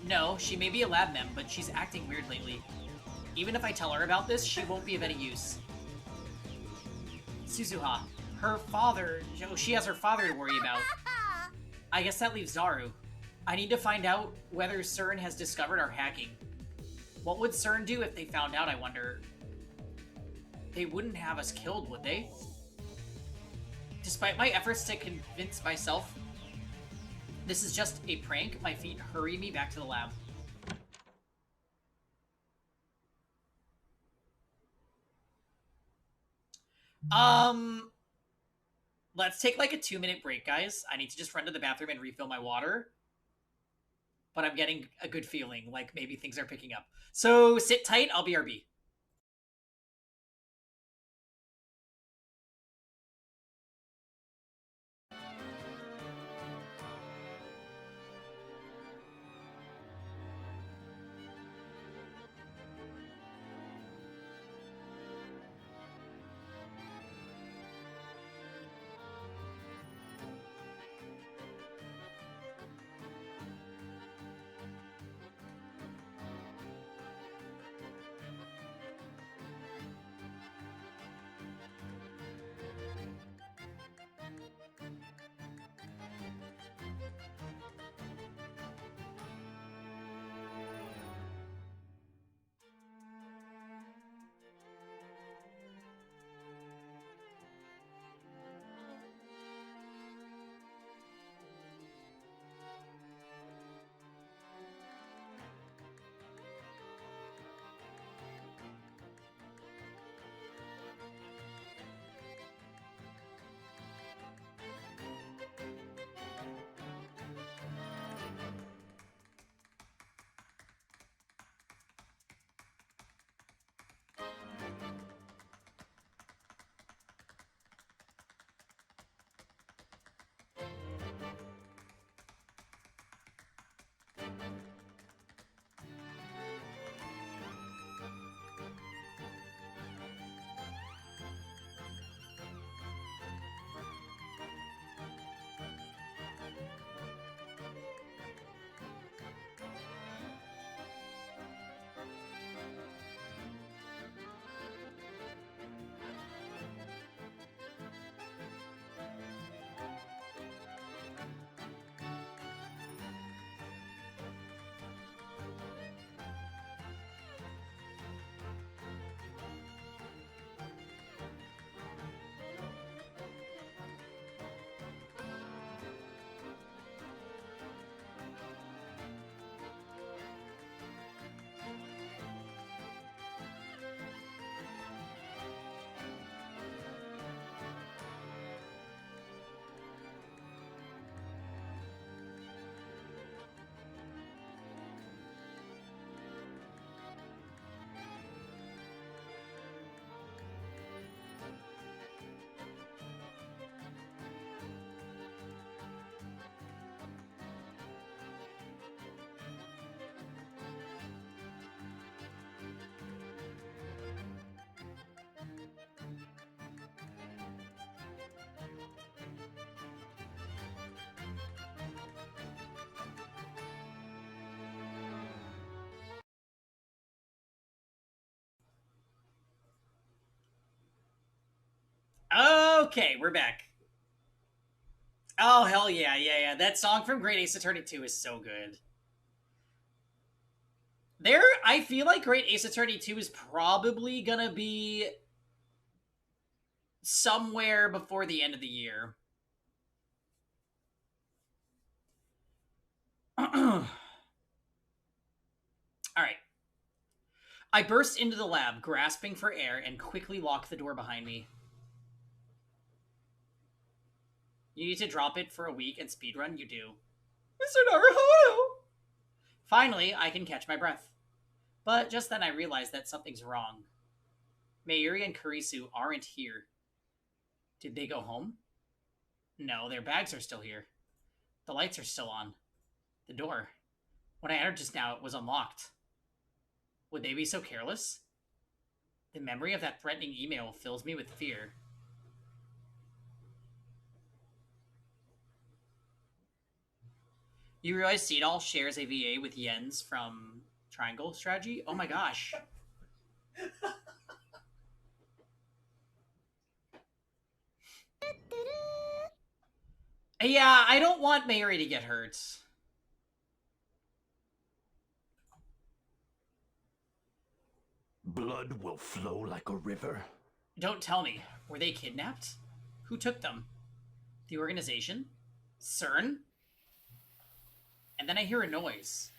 No, she may be a lab mem, but she's acting weird lately. Even if I tell her about this, she won't be of any use. Suzuha. Her father... Oh, she has her father to worry about. I guess that leaves Zaru. I need to find out whether CERN has discovered our hacking. What would CERN do if they found out, I wonder? They wouldn't have us killed, would they? Despite my efforts to convince myself this is just a prank, my feet hurry me back to the lab. Let's take like a 2-minute break, guys. I need to just run to the bathroom and refill my water. But I'm getting a good feeling, like maybe things are picking up. So sit tight, I'll BRB. Okay, we're back. Oh, hell yeah, yeah. That song from Great Ace Attorney 2 is so good. I feel like Great Ace Attorney 2 is probably gonna be somewhere before the end of the year. Alright. I burst into the lab, grasping for air, and quickly locked the door behind me. You need to drop it for a week and speedrun? You do. Mr. Naruhodo! Finally, I can catch my breath. But just then I realized that something's wrong. Mayuri and Kurisu aren't here. Did they go home? No, their bags are still here. The lights are still on. The door. When I entered just now, it was unlocked. Would they be so careless? The memory of that threatening email fills me with fear. You realize Seedall shares a VA with Jens from Triangle Strategy? Oh my gosh. Yeah, I don't want Mayuri to get hurt. Blood will flow like a river. Don't tell me. Were they kidnapped? Who took them? The organization? CERN? And then I hear a noise.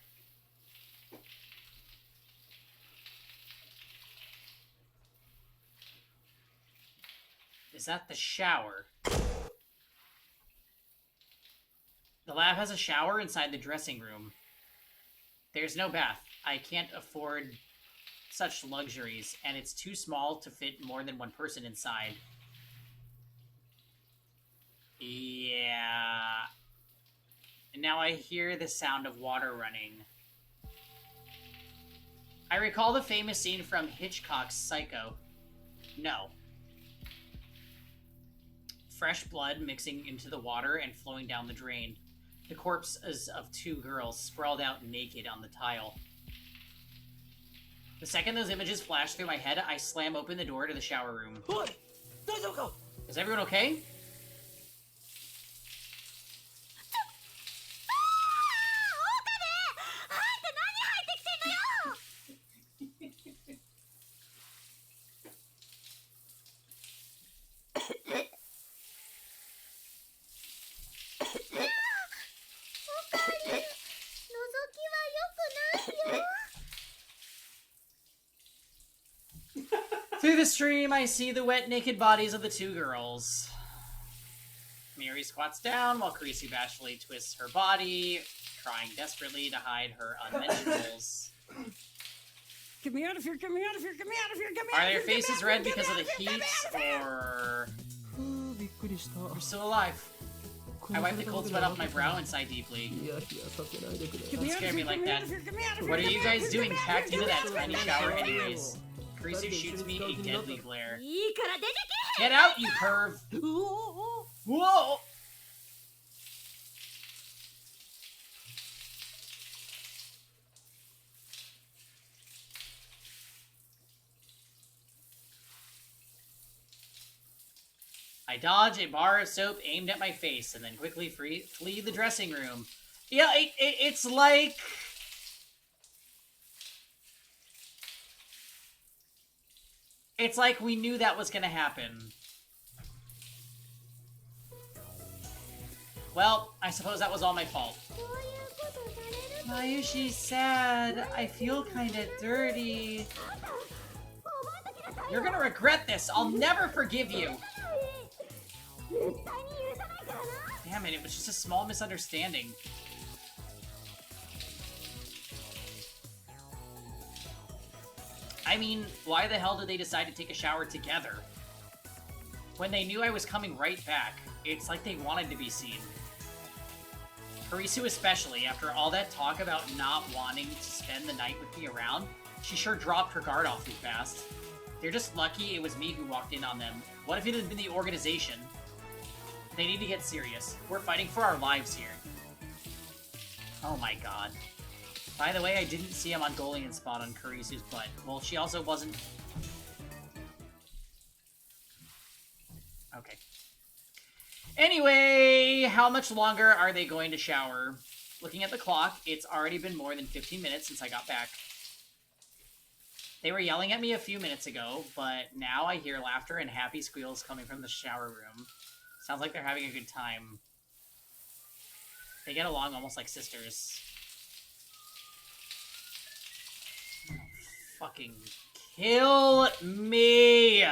Is that the shower? The lab has a shower inside the dressing room. There's no bath. I can't afford such luxuries, and it's too small to fit more than one person inside. Yeah. And now I hear the sound of water running. I recall the famous scene from Hitchcock's Psycho. No. Fresh blood mixing into the water and flowing down the drain. The corpses of two girls sprawled out naked on the tile. The second those images flash through my head, I slam open the door to the shower room. Is everyone okay? Through the stream, I see the wet, naked bodies of the two girls. Miri squats down while Kurisu bashfully twists her body, trying desperately to hide her unmentionables. Get me out of here, get me out of here, get me out of here, get me out Are of their here, get me faces out of red here, because of the get me out heat, of here. or... びっくりした I'm still alive. I wipe the cold sweat off my brow and sigh deeply. いやいやさせないでくれ Get me Don't out of scare me here, like get me out that. of here, get me out of here, What are get you me out of guys here, doing get me out of packed here, into get that me out of tiny here, shower get me out of here. anyways? Kurisu shoots me a deadly glare. いいから出て Get out, you perv! Whoa! I dodge a bar of soap aimed at my face and then quickly flee the dressing room. Yeah, it's like... It's like we knew that was gonna happen. Well, I suppose that was all my fault. Why is she sad? I feel kinda dirty. You're gonna regret this. I'll never forgive you. Damn it, it was just a small misunderstanding. I mean, why the hell did they decide to take a shower together? When they knew I was coming right back, it's like they wanted to be seen. Kurisu especially, after all that talk about not wanting to spend the night with me around, she sure dropped her guard awfully fast. They're just lucky it was me who walked in on them. What if it had been the organization? They need to get serious. We're fighting for our lives here. Oh my god. By the way, I didn't see a Mongolian spot on Kurisu's butt. Well, she also wasn't... Okay. Anyway, how much longer are they going to shower? Looking at the clock, it's already been more than 15 minutes since I got back. They were yelling at me a few minutes ago, but now I hear laughter and happy squeals coming from the shower room. Sounds like they're having a good time. They get along almost like sisters. Oh, fucking kill me!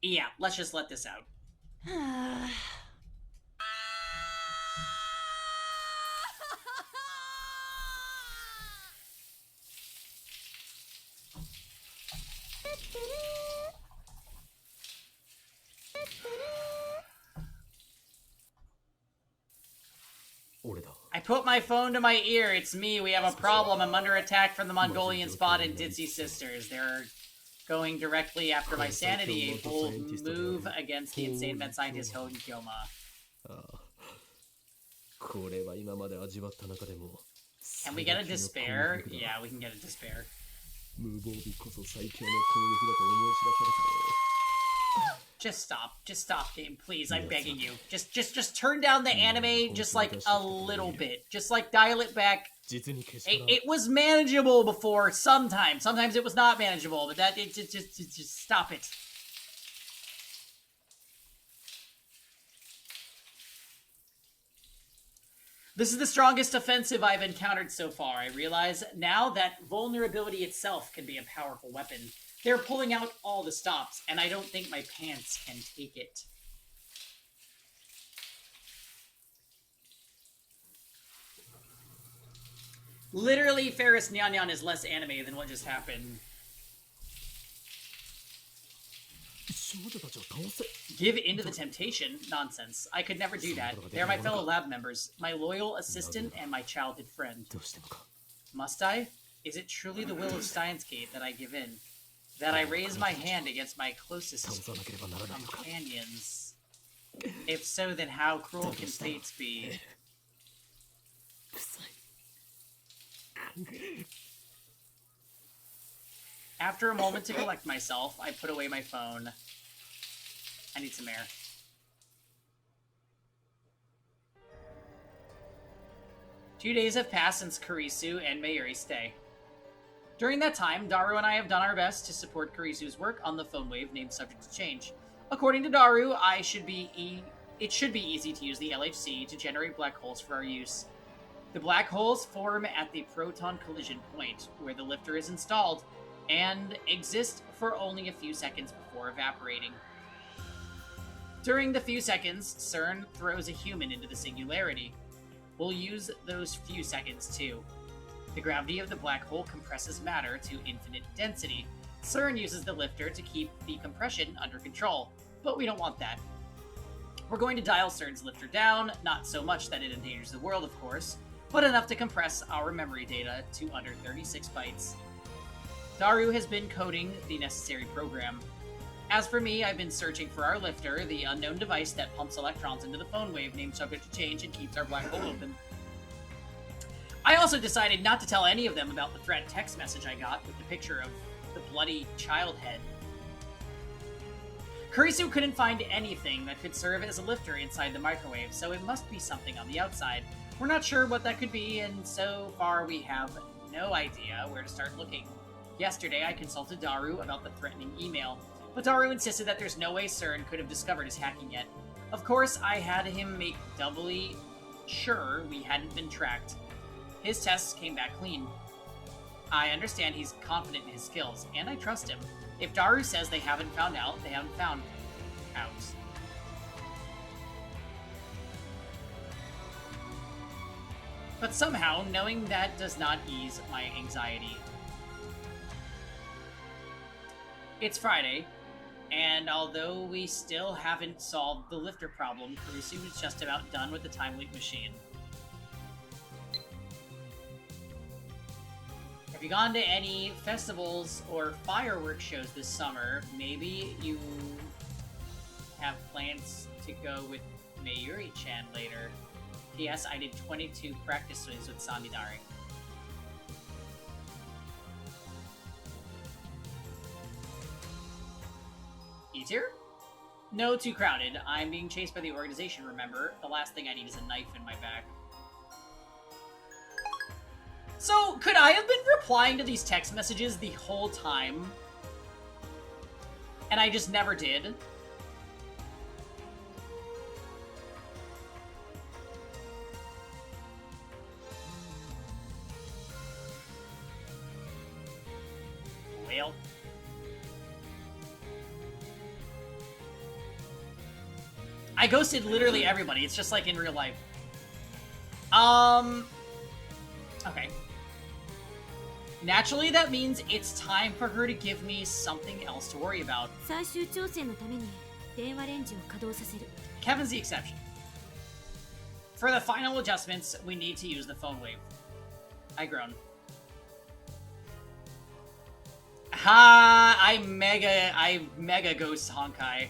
Yeah, let's just let this out. I put my phone to my ear. It's me. We have a problem. I'm under attack from the Mongolian Spot and Ditzy Sisters. They're going directly after my sanity. A bold move against the insane mad scientist Hoden Kyoma. Can we get a despair? Yeah, we can get a despair. Just stop, game, please. I'm begging you. Just turn down the anime just like a little bit. Just like dial it back. It was manageable before. Sometimes it was not manageable, but that just stop it. This is the strongest offensive I've encountered so far. I realize now that vulnerability itself can be a powerful weapon. They're pulling out all the stops, and I don't think my pants can take it. Literally, Ferris Nyan is less anime than what just happened. Give in to the temptation? Nonsense. I could never do that. They're my fellow lab members, my loyal assistant and my childhood friend. Must I? Is it truly the will of Steins that I give in? That I raise my hand against my closest companions? If so, then how cruel can fates be? After a moment to collect myself, I put away my phone. I need some air. Two days have passed since Kurisu and Mayuri stay. During that time, Daru and I have done our best to support Kurisu's work on the phone wave named Subject to Change. According to Daru, it should be easy to use the LHC to generate black holes for our use. The black holes form at the proton collision point, where the lifter is installed, and exist for only a few seconds before evaporating. During the few seconds, CERN throws a human into the singularity. We'll use those few seconds too. The gravity of the black hole compresses matter to infinite density. CERN uses the lifter to keep the compression under control, but we don't want that. We're going to dial CERN's lifter down, not so much that it endangers the world, of course, but enough to compress our memory data to under 36 bytes. Daru has been coding the necessary program. As for me, I've been searching for our lifter, the unknown device that pumps electrons into the phone wave named Subject to Change and keeps our black hole open. I also decided not to tell any of them about the threat text message I got with the picture of the bloody child head. Kurisu couldn't find anything that could serve as a lifter inside the microwave, so it must be something on the outside. We're not sure what that could be, and so far we have no idea where to start looking. Yesterday, I consulted Daru about the threatening email, but Daru insisted that there's no way CERN could have discovered his hacking yet. Of course, I had him make doubly sure we hadn't been tracked. His tests came back clean. I understand he's confident in his skills, and I trust him. If Daru says they haven't found out, they haven't found out. But somehow, knowing that does not ease my anxiety. It's Friday, and although we still haven't solved the lifter problem, Kurisu is just about done with the time loop machine. Have you gone to any festivals or fireworks shows this summer? Maybe you have plans to go with Mayuri-chan later. P.S. I did 22 practice swings with Samidari. tier? No, too crowded. I'm being chased by the organization, remember? The last thing I need is a knife in my back. So, could I have been replying to these text messages the whole time? And I just never did? Well. I ghosted literally everybody. It's just like in real life. Okay. Naturally, that means it's time for her to give me something else to worry about. 最終調整のために電話レンジを稼働させる。 Kevin's the exception. For the final adjustments, we need to use the phone wave. I groan. Ha! I mega ghost Honkai.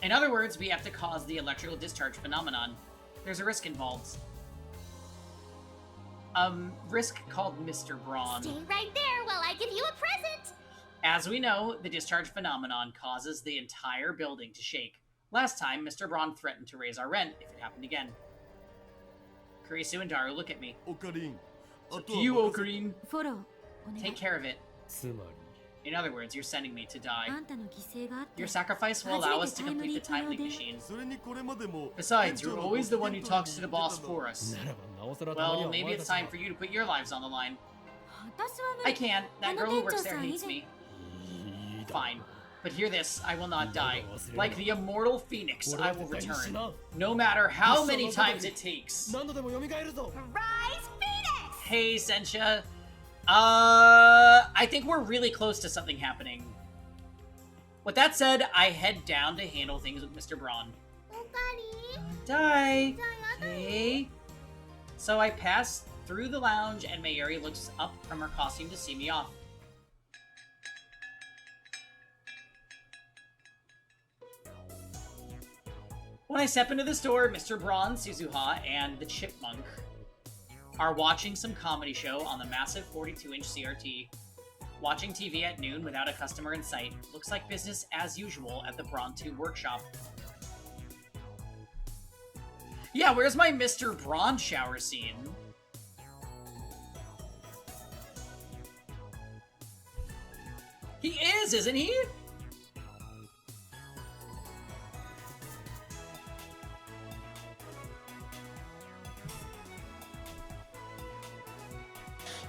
In other words, we have to cause the electrical discharge phenomenon. There's a risk involved. Risk called Mr. Braun. Stay right there while I give you a present! As we know, the discharge phenomenon causes the entire building to shake. Last time, Mr. Braun threatened to raise our rent if it happened again. Kurisu and Daru, look at me. オカリン。あと You, は Ocarine. フォローお願い。 Take care of it. つま In other words, you're sending me to die. あんたの犠牲があって Your sacrifice will allow us to complete the time leap machine. それにこれまでも Besides, you're always the one who talks to the boss for us. りならばなおさらたまに Well, はお maybe 前 it's たちが time for you to put your lives on the line. 私は無 I 理。 can't. That girl who works there あの店長さん hates 以前 me. いいだろう Fine. But hear this, I will not die. Like the immortal phoenix, I will return. No matter how many times it takes. 何度でも蘇るぞ Rise, Phoenix! Hey, Sensha. I think we're really close to something happening. With that said, I head down to handle things with Mr. Braun. Die. Okay. So I pass through the lounge and Mayuri looks up from her costume to see me off. When I step into the store, Mr. Braun, Suzuha, and the Chipmunk are watching some comedy show on the massive 42-inch CRT. Watching TV at noon without a customer in sight looks like business as usual at the Braun 2 workshop. Yeah, where's my Mr. Braun shower scene? He is, isn't he?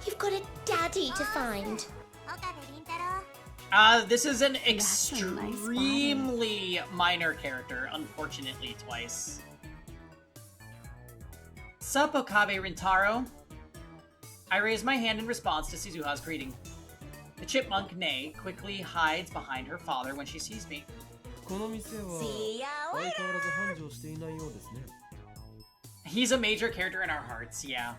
You've got a daddy to find. This is an That's a nice extremely minor character, unfortunately twice. Sup, Okabe Rintaro? I raise my hand in response to Suzuha's greeting. The chipmunk, Nei, quickly hides behind her father when she sees me. この店は See ya 相 later! 変わらず繁盛していないようですね He's a major character in our hearts, yeah.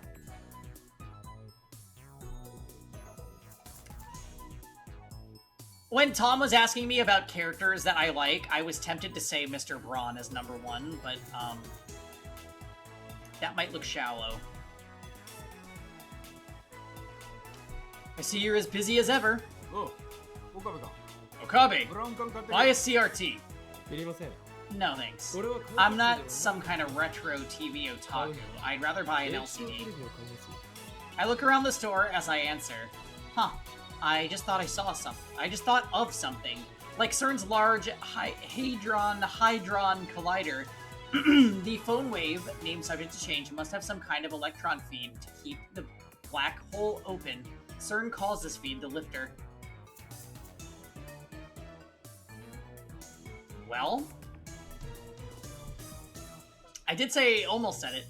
When Tom was asking me about characters that I like, I was tempted to say Mr. Braun as number one, but, that might look shallow. I see you're as busy as ever. お岡部か Okabe, ブラウン管買って buy a CRT. いりません No thanks. 俺は I'm not some kind of retro TV otaku. I'd rather buy an 液晶テレ LCD. ビを買います I look around the store as I answer. Huh. I just thought I saw something. I just thought of something. Like CERN's large Hadron Collider, the phone wave, named subject to change, must have some kind of electron feed to keep the black hole open. CERN calls this feed the lifter. Well? I did say, almost said it.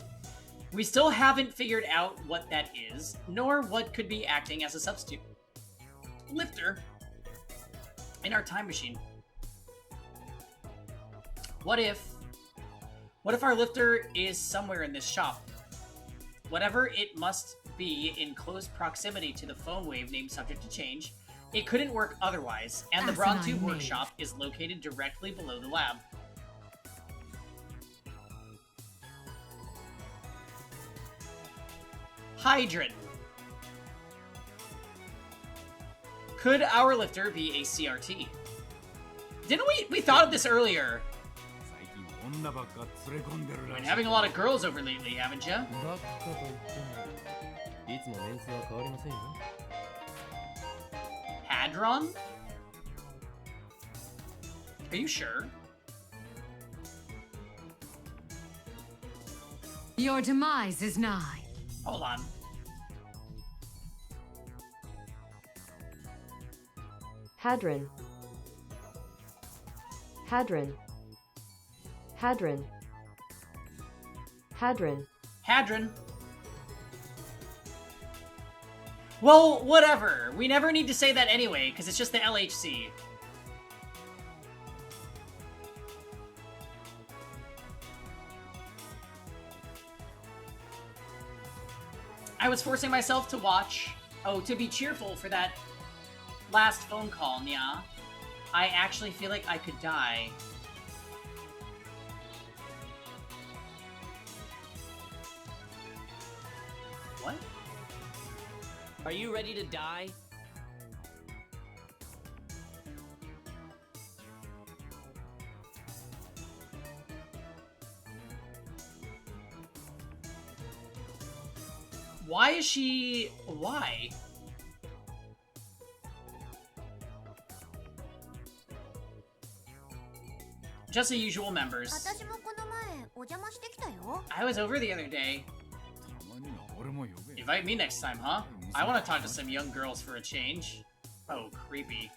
We still haven't figured out what that is, nor what could be acting as a substitute. Lifter in our time machine. What if our lifter is somewhere in this shop? Whatever it must be in close proximity to the phone wave named subject to change, it couldn't work otherwise, and the That's what I Brontu mean. workshop is located directly below the lab. Hydron. Could our lifter be a CRT? Didn't we thought of this earlier? Been having a lot of girls over lately, haven't ya? バカと言ってもいつもメンツは変わりませんよ。 Hadron? Are you sure? Your demise is nigh. Hold on. Hadron. Hadron. Hadron. Hadron. Hadron. Well, whatever. We never need to say that anyway, because it's just the LHC. I was forcing myself to watch... Oh, to be cheerful for that last phone call, Nya. I actually feel like I could die. What? Are you ready to die? Why is she... Why? Just the usual members. 私もこの前お邪魔してきたよ。 I was over the other day. Invite me next time, huh? I want to talk to some young girls for a change. Oh, creepy.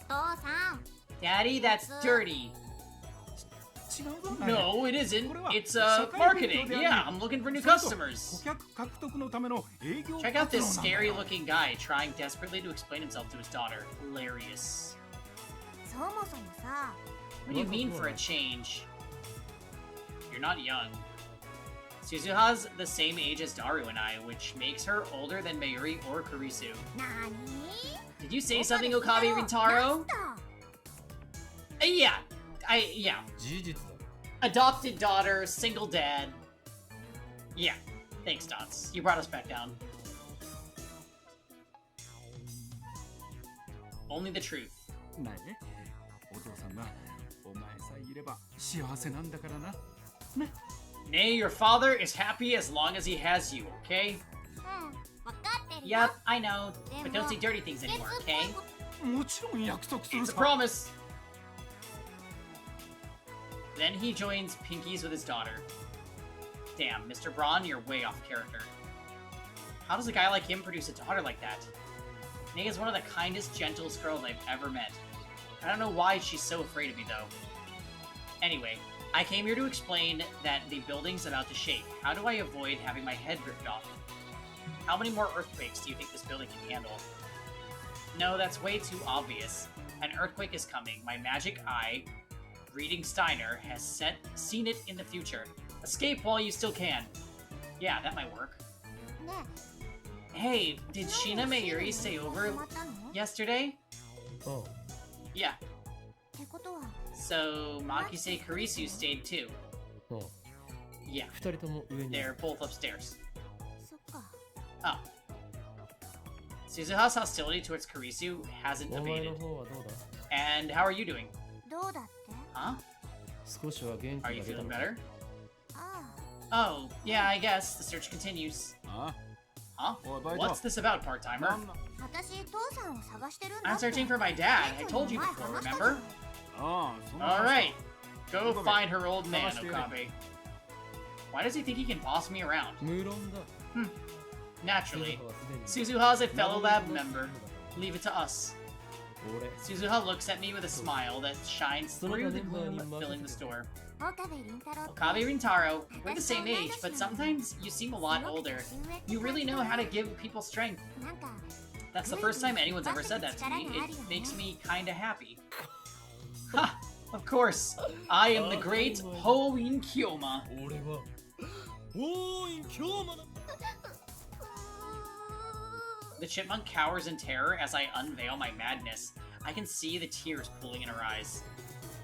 お父さん。 Daddy, that's dirty. No, it isn't. It's marketing. Yeah, I'm looking for new customers. Check out this scary-looking guy trying desperately to explain himself to his daughter. Hilarious. そもそもさ。 What do you mean for a change? You're not young. Suzuha's the same age as Daru and I, which makes her older than Mayuri or Kurisu. なに? Did you say something, Okabe Rintaro? Yeah. Yeah. 事実だ。 Adopted daughter, single dad. Yeah. Thanks, Dots. You brought us back down. Only the truth. Nay, your father is happy as long as he has you, okay? うん、わかってるよ。 Yep, I know. But don't say dirty things anymore, okay? It's a promise. Then he joins Pinkies with his daughter. Damn, Mr. Braun, you're way off character. How does a guy like him produce a daughter like that? Nay is one of the kindest, gentlest girls I've ever met. I don't know why she's so afraid of me, though. Anyway, I came here to explain that the building's about to shake. How do I avoid having my head ripped off? How many more earthquakes do you think this building can handle? No, that's way too obvious. An earthquake is coming. My magic eye, reading Steiner, has seen it in the future. Escape while you still can. Yeah, that might work. ね Hey, did Sheena Mayuri stay over yesterday? Oh. Yeah. え。ってことは。 So, Makise Kurisu stayed too. Oh. Yeah. 二人とも上に。 They're both upstairs. そっか。 Oh. Suzuha's hostility towards Kurisu hasn't お前 abated. の方はどうだ？ And how are you doing? どうだって？ Huh? 少しは元気が Are you 出た feeling のか？ better? あ Oh, yeah, I guess. The search continues. Huh? What's this about, part-timer? あ。私父さんを探してるんだ I'm って。 searching for my dad. I told you before, remember? Alright. Go find her old man, Okabe. Why does he think he can boss me around? 無論だ。 Naturally. 鈴葉 Suzuha's は a fellow lab member. Leave it to us. 俺。 Suzuha looks at me with a smile that shines through the gloom filling the store. 岡部倫太郎。 Okabe Rintaro, we're the same age, but sometimes you seem a lot older. You really know how to give people strength. なんか。 That's the first time anyone's ever said that to me. It makes me kinda happy. Ha! Of course. I am the great Hoin Kyoma. 俺はおーい今日もだ The chipmunk cowers in terror as I unveil my madness. I can see the tears pooling in her eyes.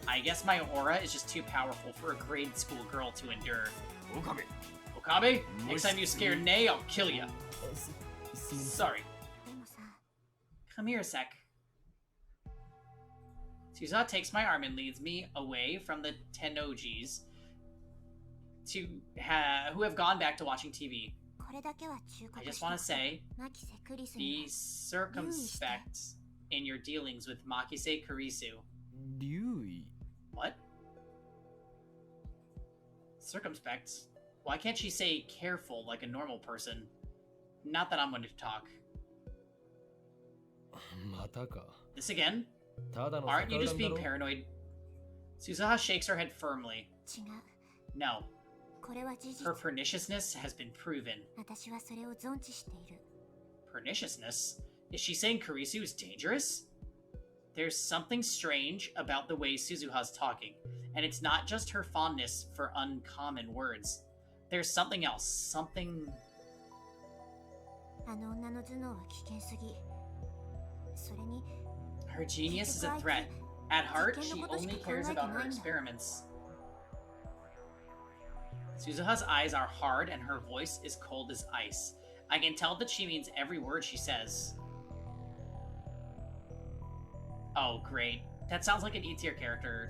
I guess my aura is just too powerful for a grade school girl to endure. Okabe, next time you scare Nay, I'll kill you. Sorry. でもさ。Come here a sec. Suzuha takes my arm and leads me away from the Tenojis who have gone back to watching TV. I just want to say, be circumspect in your dealings with Makise Kurisu. Ryui? What? Circumspect? Why can't she say careful like a normal person? Not that I'm going to talk. This again? Aren't you just being paranoid? Suzuha shakes her head firmly. No. Her perniciousness has been proven. Perniciousness? Is she saying Kurisu is dangerous? There's something strange about the way Suzuha's talking, and it's not just her fondness for uncommon words. There's something else, something... Her genius is a threat. At heart, she only cares about her experiments. Suzuha's eyes are hard and her voice is cold as ice. I can tell that she means every word she says. Oh, great. That sounds like an E-tier character.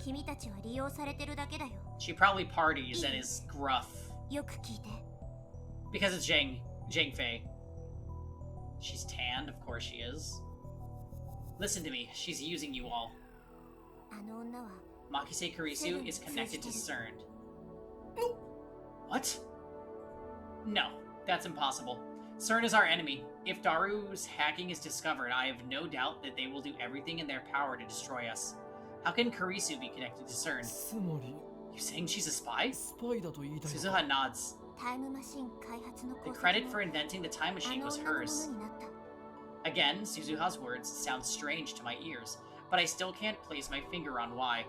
She probably parties and is gruff. Because it's Zhang Fei. She's tanned, of course she is. Listen to me, she's using you all. Makise Kurisu is connected to CERN. What? No, that's impossible. CERN is our enemy. If Daru's hacking is discovered, I have no doubt that they will do everything in their power to destroy us. How can Kurisu be connected to CERN? You saying she's a spy? Suzuha nods. The credit for inventing the time machine was hers. Again, Suzuha's words sound strange to my ears, but I still can't place my finger on why.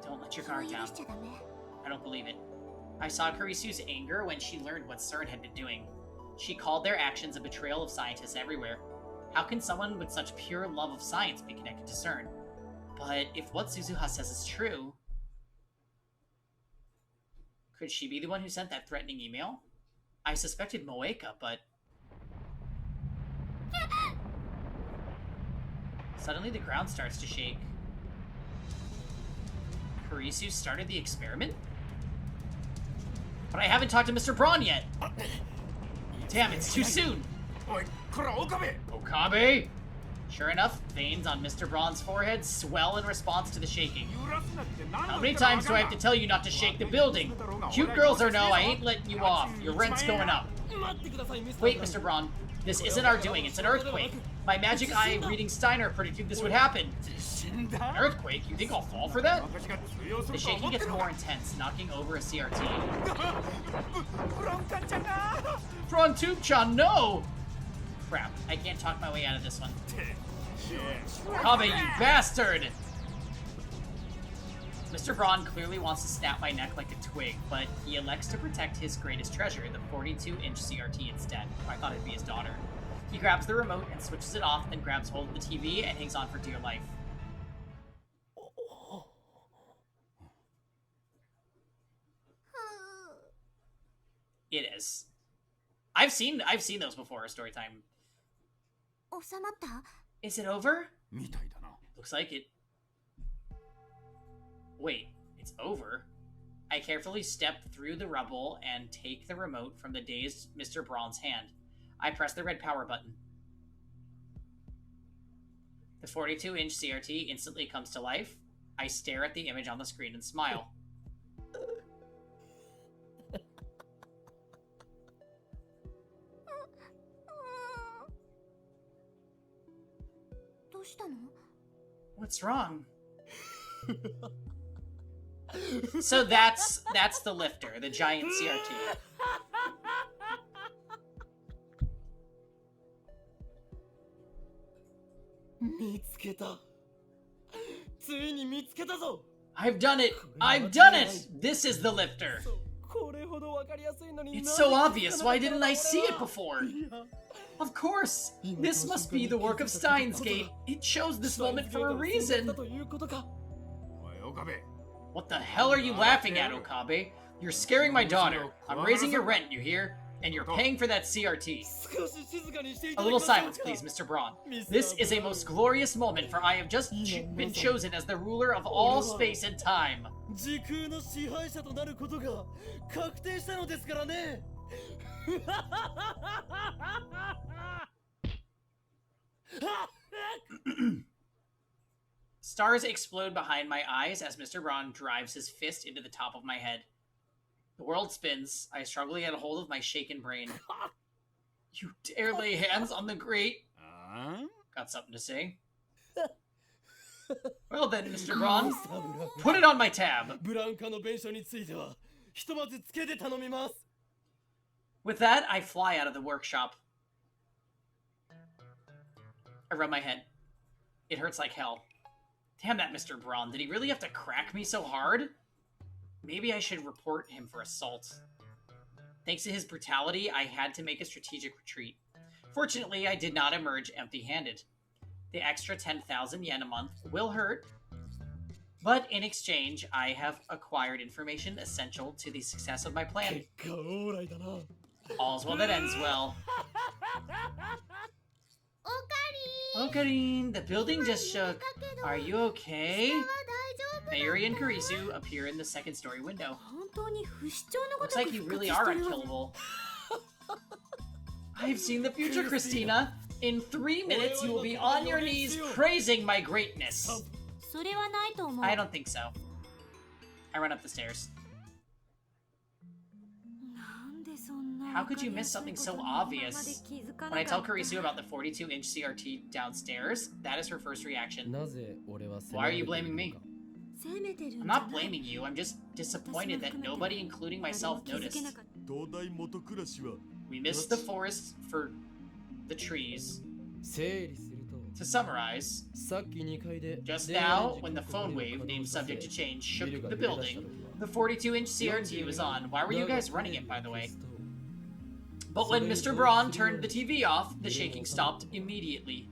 Don't let your guard down. I don't believe it. I saw Kurisu's anger when she learned what CERN had been doing. She called their actions a betrayal of scientists everywhere. How can someone with such pure love of science be connected to CERN? But if what Suzuha says is true... Could she be the one who sent that threatening email? I suspected Moeka, but... Suddenly the ground starts to shake. Kurisu started the experiment? But I haven't talked to Mr. Braun yet! Damn, it's too soon! Okabe! Sure enough, veins on Mr. Braun's forehead swell in response to the shaking. How many times do I have to tell you not to shake the building? Cute girls or no, I ain't letting you off. Your rent's going up. Wait, Mr. Braun. This isn't our doing, it's an earthquake. My magic eye reading Steiner predicted this would happen. An earthquake? You think I'll fall for that? The shaking gets more intense, knocking over a CRT. Braun Tube-chan, no! Crap, I can't talk my way out of this one. Kabe, you bastard! Mr. Braun clearly wants to snap my neck like a twig, but he elects to protect his greatest treasure, the 42-inch CRT instead. I thought it'd be his daughter. He grabs the remote and switches it off, then grabs hold of the TV and hangs on for dear life. It is. I've seen those before, story time. Is it over? Looks like it. Wait, it's over? I carefully step through the rubble and take the remote from the dazed Mr. Braun's hand. I press the red power button. The 42-inch CRT instantly comes to life. I stare at the image on the screen and smile. What's wrong? So that's the lifter, the giant CRT. I've done it! I've done it! This is the lifter! It's so obvious, why didn't I see it before? Of course! This must be the work of Steins Gate. It chose this moment for a reason! What the hell are you laughing at, Okabe? You're scaring my daughter. I'm raising your rent, you hear? And you're paying for that CRT. 少し静かにしてい A ただ little けません silence, か please, Mr. Braun. ミスター This is a most glorious moment, for I have just been chosen as the ruler of all space and time. 時空の支配者となることが確定したのですからね。Stars explode behind my eyes as Mr. Braun drives his fist into the top of my head. The world spins. I struggle to get a hold of my shaken brain. You dare lay hands on the great... Got something to say? Well then, Mr. Braun, put it on my tab. ブラウン化の弁償についてはひとまずつけて頼みます。 With that, I fly out of the workshop. I rub my head. It hurts like hell. Damn that Mr. Braun. Did he really have to crack me so hard? Maybe I should report him for assault. Thanks to his brutality, I had to make a strategic retreat. Fortunately, I did not emerge empty-handed. The extra 10,000 yen a month will hurt, but in exchange, I have acquired information essential to the success of my plan. 結果オーライだな。 All's well that ends well. おかり Okarin, the building just shook. Are you okay? Mayuri and Kurisu appear in the second story window. 本当に不死鳥のご Looks と like く you 復活 really して are るわね unkillable. I've seen the future, Christina. In 3 minutes, you will be on your knees praising my greatness. それはないと思う I don't think so. I run up the stairs. なんでそんな How could you miss something so obvious? When I tell Kurisu about the 42-inch CRT downstairs, that is her first reaction. なぜ俺は責 Why め are られ you ている blaming の me? か 責めてるんじ I'm ゃ not ない blaming you. I'm just disappointed that nobody, including myself, 誰も気づけ noticed. なかった 東大元暮らしは We missed the forest for the trees. 整理すると To summarize, さっき2階で just 電話 now, レンジ when the 広 phone 告ビル wave を named 稼働 subject to させ change ビ shook ルが the 揺れ出した building, 時 the は 42-inch CRT was on. Why were you だが guys running it, by the テレビを way? 消すと But when Mr. Braun turned the TV off, the shaking stopped immediately.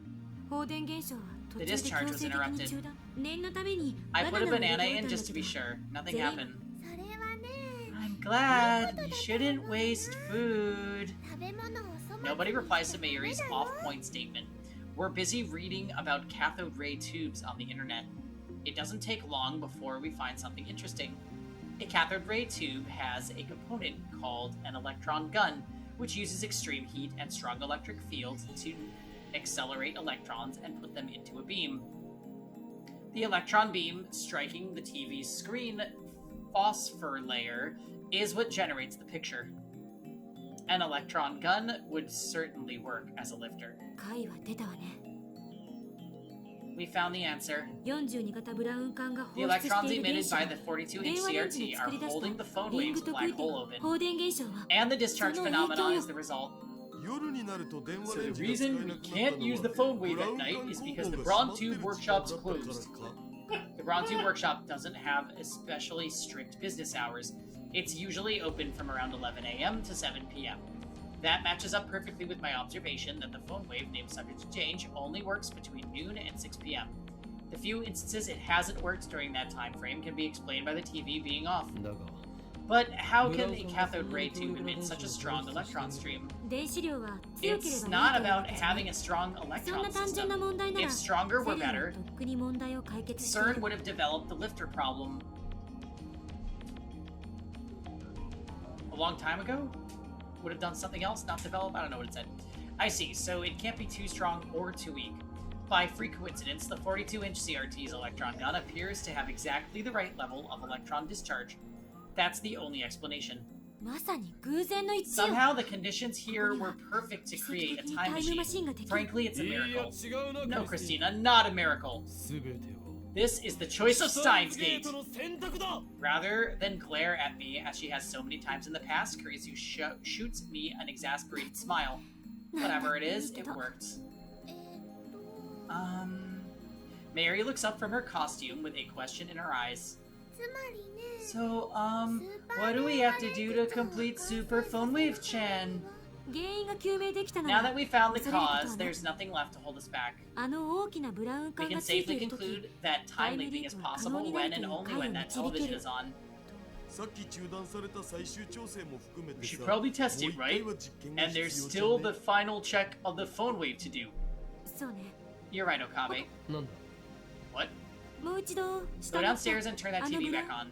放電現象は途 The 中で discharge 強 was 制的 interrupted. に中断念のために I バ put ナ a ナを banana 入れ in たんだ just to け be ど sure. Nothing 全員 happened. それはね I'm glad. You shouldn't waste food. 食べ物をお粗末 Nobody に replies し to ちゃダメ Mayuri's だよ off-point statement. We're busy reading about cathode ray tubes on the internet. It doesn't take long before we find something interesting. A cathode ray tube has a component called an electron gun, which uses extreme heat and strong electric fields to accelerate electrons and put them into a beam. The electron beam striking the TV's screen phosphor layer is what generates the picture. An electron gun would certainly work as a lifter. 解は出たわね We found the answer. 42型ブラウン管が放 The 出し electrons ている emitted 原子 by は the 42-inch 電話レンジ CRT に are 作り出し holding the た phone リン waves グと black 空点 hole open. 放電現象は And the discharge その影響 phenomenon よ is the result. 夜になると電話 So レ the ンジが使え reason な we くなった can't の use the は phone ブ wave ラウ at ン night 管 is 工 because the 房が Braun 閉まってる Tube 時 workshop's 間だったから closed. か The Braun Tube workshop doesn't have especially strict business hours. It's usually open from around 11 a.m. to 7 p.m. That matches up perfectly with my observation that the phone wave named subject to change only works between noon and 6 p.m. The few instances it hasn't worked during that time frame can be explained by the TV being off. だが But how can a cathode ray tube emit such a strong electron stream? 電子量は強けれ It's ばいい not というわ about けじゃない having a strong そん electron な単純な system. 問題なら If セ stronger リ were ア better, はとっくに問題を解決してい CERN る would have developed the lifter problem a long time ago? Would have done something else, not develop? I don't know what it said. I see, so it can't be too strong or too weak. By freak coincidence, the 42-inch CRT's electron gun appears to have exactly the right level of electron discharge. That's the only explanation. まさに偶然の一致よ Somehow the conditions here were perfect to create a time machine. Frankly, it's a いや miracle. 違うな No, クリスティ Christina, not a miracle. 全てを This is the choice of スタイン Steins ズゲー Gate. トの選択だ Rather than glare at me as she has so many times in the past, Kurisu shoots me an exasperated smile. Whatever it is, it worked. Mary looks up from her costume with a question in her eyes. つまりね So, what do we have to do to complete Super Phone Wave Chan? 原因が究明できたな Now ら that we found the 恐れることは cause, ない there's nothing left to hold us back. あの大きなブラウン We 管 can がついて safely いるとき conclude that time leaping is possible when and only when that television is on. We should probably test it, right? And there's still the final check of the phone wave to do. そうね。 You're right, Okabe. なんだ What? もう一度 Go 下に downstairs and turn that TV back on.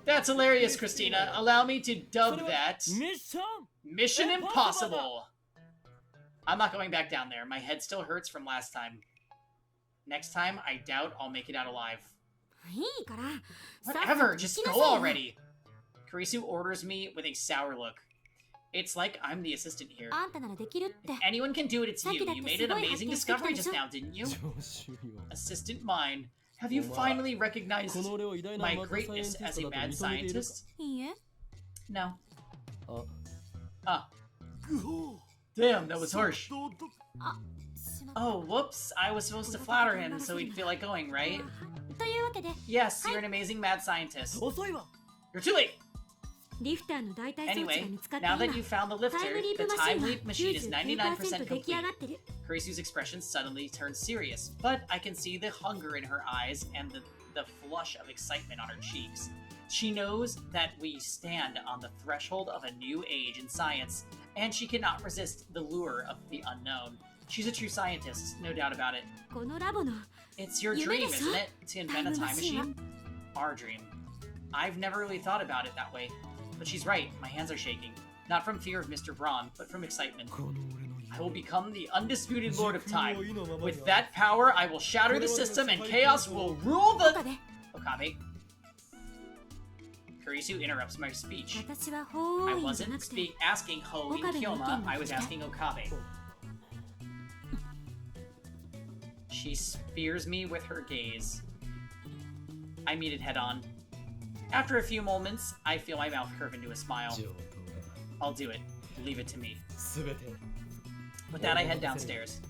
That's hilarious, Christina. Allow me to dub that Mission Impossible. I'm not going back down there. My head still hurts from last time. Next time, I doubt I'll make it out alive. いいから。 Whatever, just さっさと go 行きなさいよ。 already. Karisu orders me with a sour look. It's like I'm the assistant here. あんたならできるって。 Anyone can do it, it's you. さっきだって You made an すごい amazing 発見してきた discovery でしょ。 just now, didn't you? 常習よ Assistant mine. Have you finally recognized この俺を偉大な my マッドサイエン greatness ティ as ス a トだと mad 認めているか scientist? いいえ。 No. あ Ah. Damn, that was harsh. しまった。 Oh, whoops. I was supposed to flatter him so he'd feel like going, right? というわけで、 Yes, you're an amazing mad scientist. 遅いわ You're too late! リフターの代替装置が Anyway, 見つかった今、 now that you found the タイム lifter, リー the プマシ time ン leap は machine is 99%99% 出来上 complete. がってる。 Karisu's expression suddenly turns serious, but I can see the hunger in her eyes and the flush of excitement on her cheeks. She knows that we stand on the threshold of a new age in science, and she cannot resist the lure of the unknown. She's a true scientist, no doubt about it. このラボの It's your 夢 dream, でしょ isn't it? To invent a time タイムマシンは machine? Our dream. I've never really thought about it that way. But she's right, my hands are shaking. Not from fear of Mr. Braun, but from excitement. この俺の I will become the undisputed Lord of 時空 Time. を意のままに With that power, I will shatter the system and chaos will rule 岡 the... 部、 Okabe. Kurisu interrupts my speech. 私は法 I 王院じゃな wasn't くて asking Ho and Kyoma, I was asking Okabe. She spears me with her gaze. I meet it head on. After a few moments, I feel my mouth curve into a smile. 上等だ I'll do it. Leave it to me. すべて With that, I head downstairs.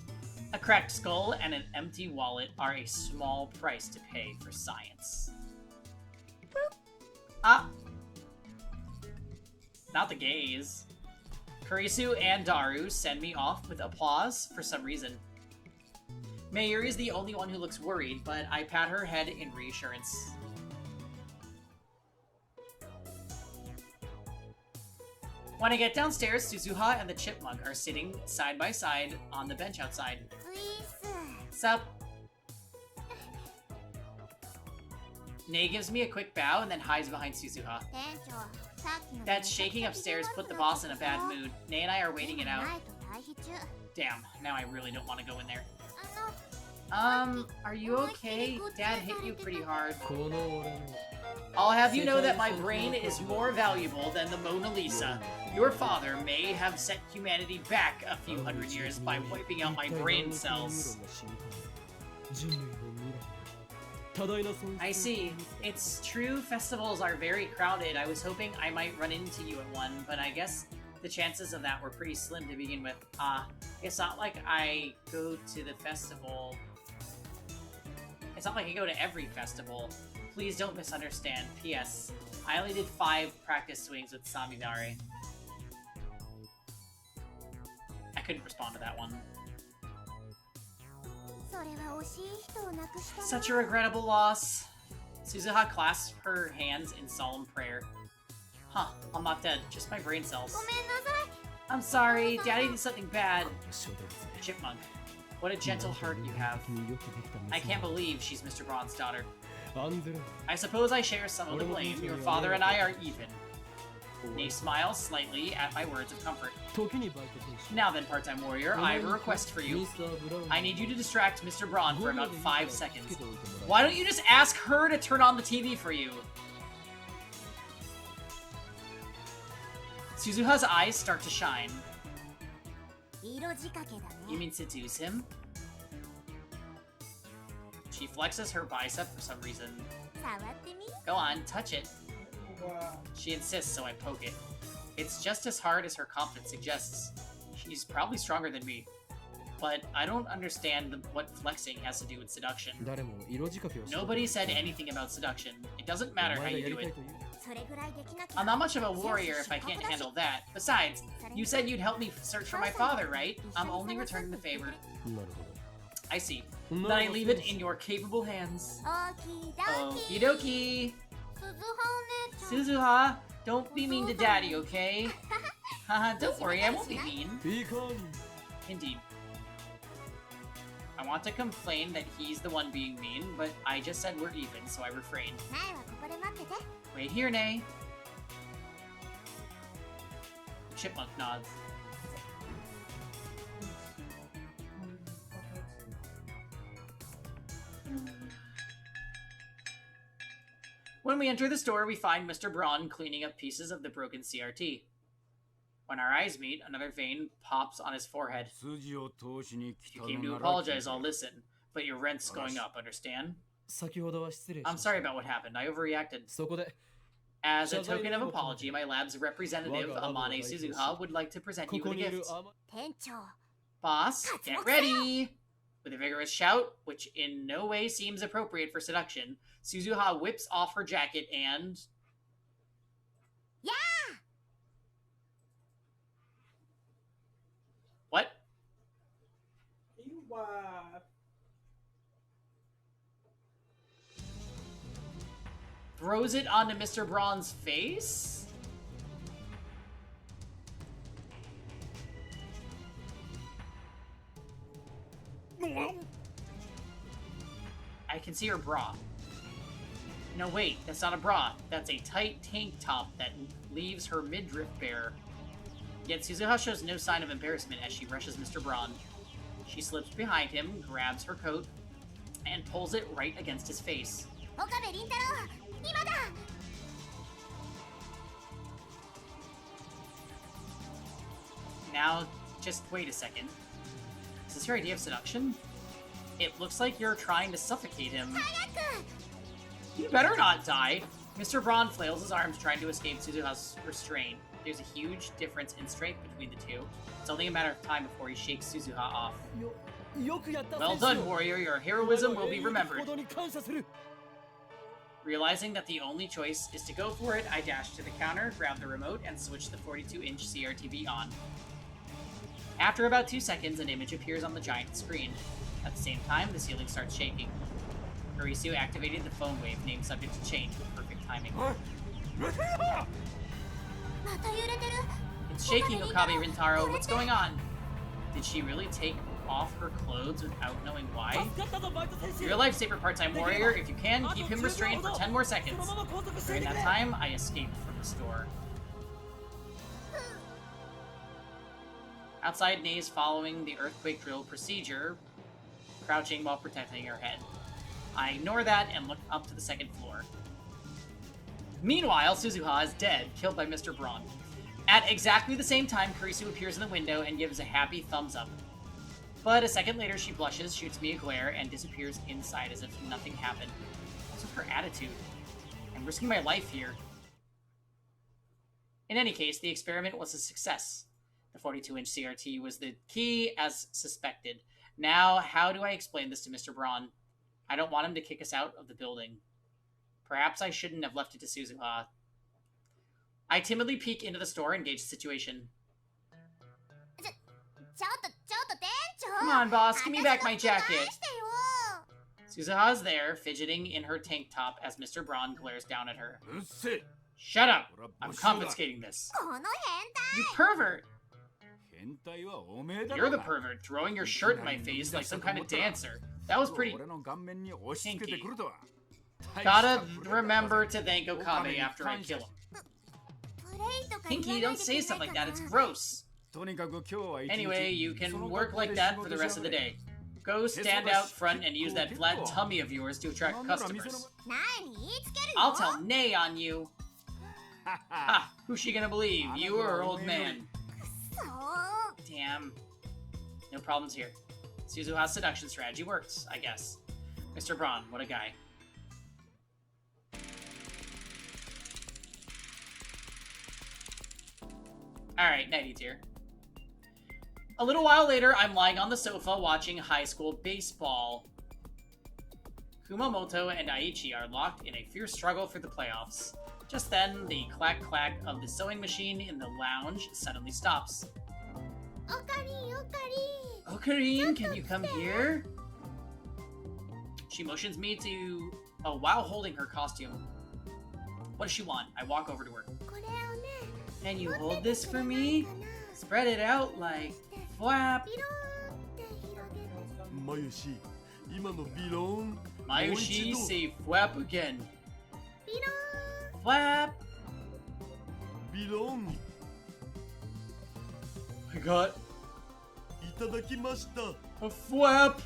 A cracked skull and an empty wallet are a small price to pay for science. Ah! Not the gaze. Kurisu and Daru send me off with applause for some reason. Mayuri is the only one who looks worried, but I pat her head in reassurance. When I get downstairs, Suzuha and the chipmunk are sitting side by side on the bench outside. ウィス Sup? Nei gives me a quick bow and then hides behind Suzuha. 店長さっきの That shaking upstairs put the boss in a bad mood. Nei and I are waiting it out. ないと退避中 Damn, now I really don't want to go in there. あの Are you okay? Dad hit you pretty hard. この俺の I'll have you know that my brain is more valuable than the Mona Lisa. Your father may have set humanity back a few hundred years by wiping out my brain cells. 人類の未来多大な損失 I see. It's true festivals are very crowded. I was hoping I might run into you at one, but I guess the chances of that were pretty slim to begin with. It's not like I go to the festival. It's not like I go to every festival. Please don't misunderstand. P.S. I only did 5 practice swings with Samidare. I couldn't respond to that one. それは惜しい人を亡くした Such a regrettable loss. Suzuha clasps her hands in solemn prayer. Huh, I'm not dead, just my brain cells. ごめんなさい I'm sorry, Daddy did something bad. 初動ですね Chipmunk, what a gentle heart you have. 君よくできた I 娘 can't believe she's Mr. Braun's daughter. アンゼラ I suppose I share some of the blame. Your father and I are even. Nei smiles slightly at my words of comfort. 時にバイト選手 Now then, part-time warrior, I have a request for you. ミスター・ブラウン I need you to distract Mr. Braun for about 5 seconds. つけておいてもらう Why don't you just ask her to turn on the TV for you? Suzuha's eyes start to shine. 色仕掛けだ You ね mean seduce him? She flexes her bicep for some reason. 触ってみ Go on, touch it. Wow. She insists, so I poke it. It's just as hard as her confidence suggests. She's probably stronger than me. But I don't understand what flexing has to do with seduction. 誰も色仕掛けをし Nobody said anything about seduction. It doesn't matter お how 前が you やり do たい it. という それぐらいできなきゃ I'm not much of a warrior if I can't handle that. Besides, you said you'd help me search for my father, right? I'm only returning the favor. なるほ I see. ど Then I leave it in your capable hands. 大きいだ Okie dokie. Suzuha, don't be mean to Daddy, okay? Haha, don't worry, I won't be mean. Indeed. I want to complain that he's the one being mean, but I just said we're even, so I refrained. Wait here, Nay. Chipmunk nods. When we enter the store, we find Mr. Braun cleaning up pieces of the broken CRT. When our eyes meet, another vein pops on his forehead. If you came to apologize, I'll listen. But your rent's going up, understand? I'm sorry about what happened. I overreacted. As a token of apology, my lab's representative, Amane Suzuha, would like to present you with a gift. Boss, get ready! With a vigorous shout, which in no way seems appropriate for seduction, Suzuha whips off her jacket and... Yeah! What? Throws it onto Mr. Braun's face? I can see her bra. No, wait, that's not a bra. That's a tight tank top that leaves her midriff bare. Yet Suzuha shows no sign of embarrassment as she rushes Mr. Braun. She slips behind him, grabs her coat, and pulls it right against his face. Now, just wait a second. Is this your idea of seduction? It looks like you're trying to suffocate him. You better not die! Mr. Braun flails his arms trying to escape Suzuha's restraint. There's a huge difference in strength between the two. It's only a matter of time before he shakes Suzuha off. Well done, warrior. Your heroism will be remembered. Realizing that the only choice is to go for it, I dash to the counter, grab the remote, and switch the 42-inch CRTV on. After about 2 seconds, an image appears on the giant screen. At the same time, the ceiling starts shaking. Kurisu activated the phone wave, named subject to change with perfect timing. It's shaking, Okabe Rintaro. What's going on? Did she really take off her clothes without knowing why? You're a lifesaver, part-time warrior. If you can, keep him restrained for 10 more seconds. During that time, I escaped from the store. Outside, Nei's following the earthquake drill procedure, crouching while protecting her head. I ignore that and look up to the second floor. Meanwhile, Suzuha is dead, killed by Mr. Braun. At exactly the same time, Kurisu appears in the window and gives a happy thumbs up. But a second later, she blushes, shoots me a glare, and disappears inside as if nothing happened. What's with her attitude? I'm risking my life here. In any case, the experiment was a success. The 42-inch CRT was the key, as suspected. Now, how do I explain this to Mr. Braun? I don't want him to kick us out of the building. Perhaps I shouldn't have left it to Suzuha. I timidly peek into the store and gauge the situation. Come on, boss, give me back my jacket. Suzuha's there, fidgeting in her tank top as Mr. Braun glares down at her. Shut up! I'm confiscating this. You pervert! You're the pervert, throwing your shirt in my face like some kind of dancer. That was pretty kinky. Gotta remember to thank Okabe after I kill him. Pinky, don't say stuff like that, it's gross. Anyway, you can work like that for the rest of the day. Go stand out front and use that flat tummy of yours to attract customers. I'll tell Nei on you. Ha! Who's she gonna believe, you or her old man? Damn. No problems here. Suzuha's seduction strategy works, I guess. Mr. Braun, what a guy. Alright, nighty dear. A little while later, I'm lying on the sofa watching high school baseball. Kumamoto and Aichi are locked in a fierce struggle for the playoffs. Just then, the clack-clack of the sewing machine in the lounge suddenly stops. Ocarine, can you come here? She motions me to... Oh, while holding her costume. What does she want? I walk over to her. これをね Can you hold this for me? Spread it out like flap. ビローンって広げてマユシ、今のビローン Mayushi, say flap again. ビロ Flap. ビローン I got いただきました。 a flap.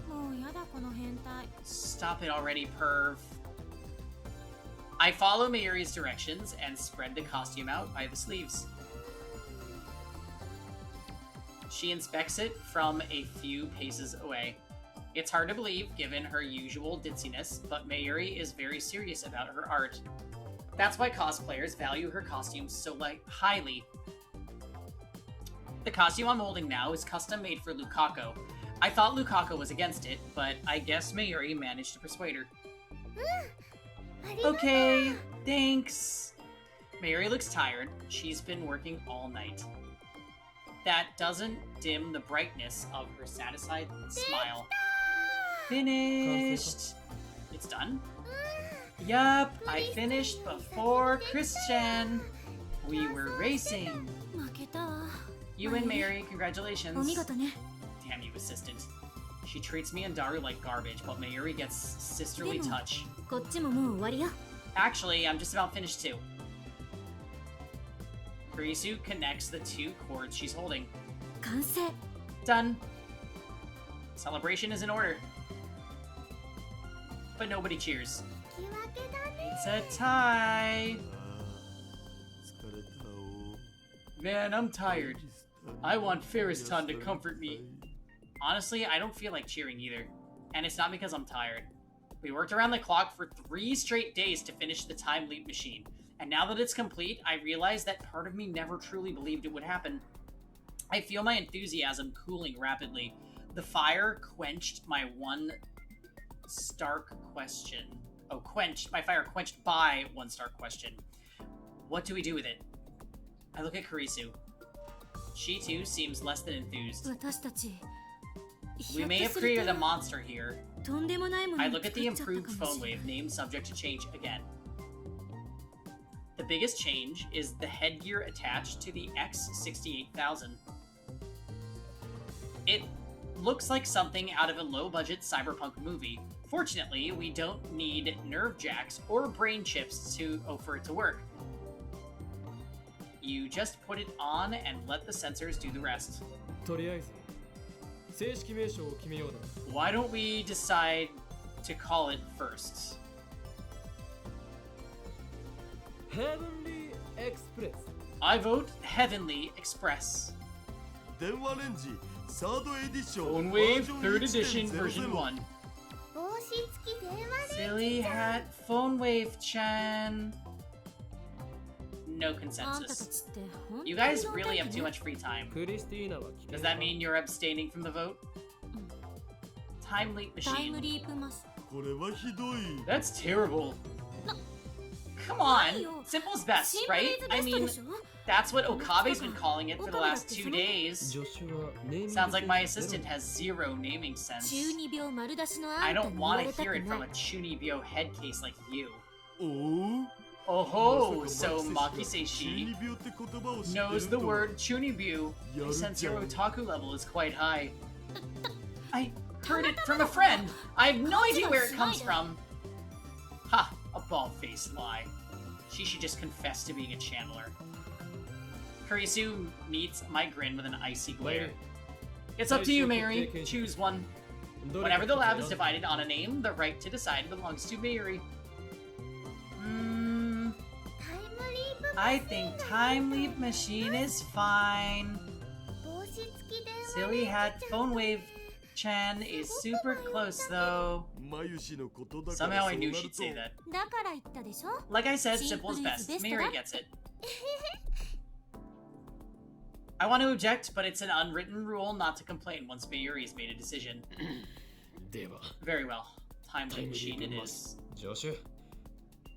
もうやだこの変態。 Stop it already, perv. I follow Mayuri's directions and spread the costume out by the sleeves. She inspects it from a few paces away. It's hard to believe, given her usual ditziness, but Mayuri is very serious about her art. That's why cosplayers value her costumes so highly. The costume I'm holding now is custom made for Lukaku. I thought Lukaku was against it, but I guess Mayuri managed to persuade her. ーンありがとう Okay, thanks. Mayuri looks tired. She's been working all night. That doesn't dim the brightness of her satisfied smile. Finished. It's done? Yup, I finished before Christian. We were racing. 負けたわ。 You and Mary, congratulations. お見事ね。 Damn you, assistant. She treats me and Daru like garbage, but Mayuri gets sisterly touch. こっちももう終わりよ。 Actually, I'm just about finished too. Kurisu connects the two cords she's holding. 完成。 Done. Celebration is in order. But nobody cheers. 引き分けだね It's a tie. 疲れたお Man, I'm tired. I want Ferriston to comfort me. Honestly, I don't feel like cheering either. And it's not because I'm tired. We worked around the clock for 3 straight days to finish the time leap machine. And now that it's complete, I realize that part of me never truly believed it would happen. I feel my enthusiasm cooling rapidly. The fire quenched my one stark question. Oh, quenched. My fire quenched by one stark question. What do we do with it? I look at Kurisu. She too seems less than enthused. 私たち。 We may have created a monster here. とんでもないもの I を look 作 at っ the ちゃった improved かも phone しれない wave, name subject to change again. The biggest change is the headgear attached to the X68000. It looks like something out of a low-budget cyberpunk movie. Fortunately, we don't need nerve jacks or brain chips for it to work. You just put it on and let the sensors do the rest. とりあえず正式名称を決めようだ Why don't we decide to call it first? Heavenly Express I vote Heavenly Express. 電話レンジサードエディション Phone Wave バージョン 3rd Edition 1.00 Version 1. 帽子付き電話レン Silly ジ Hat Phone Wave Chan. No あんたた consensus. ちって本当に You guys ノー really タイ have プ too ね much free time. クリスティーナは危険 Does that mean you're abstaining from the vote? Time Leap タイム Machine. リープマス。これはひどい That's terrible. Come on. Simple's best, シンプル right? イズベ I スト mean, でしょ that's what Okabe's been calling it for the last 2 days. 助手はネーミング Sounds like my センス assistant has zero naming 中 sense. 二病丸出しのあ I んた don't に言わ want れ to た hear く it な from い a Chunibyo head case like you. おお Oh, ま so さかマキセシ Makiseshi が中二病って言葉を知ってる knows the とは word Chunibyo. I sense your otaku level is quite high. I heard it from a friend. I have no idea where it comes from. Ha, a bald-faced lie. She should just confess to being a channeler. Kurisu meets my grin with an icy glare. It's up to you, Mary. Choose one. Whenever the lab is divided on a name, the right to decide belongs to Mary. タイムリープ I think Time Leap Machine is fine. 帽子付き電話 Silly Hat Phone Wave Chan is super close though. マユシのことだから Somehow そ I う knew なる she'd と say that. だから言ったでしょ Like I said, simple is best. Mary gets it. I want to object, but it's an unwritten rule not to complain once Mayuri's made a decision. では Very well. Time Leap Machine it is. 助手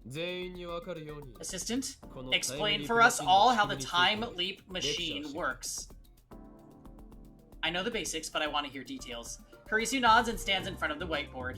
全員に分かるように Assistant, この explain タイムリープ for us マシンの all 仕 how 組 the みについて Time Leap Machine レクチャーしよう works. I know the basics, but I want to hear details. Kurisu nods and stands in front of the whiteboard.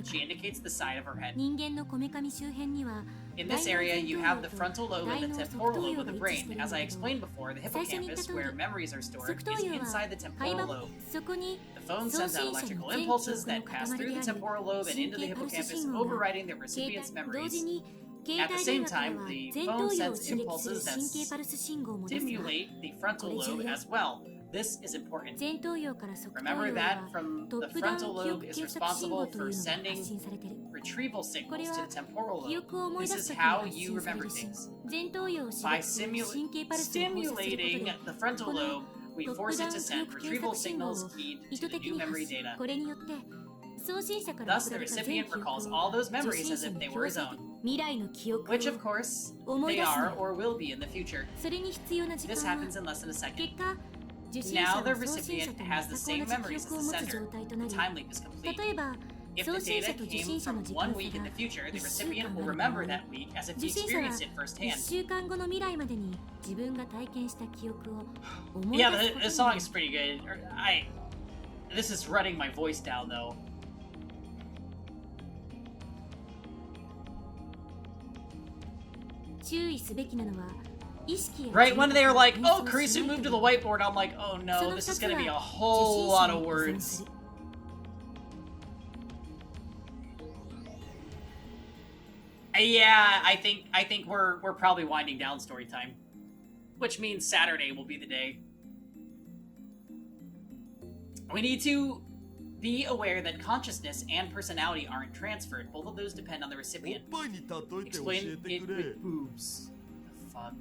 るか She indicates the side of her head. 人間のこめかみ周辺には In this area, you have the frontal lobe and the temporal lobe of the brain. As I explained before, the hippocampus, where memories are stored, is inside the temporal lobe. そこに The phone sends out electrical impulses that pass through the temporal lobe and into the hippocampus, overriding the recipient's 同 memories. 時に 携 At the 帯 same 電話から time, は the 前 phone 頭葉を sends 刺激する impulses that 神経パルス信号も出すが stimulate the frontal lobe as well. This is important. 前頭葉から側頭葉 Remember へ that は from ト the ップダウン frontal 記 lobe 憶 is 検索信 responsible 号という for のが sending 発信されてる。 retrieval こ signals れ to は the temporal 記憶を lobe. 思い This 出す is 時に how 発 you 信され remember るし、 things. 前頭葉を刺 By 激する神経パルスを放射することで stimulating the frontal この lobe, we トッ force プダ it ウ to ン記 send 憶検 retrieval 索信号を signals keyed 意 to 図 図 the 的 new に発 memory し、 data. これによって送信者から Thus, 送 the られた全 recipient 記憶 recalls を all those 受 memories 信 as 者 if に they 強 were his 制 own, 的未来の記憶を which of course 思い they 出す are の。 or will be in the future. それに必要な時 This 間は happens in less than a 結 second. 果、受信者 Now は the 送信者 recipient と has the 全く same 同じ記 memories as 憶を the 持つ sender. 状態とな The り、 time leap is complete. 例えば If 送 the 信者 data と受 came 信者の from 時 one 間 week 差 in が the future, the 1週間 recipient も will ある remember 場合 that week as if 受 he 信者は experienced it 1 firsthand. 週間後の未来までに自分が体験した記憶を思い出 Yeah, す the こと the に song なる is pretty good. This is running my voice down though. 注意すべきなのは意識や Right when they were like, 人格 oh, を変装し Kurisu ない moved と to the whiteboard, I'm like, oh そ no, の this 2 is つ gonna は be a 受 whole 信 lot 者 of に依存 words. する。Yeah, I think we're probably winding down story time, which means Saturday will be the day. We need to be aware that consciousness and personality aren't transferred. Both of those depend on the おっ recipient. ぱいに例えて教 Explain えて it くれ with boobs. The fuck?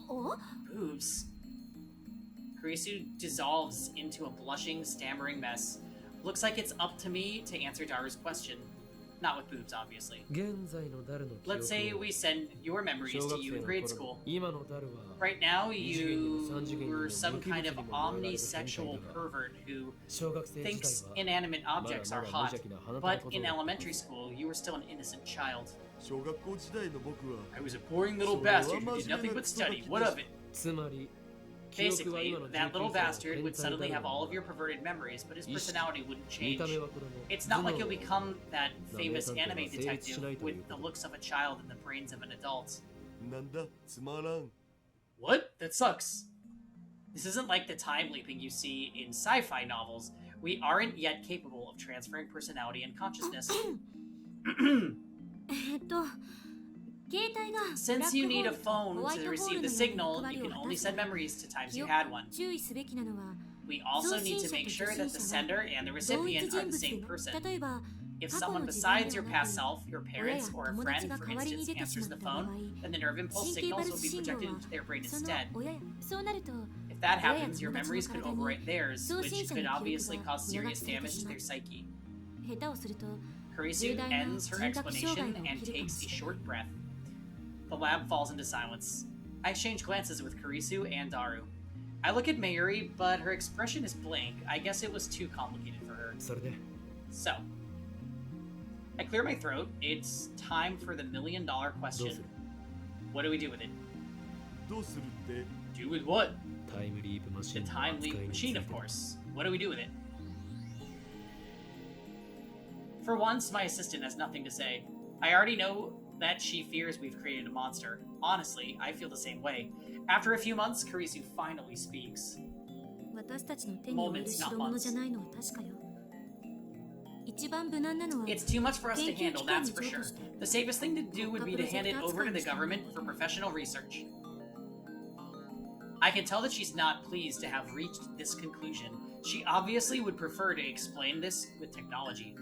お Boobs. Kurisu dissolves into a blushing, stammering mess. Looks like it's up to me to answer Daru's question. Not with boobs, obviously. 現在のダルの記 Let's say 憶を we send your memories 小 to 学 you 生 in の grade 頃 school. の今のダルは Right now, 二次元にも三次 you 元にも were some 無機 kind 物 of にも燃えられる変態 omnisexual だが pervert who 小学生時 thinks 代は inanimate まだ objects ま are だ無 hot. 邪気な花 But のこと in だ elementary school, you were still an innocent child. 小学校時代の僕は I was a boring little So, bastard who I'm did nothing but study. not What of it? つまり記憶は Basically, 今の that little 19歳 bastard の would 変態 suddenly ダ have ル all は of your perverted memories, but his 意識 personality wouldn't 見 change. た目は子供 It's not 頭 like 脳 you'll は become that 名名 famous 探偵は anime 成立しない detective という with こ the と looks of a child and the brains of an adult. なんだつまらん What? That sucks. This isn't like the time leaping you see in sci-fi novels. We aren't yet capable of transferring personality and consciousness. 携帯が Since you need a ブラックホー phone ルとホワイ to トホー receive ル the のような signal, 役割 you を can 果 only たす send から memories to times 記 you 憶 had one. 注意すべきなのは We also need to 送信者と make 受 sure 信 that the 者 sender が and the 同一 recipient 人 are the 物 same で person. 例えば If 過去 someone の自分 besides で your はな past く self, your 親や parents, or a 友 friend, 達が for 代わりに instance, 出てしま answers っ the た場合 phone, then the nerve impulse 神経パ signals ル will ス be 信号 projected は into their brain その instead. 親やそうなると If that 親や happens, your 友達 memories の could 体に overwrite theirs, 送 which 信者の could 記憶 obviously が cause 上書き serious されて damage し to まう their psyche. 下手をすると Kurisu 重大な ends her 人格障害 explanation が起 and きるかも takes し a れない short breath. The lab falls into silence. I exchange glances with Kurisu and Daru. I look at Mayuri, but her expression is blank. I guess it was too complicated for her. それで So, I clear my throat. It's time for the $1 million どう question. する What do we do with it? どうするって Do with what? タイムリープマシ The ンの time 扱い leap につ machine, い of て course. What do we do with it? For once, my assistant has nothing to say. I already know that she fears we've created a monster. Honestly, I feel the same way. After a few months, Kurisu finally speaks. 私たちの手に負える代物じゃないのは確かよ。一番無難なのは It's too much for us to 研究 handle, 機関 that's に for 譲 sure. 渡して The safest thing to do would be to hand it over to the government for professional research. I can tell that she's not pleased to have reached this conclusion. She obviously would prefer to explain this with technology.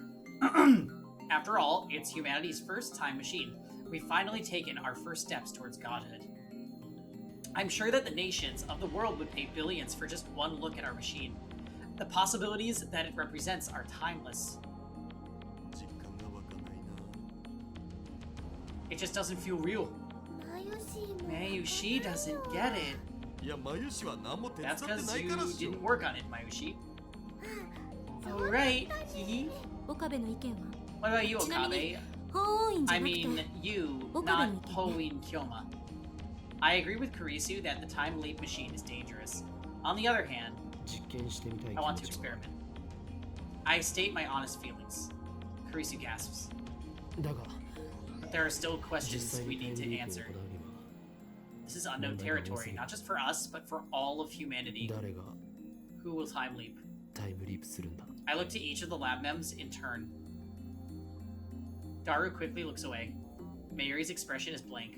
After all, it's humanity's first time machine. We've finally taken our first steps towards godhood. I'm sure that the nations of the world would pay billions for just one look at our machine. The possibilities that it represents are timeless. 実感が湧かないな It just doesn't feel real. マユシも Mayushi doesn't get it. いや眉氏は何も手伝 That's って because ない you からっしょ didn't work on it, Mayushi. Alright, hehe. 岡部の意見は What about you, ちなみに Okabe? 法院じゃ I なくて mean, you, Okabe not no ken. Hoin Kyoma. I agree with Kurisu that the time leap machine is dangerous. On the other hand, 実験してみたい I 気 want 持 to ちは experiment. I state my honest feelings. Kurisu gasps. だが But there are still 実 questions 際 we にタイ need ム to リープを answer. 行うには This is unknown territory, not just for us, but for all of humanity. 誰が Who will time leap? タイムリープするんだ I look to each of the lab mems in turn. Daru quickly looks away. Mayuri's expression is blank.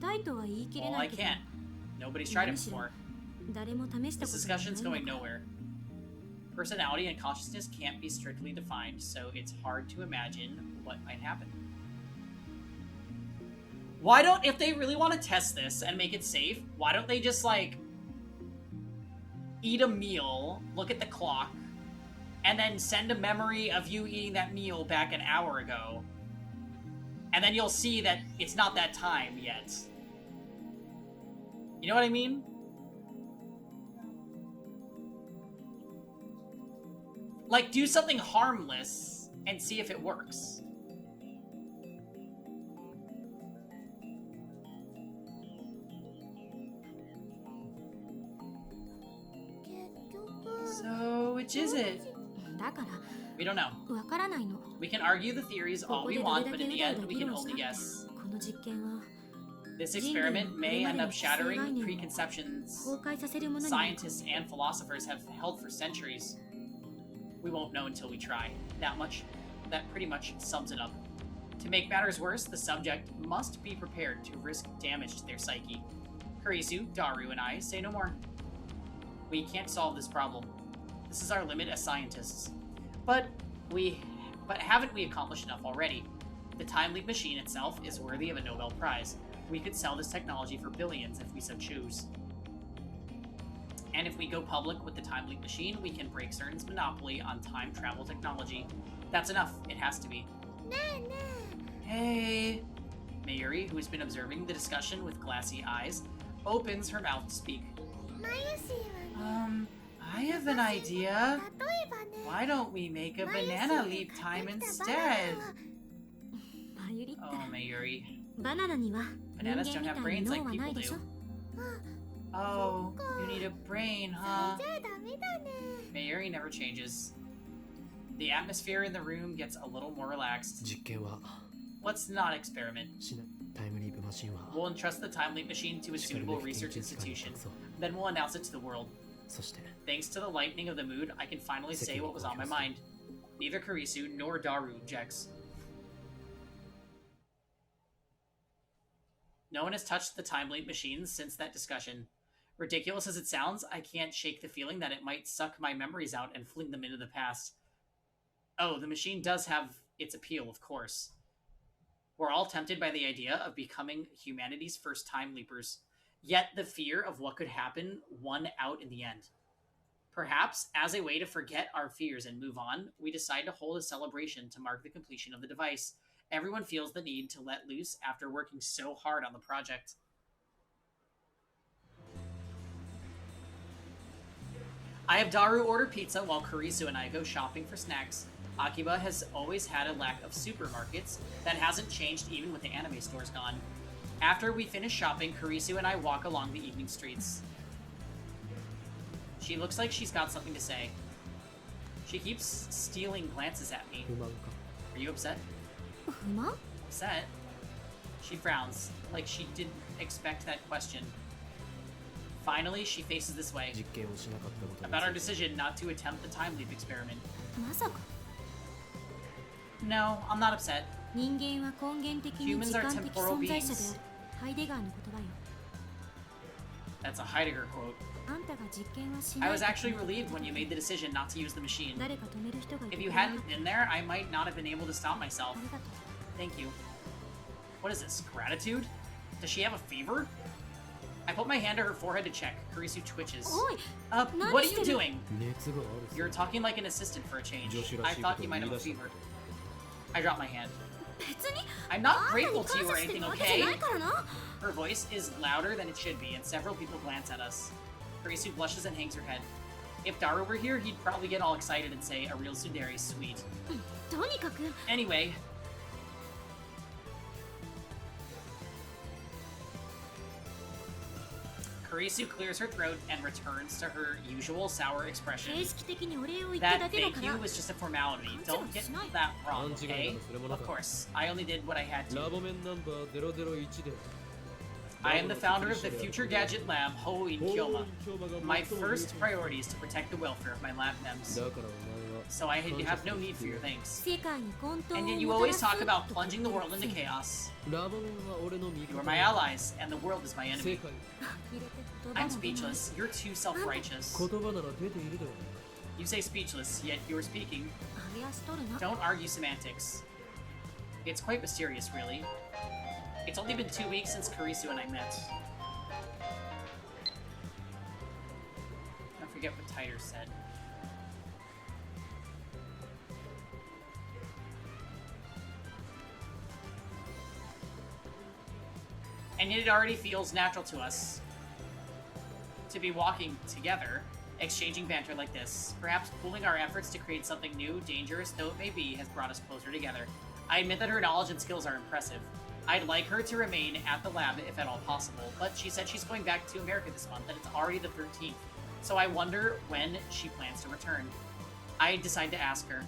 たいとは言い切れ Well, な I いけど、 can't. Nobody's tried it むしろ before. 誰も試した This ことがない discussion's んだ going から nowhere. Personality and consciousness can't be strictly defined, so it's hard to imagine what might happen. Why don't, if they really want to test this and make it safe, why don't they just, like, eat a meal, look at the clock, and then send a memory of you eating that meal back an hour ago, and then you'll see that it's not that time yet. You know what I mean? Like, do something harmless and see if it works. So, which is it? だから We don't know. わからないの。 We can argue the theories こ all こ we でどれ want, だ but け in う the だうだ end, we 議 can 論し only た guess. この実験は This 人類の experiment これ may ま end での up 既成概 shattering 念を preconceptions 崩壊させるものになるかも。 scientists and philosophers have held for centuries. We won't know until we try. That pretty much sums it up. To make matters worse, the subject must be prepared to risk damage to their psyche. Kurisu, Daru, and I say no more. We can't solve this problem. This is our limit as scientists. But haven't we accomplished enough already? The Time Leap machine itself is worthy of a Nobel Prize. We could sell this technology for billions if we so choose. And if we go public with the Time Leap machine, we can break CERN's monopoly on time travel technology. That's enough. It has to be. Hey! Mayuri, who has been observing the discussion with glassy eyes, opens her mouth to speak. I have an idea. Why don't we make a banana leap time instead? マユリった Oh, Mayuri. バナナには人間 Bananas み don't たい have に brains 脳 like はない people でしょ do. Oh, you need a brain, huh? Mayuri never changes. The atmosphere in the room gets a little more relaxed. 実験は Let's not experiment. しない。タイムリープマシンは We'll entrust the time leap machine to a しかる suitable べき研 research 究機関に institution. 託そう。 Then we'll announce it to the world. そして Thanks to the lightening of the mood, I can finally say what was on my mind. Neither Kurisu nor Daru objects. No one has touched the time leap machines since that discussion. Ridiculous as it sounds, I can't shake the feeling that it might suck my memories out and fling them into the past. Oh, the machine does have its appeal, of course. We're all tempted by the idea of becoming humanity's first time leapers. Yet the fear of what could happen won out in the end. Perhaps, as a way to forget our fears and move on, we decide to hold a celebration to mark the completion of the device. Everyone feels the need to let loose after working so hard on the project. I have Daru order pizza while Kurisu and I go shopping for snacks. Akiba has always had a lack of supermarkets. That hasn't changed even with the anime stores gone. After we finish shopping, Kurisu and I walk along the evening streets. She looks like she's got something to say. She keeps stealing glances at me. 不満か Are you upset? 不満 Upset? She frowns, like she didn't expect that question. Finally, she faces this way. 実験をしなかったことに About our ついて decision not to attempt the time leap experiment. まさか No, I'm not upset. 人間は根源的に Humans 時 are 間的 temporal 存在者 beings. であるハイデガーの言葉よ。 That's a Heidegger quote. あんたが実験はし I ない was と actually 決め relieved た when you made the decision not to use the machine. 誰か止める人がいて If く you れなか hadn't った been there, I might not have been able to stop myself. ありがとう Thank you. What is this, gratitude? Does she have a fever? I put my hand to her forehead to check. Kurisu twitches. おい What are you 何してる doing? 熱がある You're talking like an assistant for a change. 女子ら I しいこ thought とを you 言 might い have a 出した fever. こと I dropped my hand. 別に I'm not あんたに grateful to 感 you or 謝して anything, るわけじゃ okay? ないからな Her voice is louder than it should be, and several people glance at us. Kurisu blushes and hangs her head. If Daru were here, he'd probably get all excited and say, a real tsundere, sweet. とにかく Anyway. Kurisu clears her throat and returns to her usual sour 形 expression. 式的にお礼を言っただ That けだ thank か you ら was just a formality. Don't get that wrong, okay? Of course, I only did what I had ラ to. ボメンナンバー001で I am the founder of the Future Gadget Lab, Hoin Kyoma. My first priority is to protect the welfare of my lab members. だからお前は so I have no need for your thanks. 世界に混沌を And yet も you たら always す talk と about か plunging the 言っ world て into るくせに chaos. ラバモンは俺の味 You 方 are my allies, and the world is my 世 enemy. 界 I'm speechless. You're too self-righteous. 言葉なら出ているではない You say speechless, yet you're speaking. 揚げ足取るな Don't argue semantics. It's quite mysterious, really. It's only been 2 weeks since Karisu and I met. I forget what Titer said. And yet it already feels natural to us to be walking together, exchanging banter like this. Perhaps pooling our efforts to create something new, dangerous though it may be, has brought us closer together. I admit that her knowledge and skills are impressive. I'd like her to remain at the lab if at all possible, but she said she's going back to America this month and it's already the 13th. So I wonder when she plans to return. I decide to ask her.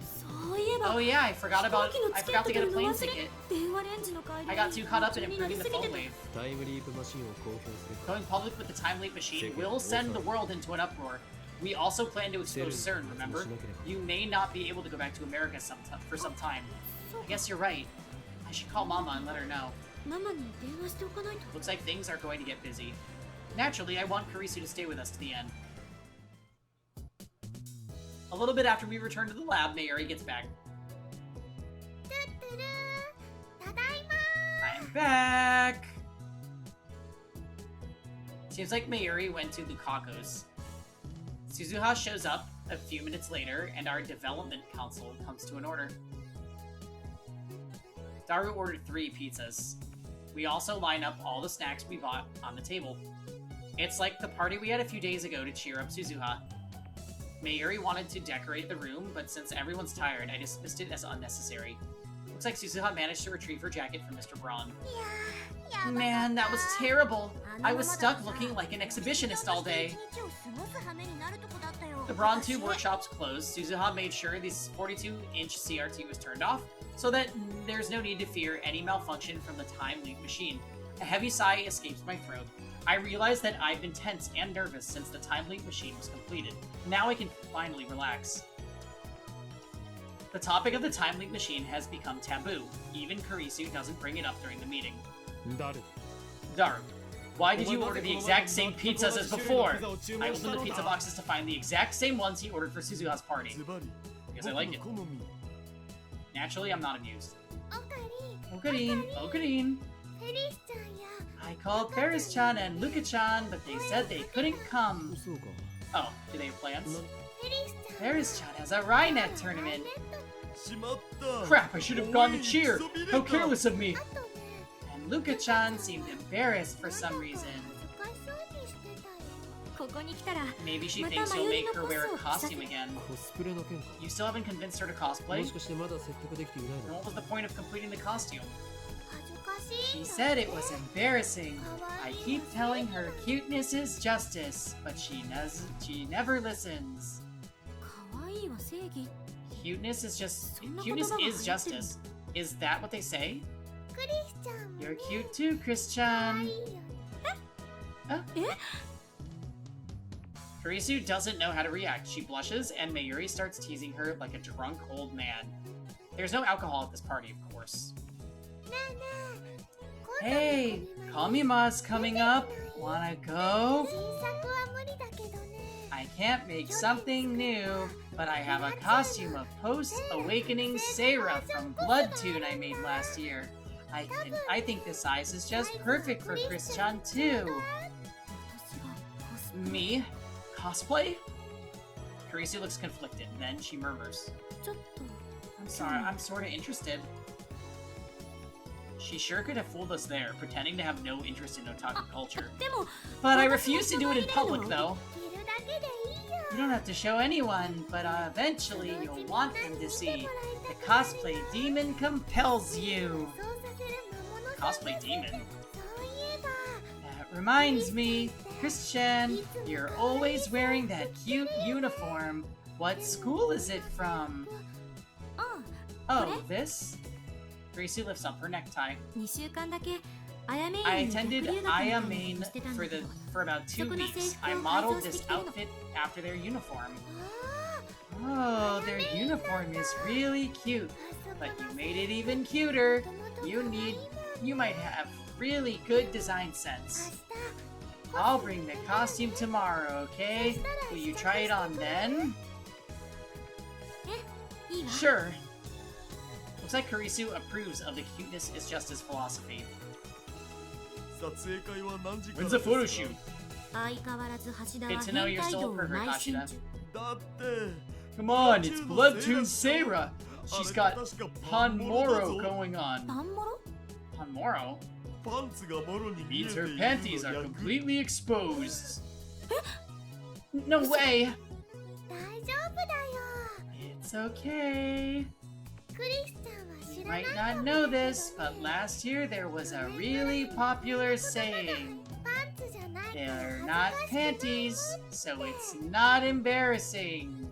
そういえば Oh yeah, I forgot 飛行機のチケッ to ト get 取 a るの plane 忘れ ticket. 電話レンジの帰り I got too caught up in 夢中になり improving the すぎ phone て wave. タイムリープマシンを公表すれば Going public with the time leap machine will send the world into an uproar. We also plan to expose CERN, remember? You may not be able to go back to America for some time. I guess you're right. I should call Mama and let her know. ママに電話しておかないと Looks like things are going to get busy. Naturally, I want Karisu to stay with us to the end. A little bit after we return to the lab, Mayuri gets back. トゥットゥルーただいま I'm back! Seems like Mayuri went to Lukaku's. Suzuha shows up a few minutes later, and our development council comes to an order. Daru ordered 3 pizzas. We also line up all the snacks we bought on the table. It's like the party we had a few days ago to cheer up Suzuha. Mayuri wanted to decorate the room, but since everyone's tired, I dismissed it as unnecessary. Looks like Suzuha managed to retrieve her jacket from Mr. Braun. いやーやばかった Man, that was terrible! I was stuck looking like an exhibitionist all day. 一日を過ごす羽目になるとこだったよ The Braun Tube workshops closed. Suzuha made sure this 42-inch CRT was turned off, so that there's no need to fear any malfunction from the time leap machine. A heavy sigh escapes my throat. I realize that I've been tense and nervous since the time leap machine was completed. Now I can finally relax. The topic of the time leap machine has become taboo. Even Karisu doesn't bring it up during the meeting. 誰 Daru, why did you order the exact same pizzas as before? I opened the pizza boxes to find the exact same ones he ordered for Suzuha's party. ズバリ Because I like it. 僕の好み Naturally, I'm not amused. おかり Okarin, Okarin. フェリスちゃんや I called Paris-chan and Luka-chan, but they said they couldn't come. そうか Oh, do they have plans? フェリスちゃん Paris-chan has a Rhinet tournament. しまった Crap, I should have gone to cheer. How careless of me. あとね And Luka-chan seemed embarrassed for some reason. 恥ずかしそうにしてたよここに来たら Maybe she thinks you'll make her wear a costume again. コスプレの件か You still haven't convinced her to も cosplay? しかしてまだ説得できていない Then の what was the point of completing the costume? 恥ずかしい She んだ said it was embarrassing. I keep telling her cuteness is justice, but she never listens. 可愛いは正義 Cuteness is justice. Is that what they say? クリスちゃんも You're cute too, 可 Chris-chan. 愛いよね Karisu doesn't know how to react. She blushes, and Mayuri starts teasing her like a drunk old man. There's no alcohol at this party, of course. ねえねえ今度の Hey, コミマ Kamima's coming up. Wanna go? 新作は無理だけどね I can't make something new, but I have a costume of post-awakening Seira from Bloodtune I made last year. I think the size is just perfect for Chris-chan too. 私がコス Me? Cosplay? Karisu looks conflicted, then she murmurs. ちょっと I'm sorry, I'm sorta interested. She sure could have fooled us there, pretending to have no interest in otaku culture. でも But I refuse to do it in public, though. 着るだけでいいよ You don't have to show anyone, but eventually you'll want them to see. The cosplay demon compels you. そうさせる魔物 Cosplay demon? そういえば That reminds me, Christian, you're always wearing that cute uniform. What school is it from? あ Oh, this? Gracie lifts up her necktie. 2週間だけあやめ院 I に逆 attended 留学みた Aya いなこと Main してたんだ for けど for about 2 weeks. I modeled this outfit after their uniform. あ Oh, their uniform is really cute, but you made it even cuter. You might have really good design sense. I'll bring the costume tomorrow, okay? Will you try it on then? Sure. Looks like Kurisu approves of the cuteness is justice philosophy. When's the photo shoot? Good to know you're still for her, Kashida. Come on, it's Bloodtoon Seira! She's got Panmoro going on. Panmoro? Means her panties are completely exposed. No way! It's okay. You might not know this, but last year there was a really popular saying. They're not panties, so it's not embarrassing.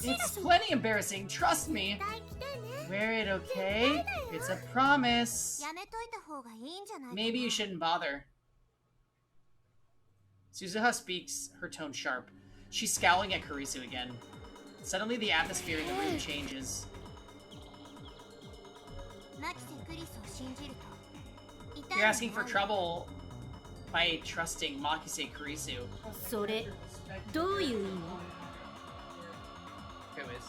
It's plenty embarrassing, trust me. Wear it, okay? It's a promise. Maybe you shouldn't bother. Suzuha speaks, her tone sharp. She's scowling at Kurisu again. Suddenly the atmosphere in the room changes. You're asking for trouble by trusting Makise Kurisu. Who is?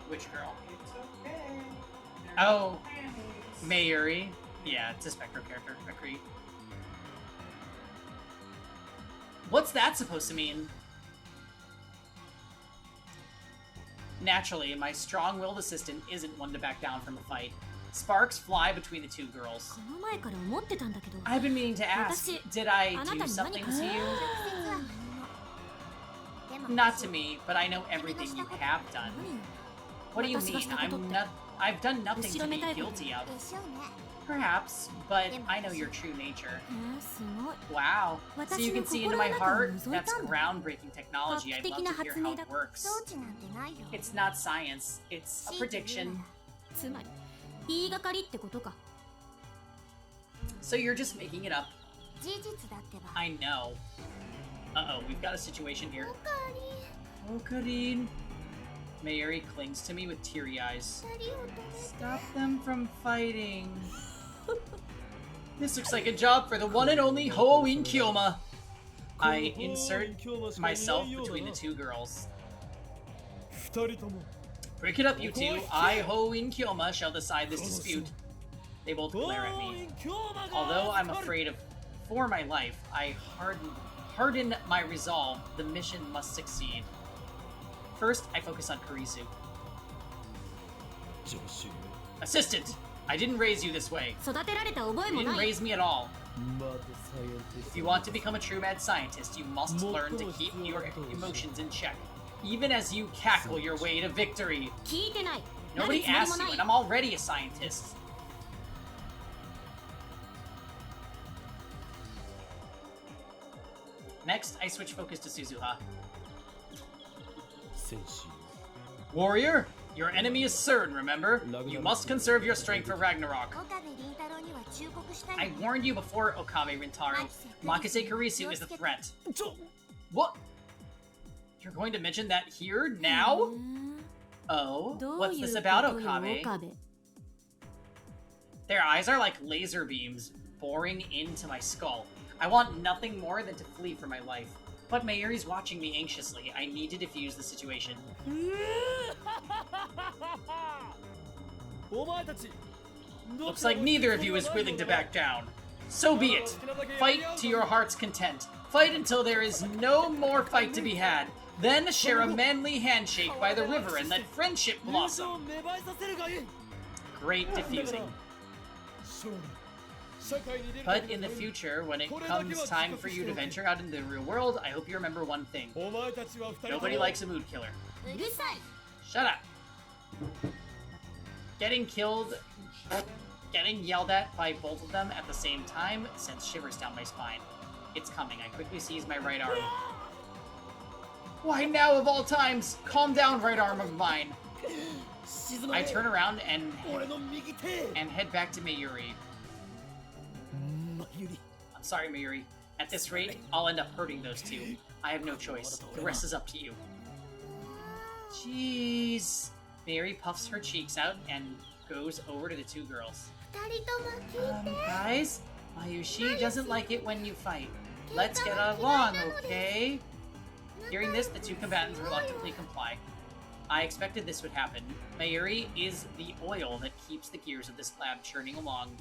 Which girl? Oh, Mayuri. Yeah, it's a Spectro character. Agreed. What's that supposed to mean? Naturally, my strong-willed assistant isn't one to back down from a fight. Sparks fly between the two girls. I've been meaning to ask, did I do something to you? Not to me, but I know everything you have done. What do you mean? I've done nothing to be guilty of. Perhaps, but I know your true nature. Wow. So you can see into my heart? That's groundbreaking technology. I'd love to hear how it works. It's not science. It's a prediction. So you're just making it up. I know. Uh-oh, we've got a situation here. Okarin. Mayuri clings to me with teary eyes. Stop them from fighting. This looks like a job for the one and only Hoin Kyoma. I insert myself between the two girls. Break it up, you two. I, Hoin Kyoma, shall decide this dispute. They both glare at me. Although I'm afraid for my life, I harden my resolve. The mission must succeed. First, I focus on Kurisu. Assistant! I didn't raise you this way. You didn't raise me at all. If you want to become a true mad scientist, you must learn to keep your emotions in check, even as you cackle your way to victory. Nobody asked you, and I'm already a scientist. Next, I switch focus to Suzuha. Warrior, your enemy is CERN, remember? You must conserve your strength for Ragnarok. I warned you before, Okabe Rintaro. Makise Kurisu is a threat. What? You're going to mention that here, now? Oh, what's this about, Okabe? Their eyes are like laser beams, boring into my skull. I want nothing more than to flee for my life. But Mayuri's watching me anxiously. I need to defuse the situation. Looks like neither of you is willing to back down. So be it. Fight to your heart's content. Fight until there is no more fight to be had. Then share a manly handshake by the river and let friendship blossom. Great diffusing. But in the future, when it comes time for you to venture out into the real world, I hope you remember one thing. Nobody likes a mood killer. Shut up. Getting yelled at by both of them at the same time sends shivers down my spine. It's coming. I quickly seize my right arm. Why now of all times? Calm down, right arm of mine. I turn around and head back to Mayuri. I'm sorry, Mayuri. At this rate, I'll end up hurting those two. I have no choice. The rest is up to you. Jeez. Mayuri puffs her cheeks out and goes over to the two girls. 二人とも聞いて Guys, Mayushi doesn't like it when you fight. Let's get along, okay? Hearing this, the two combatants reluctantly comply. I expected this would happen. Mayuri is the oil that keeps the gears of this lab churning along.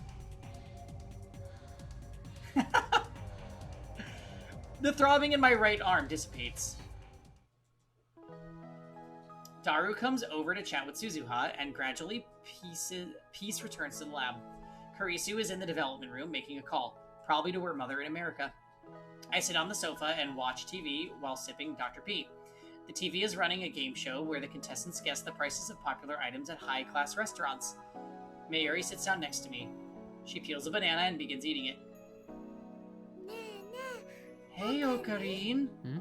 The throbbing in my right arm dissipates. Daru comes over to chat with Suzuha, and gradually peace returns to the lab. Kurisu is in the development room making a call, probably to her mother in America. I sit on the sofa and watch TV while sipping Dr. P. The TV is running a game show where the contestants guess the prices of popular items at high-class restaurants. Mayuri sits down next to me. She peels a banana and begins eating it. ねえね Hey, Ocarine. Hmm?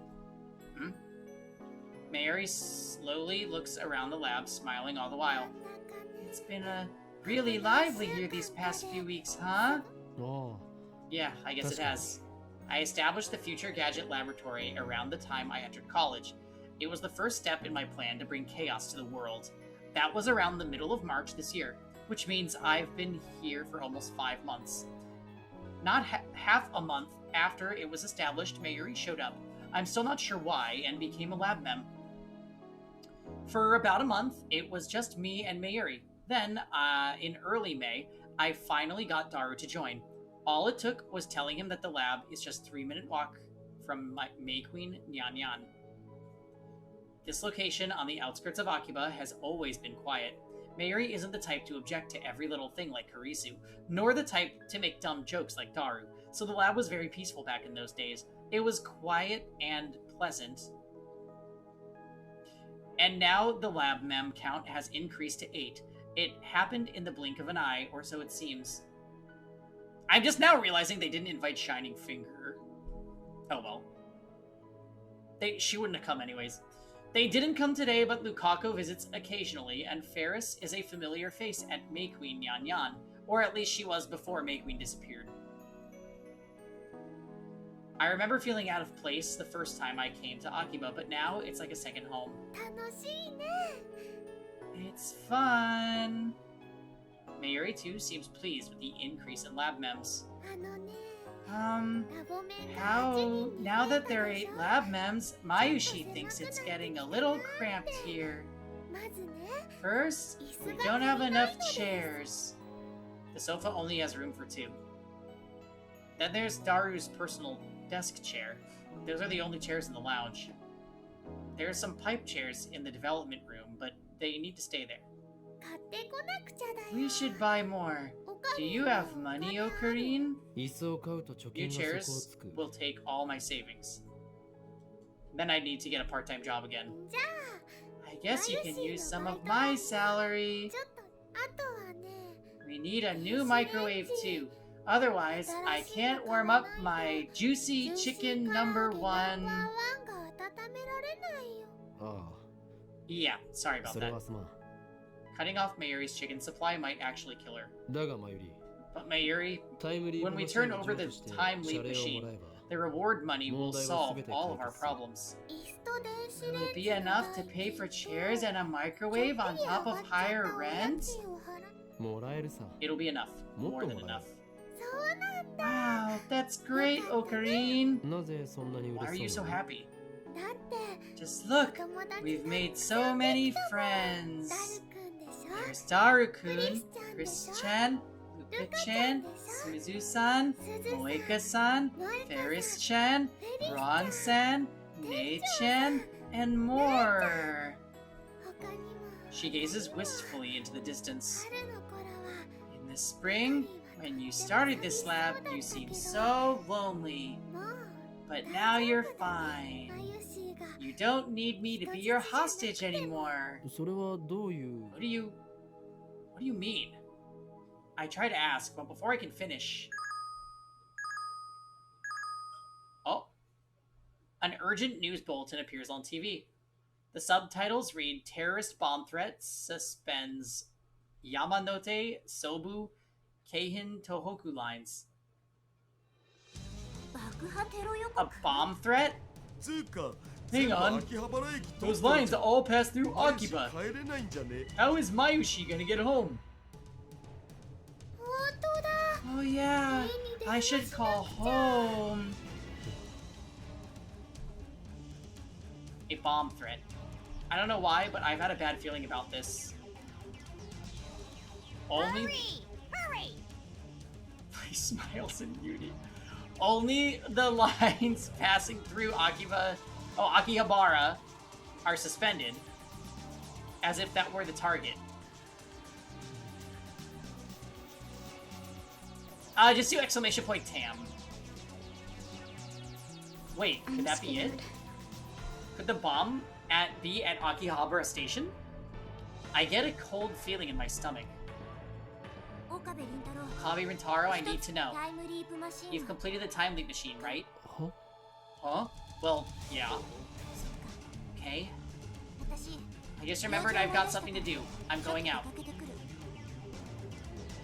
Mayuri slowly looks around the lab, smiling all the え while. なんかね It's been really lively here these past few weeks, huh? Oh. Yeah, I guess it has. I established the Future Gadget Laboratory around the time I entered college. It was the first step in my plan to bring chaos to the world. That was around the middle of March this year, which means I've been here for almost 5 months. Not half a month after it was established, Mayuri showed up. I'm still not sure why, and became a lab mem. For about a month, it was just me and Mayuri. Then, in early May, I finally got Daru to join. All it took was telling him that the lab is just a 3-minute walk from May Queen Nyan Nyan. This location on the outskirts of Akiba has always been quiet. Mayuri isn't the type to object to every little thing like Kurisu, nor the type to make dumb jokes like Daru, so the lab was very peaceful back in those days. It was quiet and pleasant. And now the lab mem count has increased to 8. It happened in the blink of an eye, or so it seems. I'm just now realizing they didn't invite Shining Finger. Oh well. She wouldn't have come anyways. They didn't come today, but Lukaku visits occasionally, and Ferris is a familiar face at May Queen Nyan Nyan, or at least she was before May Queen disappeared. I remember feeling out of place the first time I came to Akiba, but now it's like a second home. 楽しいね It's fun! Mayuri too seems pleased with the increase in lab mems. あのね Um, ラボメンが how, 8人に now 増え that た there are でし 8 ょ lab mems, Mayushi thinks it's getting a little cramped here. まずね First, we don't have enough chairs. The sofa only has room for 2. Then there's Daru's personal desk chair. Those are the only chairs in the lounge. There are some pipe chairs in the development room, but they need to stay there. 買ってこなくちゃだよ We should buy more. お金 Do you have money, Ocarine? 椅子を買うと貯 New 金が底を chairs つく。 will take all my savings. Then I need to get a part-time job again. じゃあ I guess you can use some of my salary. ちょっとあとはね We need a new microwave too. Otherwise, I can't warm up my juicy chicken number 1. ワンが温められないよ あ Yeah, sorry あ、 about それ that. はすまん。 Cutting off Mayuri's chicken supply might actually kill her. だがマユリ、 But Mayuri, タイムリー when プ we マシン turn を over 譲 the 渡して time 謝 leap 礼を machine, もらえば the reward money will 問題は solve 全て all of 解 our 決する。 problems. 椅子と電子 Will レ it ン be ジが enough to pay for chairs and a microwave on top of higher rent? もらえるさ。 It'll be enough. もっ More と than もらえ enough. る。そうなんだ Wow, that's great, Ocarine. なぜそんなに Why are you 嬉し so そうなの？ happy? だって Just look, 友達 we've が made たくさ so んで many きたもん friends. ダルくんでしょ There's Daru-kun, Chris-chan, Luka-chan, Suzu-san, Moeka-san, Ferris-chan, Ron-san, Nei-chan, and more. 他にも She gazes wistfully into the distance. 春の頃は In the spring, when you started this lab, you seemed so lonely. もう But now you're fine. マユシーが You don't need me to be your hostage anymore. それはどういう？ What do you mean? I try to ask, but before I can finish... Oh. An urgent news bulletin appears on TV. The subtitles read, Terrorist bomb threat suspends Yamanote, Sobu, Keihin, Tohoku lines. 爆破テロ予 A 告 bomb threat? つうか Hang on. Those lines all pass through Akiba. How is Mayushi gonna get home? Oh yeah, I should call home. A bomb threat. I don't know why, but I've had a bad feeling about this. Only... Hurry! He smiles in beauty. Only the lines passing through Akihabara are suspended, as if that were the target. Just do exclamation point Tam. Wait, could that be it? Could the bomb be at Akihabara Station? I get a cold feeling in my stomach. Okabe Rintaro, I need to know. You've completed the time leap machine, right? Huh? Well, yeah. Okay. I just remembered I've got something to do. I'm going out.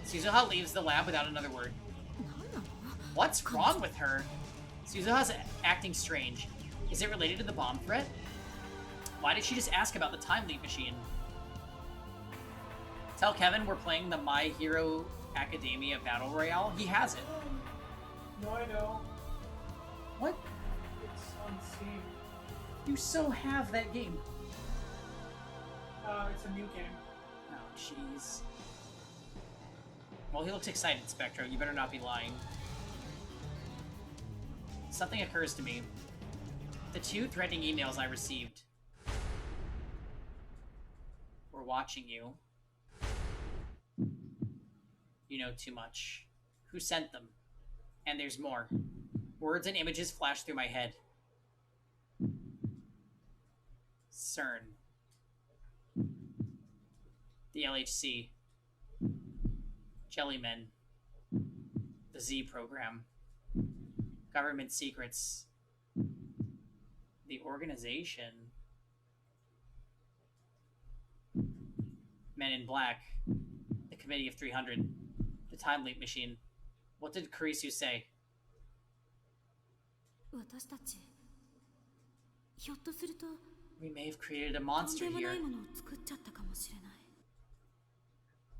Suzuha leaves the lab without another word. What's wrong with her? Suzuha's acting strange. Is it related to the bomb threat? Why did she just ask about the time leap machine? Tell Kevin we're playing the My Hero Academia Battle Royale. He has it. No, I know. What? It's on Steam. You so have that game. It's a new game. Oh, jeez. Well, he looks excited, Spectro. You better not be lying. Something occurs to me. The 2 threatening emails I received. We're watching you. You know too much. Who sent them? And there's more. Words and images flash through my head. CERN. The LHC. Jellymen. The Z program. Government secrets. The organization. Men in Black. The Committee of 300. The Time Leap Machine. What did Kurisu say? We may have created a monster here.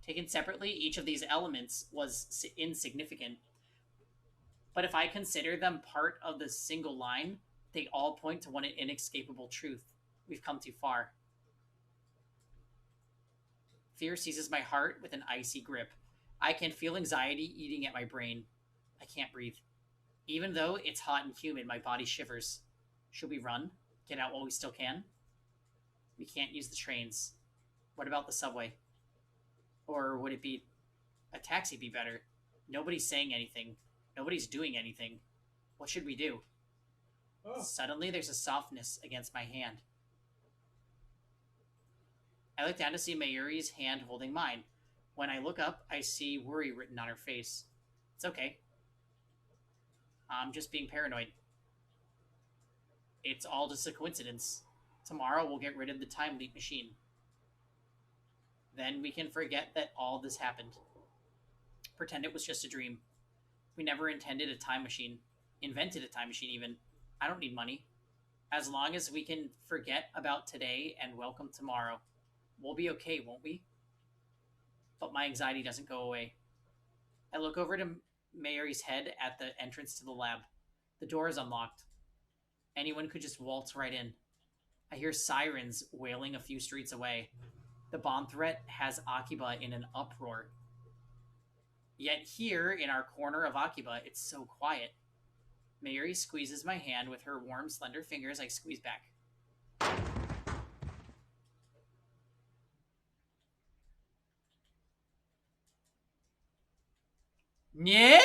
Taken separately, each of these elements was insignificant. But if I consider them part of the single line, they all point to one inescapable truth. We've come too far. Fear seizes my heart with an icy grip. I can feel anxiety eating at my brain. I can't breathe. Even though it's hot and humid, my body shivers. Should we run? Get out while we still can? We can't use the trains. What about the subway? Or would it be... a taxi be better? Nobody's saying anything. Nobody's doing anything. What should we do? Oh. Suddenly, there's a softness against my hand. I look down to see Mayuri's hand holding mine. When I look up, I see worry written on her face. It's okay. I'm just being paranoid. It's all just a coincidence. Tomorrow we'll get rid of the time leap machine. Then we can forget that all this happened. Pretend it was just a dream. We never intended a time machine. Invented a time machine, even. I don't need money. As long as we can forget about today and welcome tomorrow, we'll be okay, won't we? But my anxiety doesn't go away. I look over to Mayuri's head at the entrance to the lab. The door is unlocked. Anyone could just waltz right in. I hear sirens wailing a few streets away. The bomb threat has Akiba in an uproar. Yet here, in our corner of Akiba, it's so quiet. Mayuri squeezes my hand with her warm, slender fingers. I squeeze back. Yeah?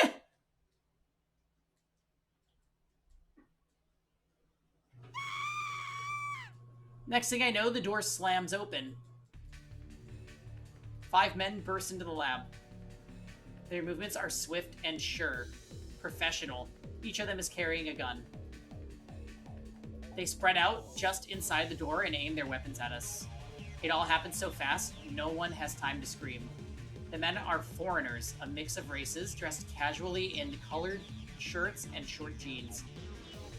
Next thing I know, the door slams open. 5 men burst into the lab. Their movements are swift and sure. Professional. Each of them is carrying a gun. They spread out just inside the door and aim their weapons at us. It all happens so fast, no one has time to scream. The men are foreigners, a mix of races, dressed casually in colored shirts and short jeans.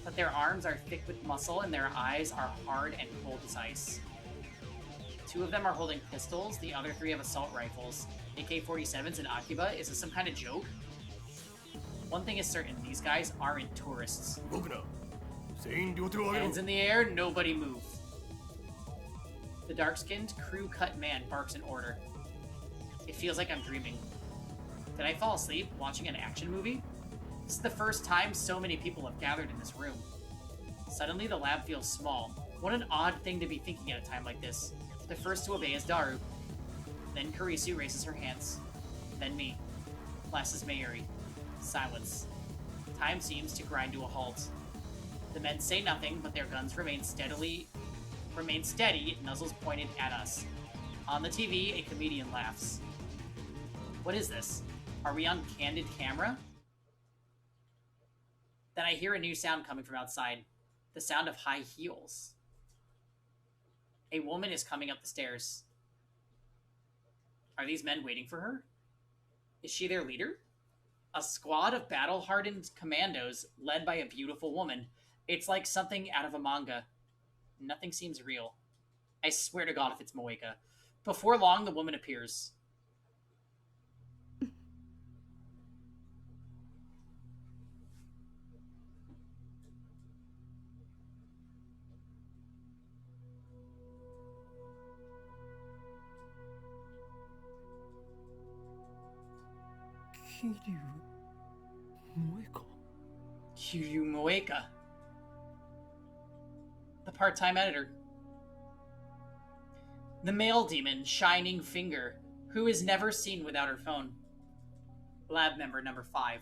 but their arms are thick with muscle and their eyes are hard and cold as ice. 2 of them are holding pistols, the other 3 have assault rifles, AK-47s, and Akiba. Is this some kind of joke? One thing is certain, these guys aren't tourists. Hands in the air, nobody move. The dark-skinned, crew-cut man barks an order. It feels like I'm dreaming. Did I fall asleep watching an action movie? This is the first time so many people have gathered in this room. Suddenly, the lab feels small. What an odd thing to be thinking at a time like this. The first to obey is Daru. Then Kurisu raises her hands. Then me. Last is Mayuri. Silence. Time seems to grind to a halt. The men say nothing, but their guns remain steady, muzzles pointed at us. On the TV, a comedian laughs. What is this? Are we on candid camera? Then I hear a new sound coming from outside. The sound of high heels. A woman is coming up the stairs. Are these men waiting for her? Is she their leader? A squad of battle-hardened commandos led by a beautiful woman. It's like something out of a manga. Nothing seems real. I swear to God if it's Moeka. Before long, the woman appears. Kiryu Moeka. The part-time editor. The male demon, Shining Finger, who is never seen without her phone. Lab member number 5.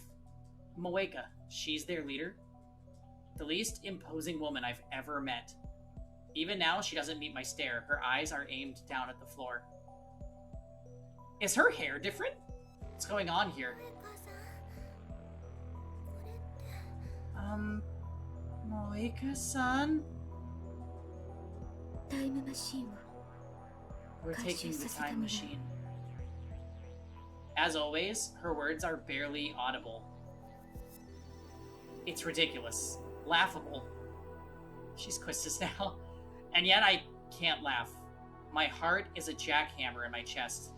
Moeka. She's their leader. The least imposing woman I've ever met. Even now, she doesn't meet my stare. Her eyes are aimed down at the floor. Is her hair different? What's going on here? Moeka-san? We're taking the time machine. As always, her words are barely audible. It's ridiculous. Laughable. She's Quistis now. And yet I can't laugh. My heart is a jackhammer in my chest.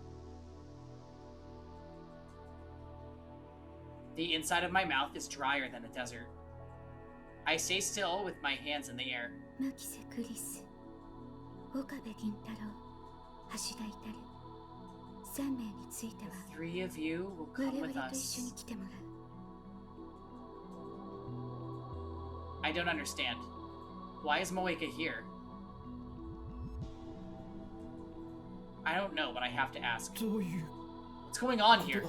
The inside of my mouth is drier than a desert. I stay still with my hands in the air. 3名については Three of you will come with 我々と一緒に us. 来てもらう I don't understand. Why is Moeka here? I don't know, but I have to ask. What's going on here?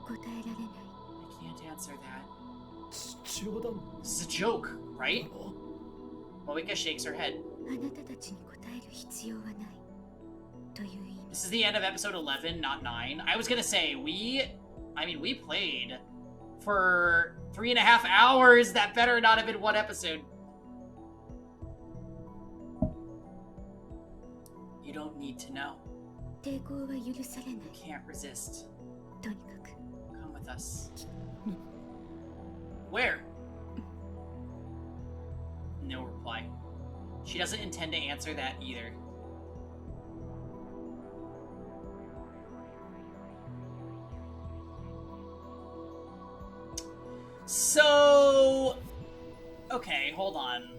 答えられない I can't answer that. This is a joke, right? Moeka shakes her head. あなたたちに答える必要はないという意味 This is the end of episode 11, not 9. I was gonna say, we played for 3.5 hours. That better not have been one episode. You don't need to know. 抵抗は許されない You can't resist. とにかく Come with us. Where? No reply. She doesn't intend to answer that either. So... Okay, hold on.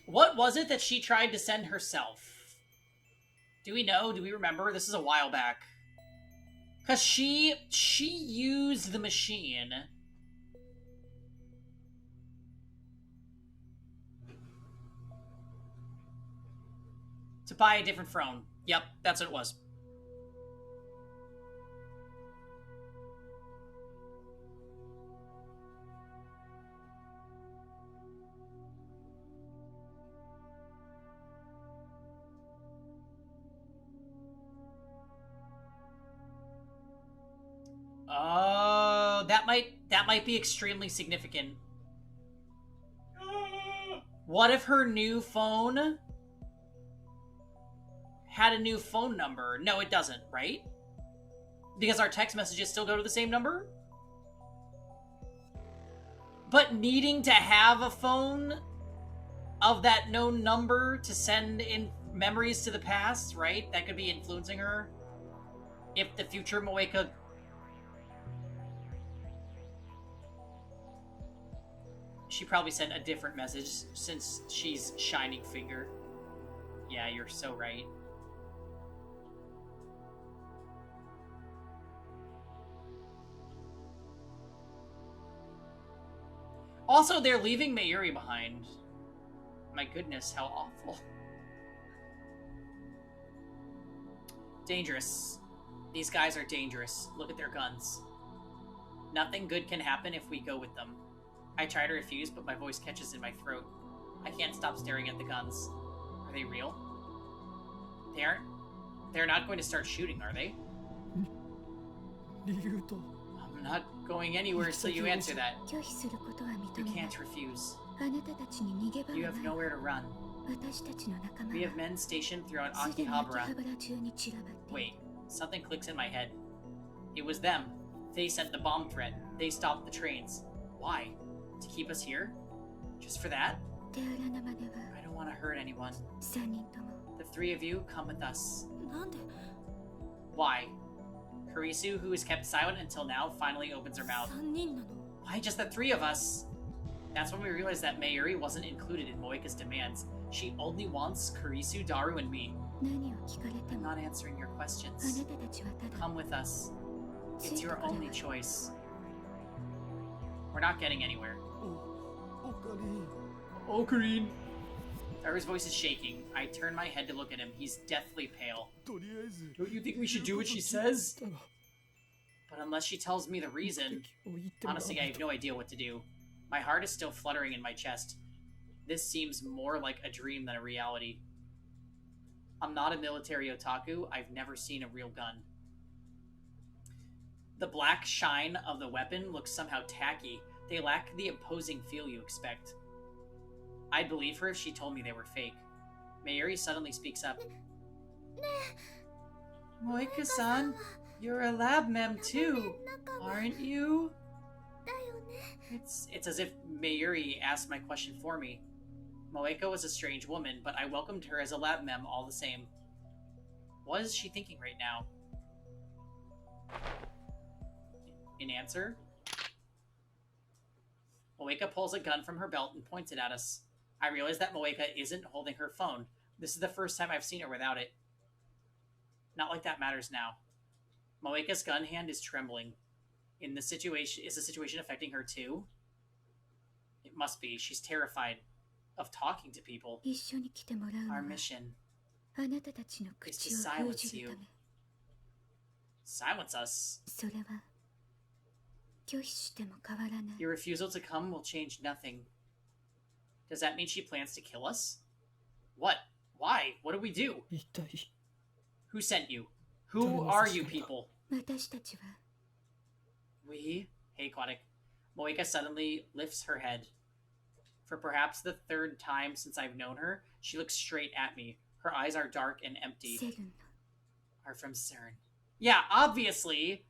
What was it that she tried to send herself? Do we know? Do we remember? This is a while back. Because she used the machine. To buy a different phone. Yep, that's what it was. Oh, that might be extremely significant. What if her new phone had a new phone number? No, it doesn't, right? Because our text messages still go to the same number? But needing to have a phone of that known number to send in memories to the past, right? That could be influencing her. If the future Moeka... She probably sent a different message since she's Shining Finger. Yeah, you're so right. Also, they're leaving Mayuri behind. My goodness, how awful. Dangerous. These guys are dangerous. Look at their guns. Nothing good can happen if we go with them. I try to refuse, but my voice catches in my throat. I can't stop staring at the guns. Are they real? They aren't. They're not going to start shooting, are they? I'm not going anywhere until you answer that. You can't refuse. You have nowhere to run. We have men stationed throughout Akihabara. Wait, something clicks in my head. It was them. They sent the bomb threat. They stopped the trains. Why? To keep us here? Just for that? I don't want to hurt anyone. The three of you, come with us. Why? Kurisu, who has kept silent until now, finally opens her mouth. Why just the three of us? That's when we realized that Mayuri wasn't included in Moeka's demands. She only wants Kurisu, Daru, and me. I'm not answering your questions. Come with us. It's your only choice. We're not getting anywhere. Ocarine. Daru's voice is shaking. I turn my head to look at him. He's deathly pale. Don't you think we should do what she says? But unless she tells me the reason, honestly, I have no idea what to do. My heart is still fluttering in my chest. This seems more like a dream than a reality. I'm not a military otaku. I've never seen a real gun. The black shine of the weapon looks somehow tacky. They lack the imposing feel you expect. I'd believe her if she told me they were fake. Mayuri suddenly speaks up. Moeka-san, you're a lab mem too, aren't you? It's as if Mayuri asked my question for me. Moeka was a strange woman, but I welcomed her as a lab mem all the same. What is she thinking right now? In answer, Moeka pulls a gun from her belt and points it at us. I realize that Moeka isn't holding her phone. This is the first time I've seen her without it. Not like that matters now. Moeka's gun hand is trembling. Is the situation affecting her too? It must be. She's terrified of talking to people. Our mission is to silence you. Silence us? Your refusal to come will change nothing. Does that mean she plans to kill us? What? Why? What do we do? Who sent you? Who are you people? We? Hey, Aquatic. Moeka suddenly lifts her head. For perhaps the third time since I've known her, she looks straight at me. Her eyes are dark and empty. Are from CERN. Yeah, obviously.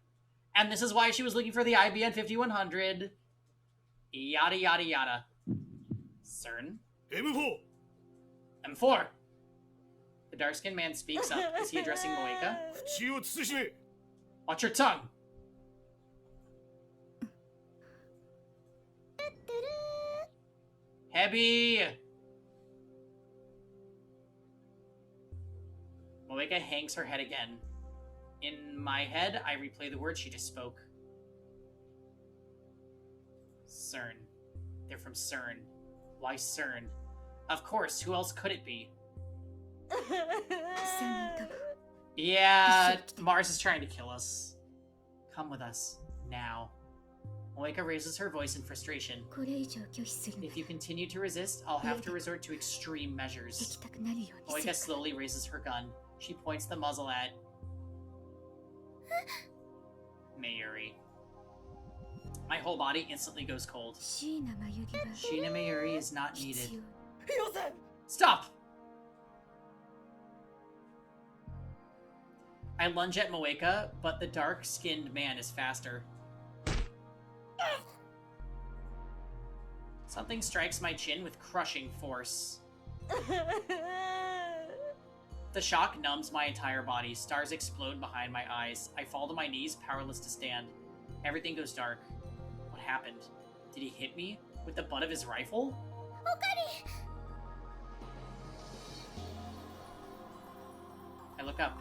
And this is why she was looking for the IBN 5100. Yada yada yada. CERN? M4! M4! The dark-skinned man speaks up. Is he addressing Moeka? Watch your tongue! Heavy! Moeka hangs her head again. In my head, I replay the words she just spoke. CERN. They're from CERN. Why CERN? Of course, who else could it be? Yeah, Mars is trying to kill us. Come with us, now. Moeka raises her voice in frustration. If you continue to resist, I'll have to resort to extreme measures. Moeka slowly raises her gun. She points the muzzle at... Mayuri. My whole body instantly goes cold. Shina Mayuri is not needed. Stop! I lunge at Moeka, but the dark-skinned man is faster. Something strikes my chin with crushing force. The shock numbs my entire body. Stars explode behind my eyes. I fall to my knees, powerless to stand. Everything goes dark. What happened? Did he hit me with the butt of his rifle? Okari! I look up.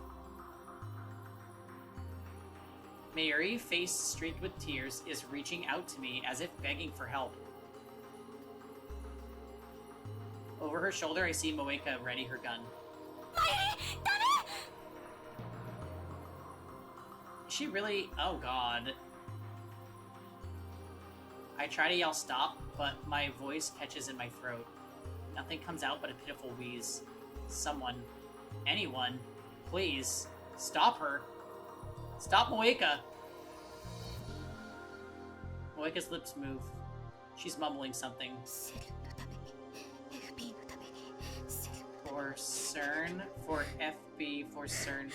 Mayuri, face streaked with tears, is reaching out to me as if begging for help. Over her shoulder, I see Moeka ready her gun. Is she really? Oh god. I try to yell stop, but my voice catches in my throat. Nothing comes out but a pitiful wheeze. Someone, anyone, please, stop her. Stop Moeka! Moeka's lips move. She's mumbling something. For CERN, for FB, for CERN.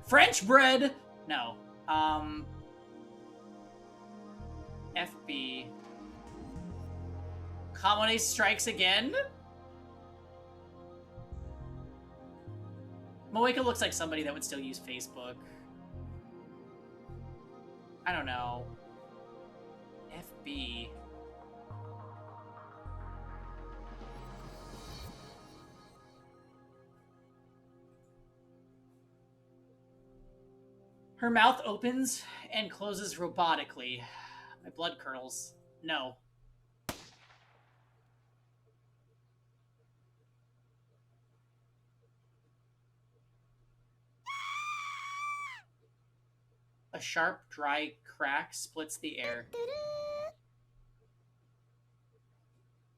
French bread! No. FB. Kamone strikes again? Moeka looks like somebody that would still use Facebook. I don't know. FB. Her mouth opens and closes robotically. My blood curdles. No. A sharp, dry crack splits the air.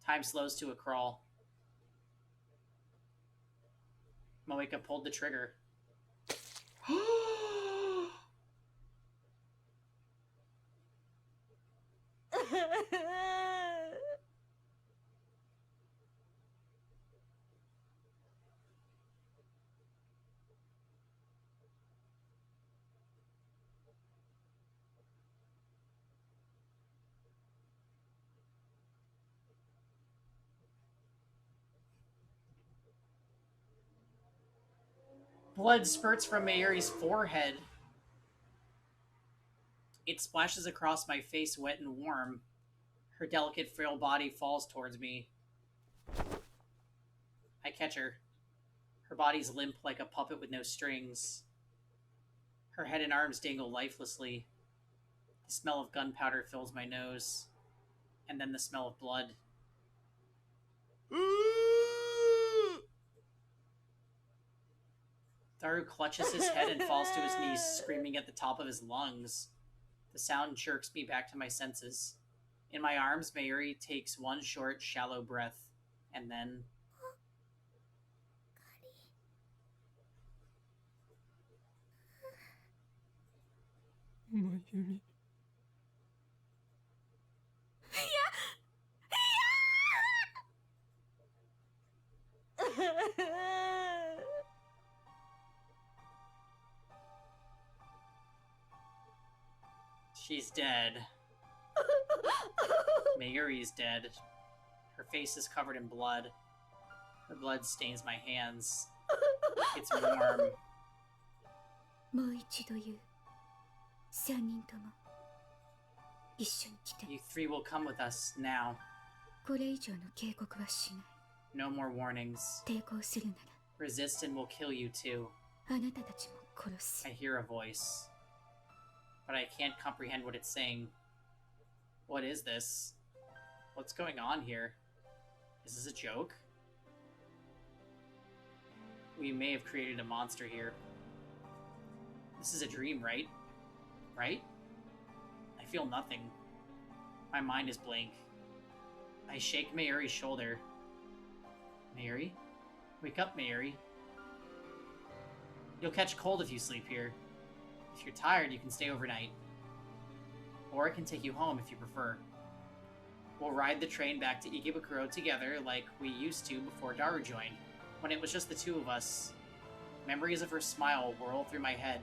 Time slows to a crawl. Moeka pulled the trigger. Blood spurts from Mayuri's forehead. It splashes across my face, wet and warm. Her delicate, frail body falls towards me. I catch her. Her body's limp like a puppet with no strings. Her head and arms dangle lifelessly. The smell of gunpowder fills my nose. And then the smell of blood. Tharu clutches his head and falls to his knees, screaming at the top of his lungs. The sound jerks me back to my senses. In my arms, Mayuri takes one short, shallow breath, and then... Mayuri. She's dead. Mayuri's dead. Her face is covered in blood. Her blood stains my hands. It's warm. もう一度言う。3人とも一緒に来て。 You three will come with us now. これ以上の警告はしない。 No more warnings. 抵抗するな Resist and we'll kill you too. ら、あなたたちも殺す。 I hear a voice. But I can't comprehend what it's saying. What is this? What's going on here? Is this a joke? We may have created a monster here. This is a dream, right? Right? I feel nothing. My mind is blank. I shake Mayuri's shoulder. Mayuri? Wake up, Mayuri. You'll catch cold if you sleep here. If you're tired, you can stay overnight. Or I can take you home if you prefer. We'll ride the train back to Ikebukuro together like we used to before Daru joined, when it was just the two of us. Memories of her smile whirl through my head.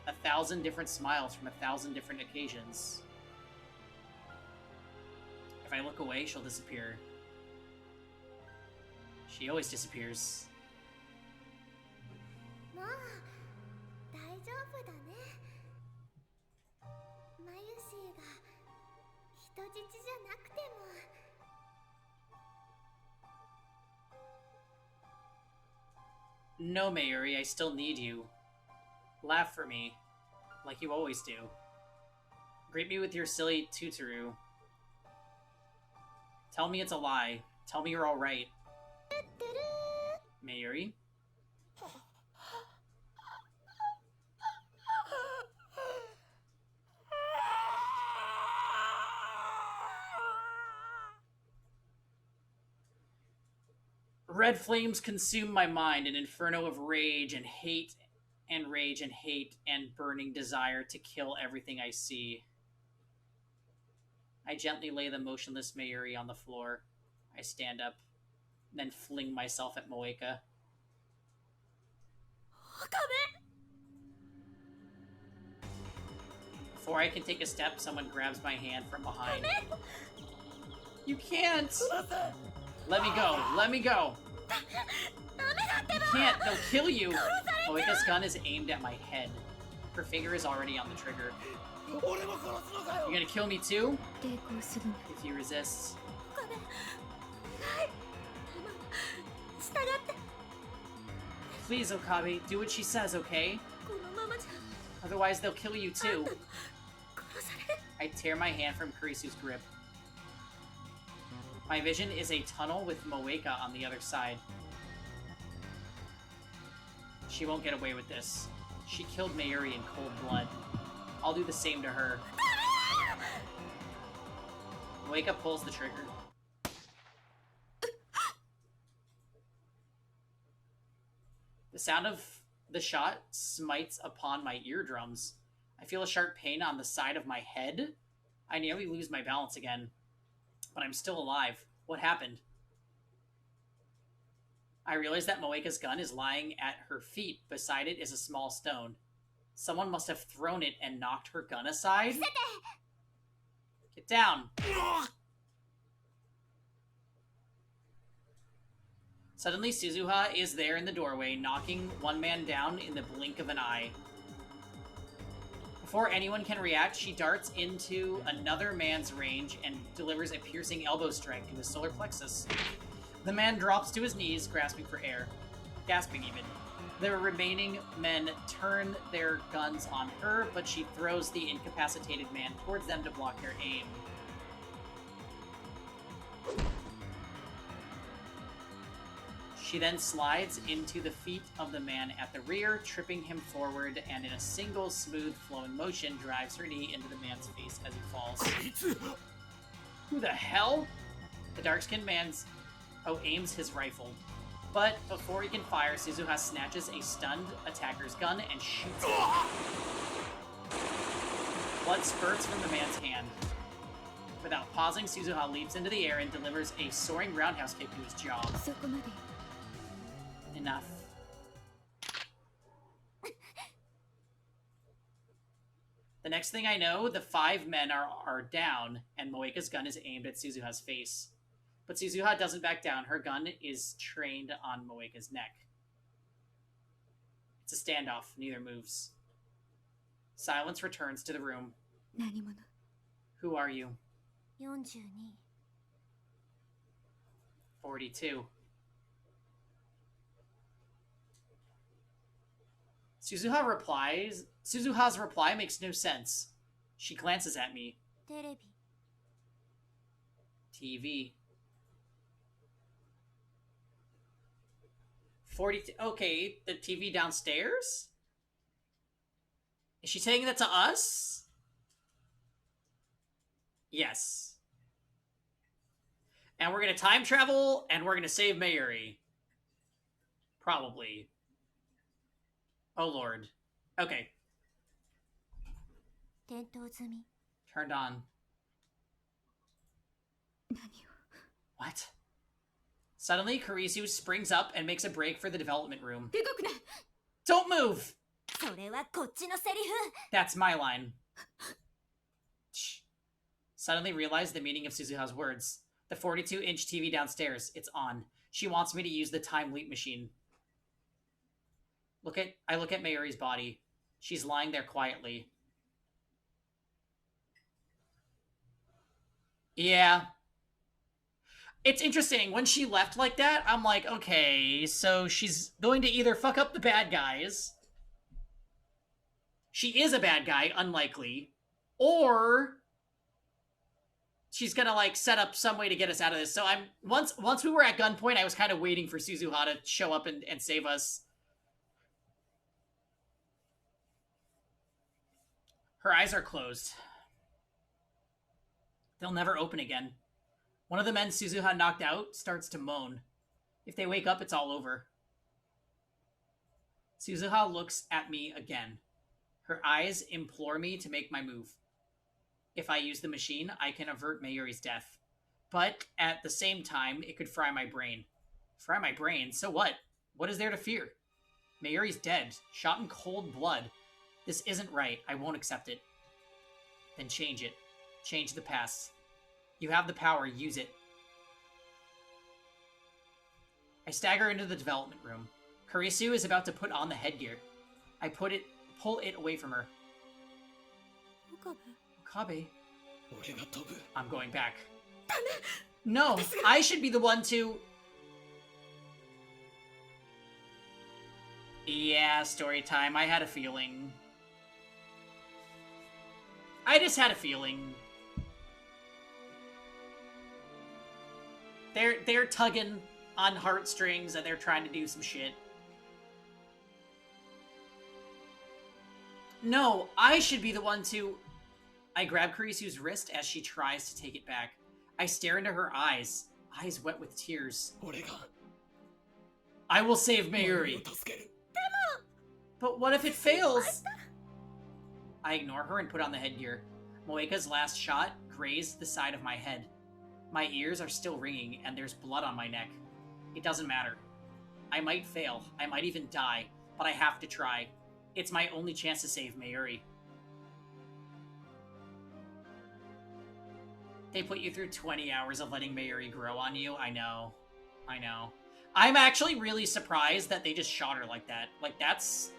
1,000 different smiles from 1,000 different occasions. If I look away, she'll disappear. She always disappears. もう大丈夫だね。マユシーが人質じゃなくても。No, Mayuri, I still need you. Laugh for me, like you always do. Greet me with your silly tuturu. Tell me it's a lie. Tell me you're alright. Mayuri? Red flames consume my mind, an inferno of rage and hate and burning desire to kill everything I see. I gently lay the motionless Mayuri on the floor. I stand up, then fling myself at Moeka. Before I can take a step, someone grabs my hand from behind. You can't! Let me go! Let me go! You can't! They'll kill you! Moeka's gun is aimed at my head. Her finger is already on the trigger. You're gonna kill me too? If you resist. Please, Okabe, do what she says, okay? Otherwise, they'll kill you too. I tear my hand from Kurisu's grip. My vision is a tunnel with Moeka on the other side. She won't get away with this. She killed Mayuri in cold blood. I'll do the same to her. Moeka pulls the trigger. The sound of the shot smites upon my eardrums. I feel a sharp pain on the side of my head. I nearly lose my balance again. But I'm still alive. What happened? I realize that Moeka's gun is lying at her feet. Beside it is a small stone. Someone must have thrown it and knocked her gun aside. Get down. Suddenly, Suzuha is there in the doorway, knocking one man down in the blink of an eye. Before anyone can react, she darts into another man's range and delivers a piercing elbow strike to his solar plexus. The man drops to his knees, grasping for air. Gasping, even. The remaining men turn their guns on her, but she throws the incapacitated man towards them to block their aim. She then slides into the feet of the man at the rear, tripping him forward, and in a single smooth flowing motion drives her knee into the man's face as he falls. Who the hell? The dark-skinned man aims his rifle. But before he can fire, Suzuha snatches a stunned attacker's gun and shoots him. Blood spurts from the man's hand. Without pausing, Suzuha leaps into the air and delivers a soaring roundhouse kick to his jaw. Enough. The next thing I know, the 5 men are down, and Moeka's gun is aimed at Suzuha's face. But Suzuha doesn't back down. Her gun is trained on Moeka's neck. It's a standoff. Neither moves. Silence returns to the room. Who are you? 42. 42. Suzuha's reply makes no sense. She glances at me. テレビ TV. 42. Okay, the TV downstairs? Is she saying that to us? Yes. And we're gonna time travel, and we're gonna save Mayuri. Probably. Oh lord. Okay. 点灯済み Turned on. What? Suddenly, Kurisu springs up and makes a break for the development room. Don't move! それはこっちのセリフ That's my line. Shh. Suddenly realized the meaning of Suzuha's words. The 42-inch TV downstairs. It's on. She wants me to use the time leap machine. I look at Mayuri's body. She's lying there quietly. Yeah. It's interesting. When she left like that, I'm like, okay, so she's going to either fuck up the bad guys. She is a bad guy, unlikely. Or she's gonna, like, set up some way to get us out of this. So once we were at gunpoint, I was kind of waiting for Suzuha to show up and save us. Her eyes are closed. They'll never open again. One of the men Suzuha knocked out starts to moan. If they wake up, it's all over. Suzuha looks at me again. Her eyes implore me to make my move. If I use the machine, I can avert Mayuri's death. But at the same time, it could fry my brain. Fry my brain? So what? What is there to fear? Mayuri's dead, shot in cold blood. This isn't right. I won't accept it. Then change it. Change the past. You have the power. Use it. I stagger into the development room. Kurisu is about to put on the headgear. I pull it away from her. Okabe. I'm going back. No, I should be the one to... Yeah, story time. I had a feeling. I just had a feeling. They're tugging on heartstrings and they're trying to do some shit. No, I should be the one to... I grab Kurisu's wrist as she tries to take it back. I stare into her eyes wet with tears. I will save Mayuri. But what if it fails? I ignore her and put on the headgear. Moeka's last shot grazed the side of my head. My ears are still ringing and there's blood on my neck. It doesn't matter. I might fail. I might even die. But I have to try. It's my only chance to save Mayuri. They put you through 20 hours of letting Mayuri grow on you. I know. I know. I'm actually really surprised that they just shot her like that. Like, that's...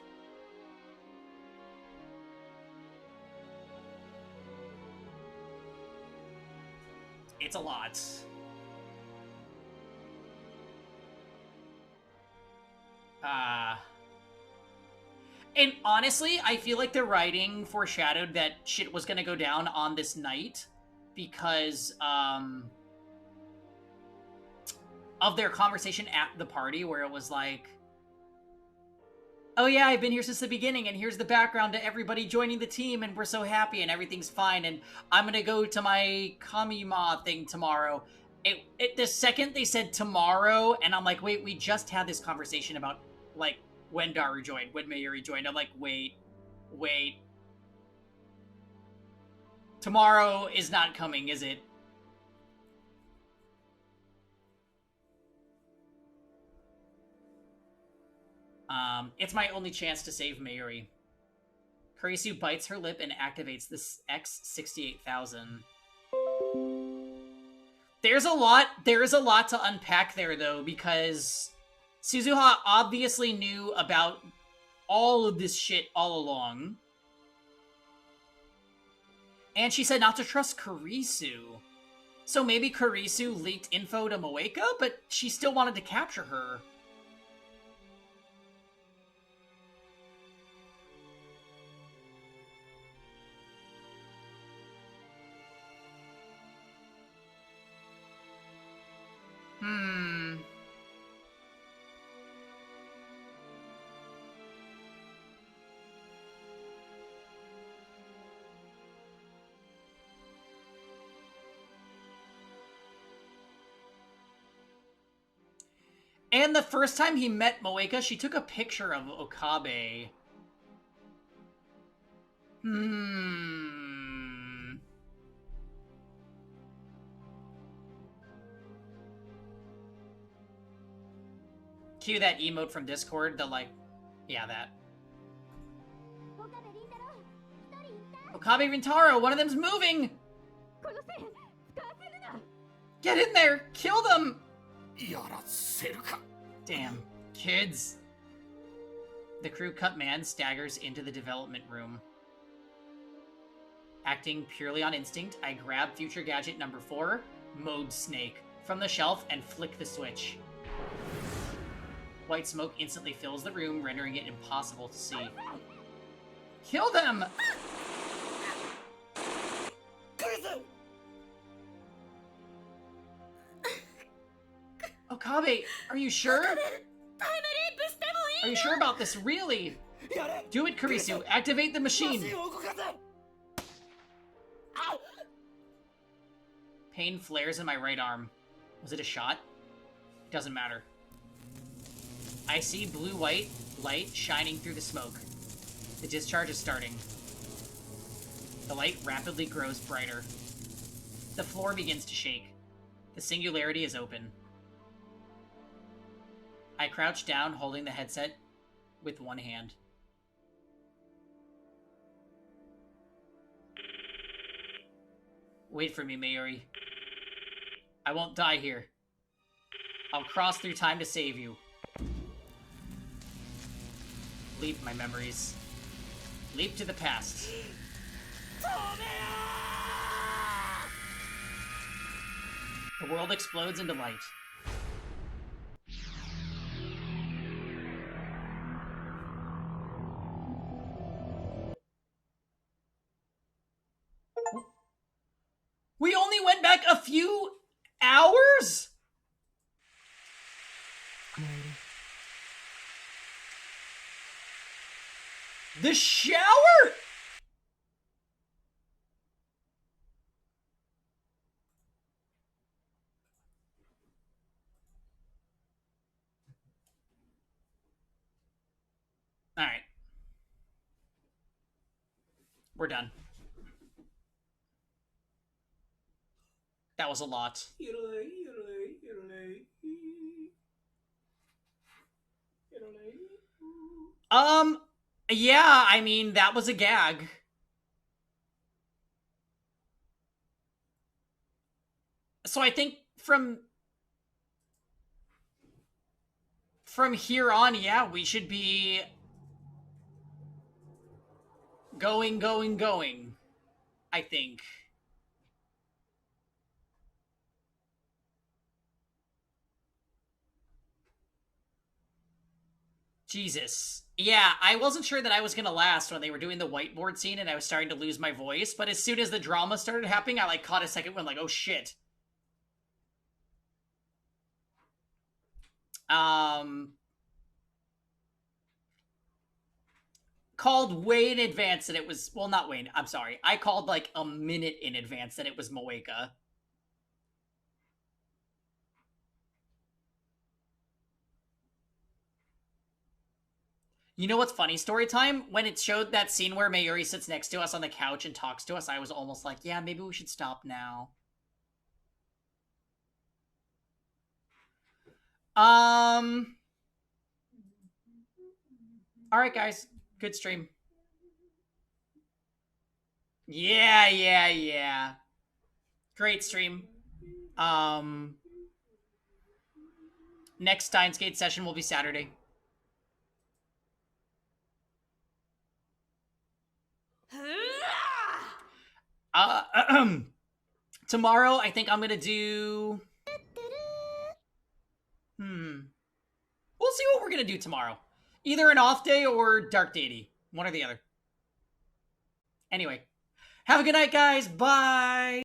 It's a lot. And honestly, I feel like the writing foreshadowed that shit was gonna go down on this night because, of their conversation at the party where it was like, oh yeah, I've been here since the beginning, and here's the background to everybody joining the team, and we're so happy, and everything's fine, and I'm gonna go to my Kamima thing tomorrow. The second they said tomorrow, and I'm like, wait, we just had this conversation about, like, when Daru joined, when Mayuri joined. I'm like, wait. Tomorrow is not coming, is it? It's my only chance to save Mayuri. Kurisu bites her lip and activates this X-68000. There is a lot to unpack there, though, because Suzuha obviously knew about all of this shit all along. And she said not to trust Kurisu. So maybe Kurisu leaked info to Moeka, but she still wanted to capture her. And the first time he met Moeka, she took a picture of Okabe. Cue that emote from Discord, the like... Yeah, that. Okabe Rintaro, one of them's moving! Get in there! Kill them! やらせるか Damn. Kids. The crew cut man staggers into the development room. Acting purely on instinct, I grab future gadget number 4, Mode Snake, from the shelf and flick the switch. White smoke instantly fills the room, rendering it impossible to see. Kill them! Okabe, are you sure? Are you sure about this, really? Do it, Kurisu. Activate the machine. Pain flares in my right arm. Was it a shot? Doesn't matter. I see blue-white light shining through the smoke. The discharge is starting. The light rapidly grows brighter. The floor begins to shake. The singularity is open. I crouch down, holding the headset with one hand. Wait for me, Mayuri. I won't die here. I'll cross through time to save you. Leap my memories. Leap to the past. The world explodes into light. We only went back a few hours? The shower? All right. We're done. That was a lot. Yeah, I mean, that was a gag. So I think from here on, yeah, we should be going, I think. Jesus. Yeah, I wasn't sure that I was gonna last when they were doing the whiteboard scene and I was starting to lose my voice, but as soon as the drama started happening, I caught a second one, oh shit. Called way in advance that it was, well, not way, I'm sorry. I called a minute in advance that it was Moeka. You know what's funny, story time? When it showed that scene where Mayuri sits next to us on the couch and talks to us, I was almost like, yeah, maybe we should stop now. Alright, guys. Good stream. Yeah. Great stream. Next Steins Gate session will be Saturday. Tomorrow, I think I'm gonna do... We'll see what we're gonna do tomorrow. Either an off day or dark deity. One or the other. Anyway. Have a good night, guys. Bye!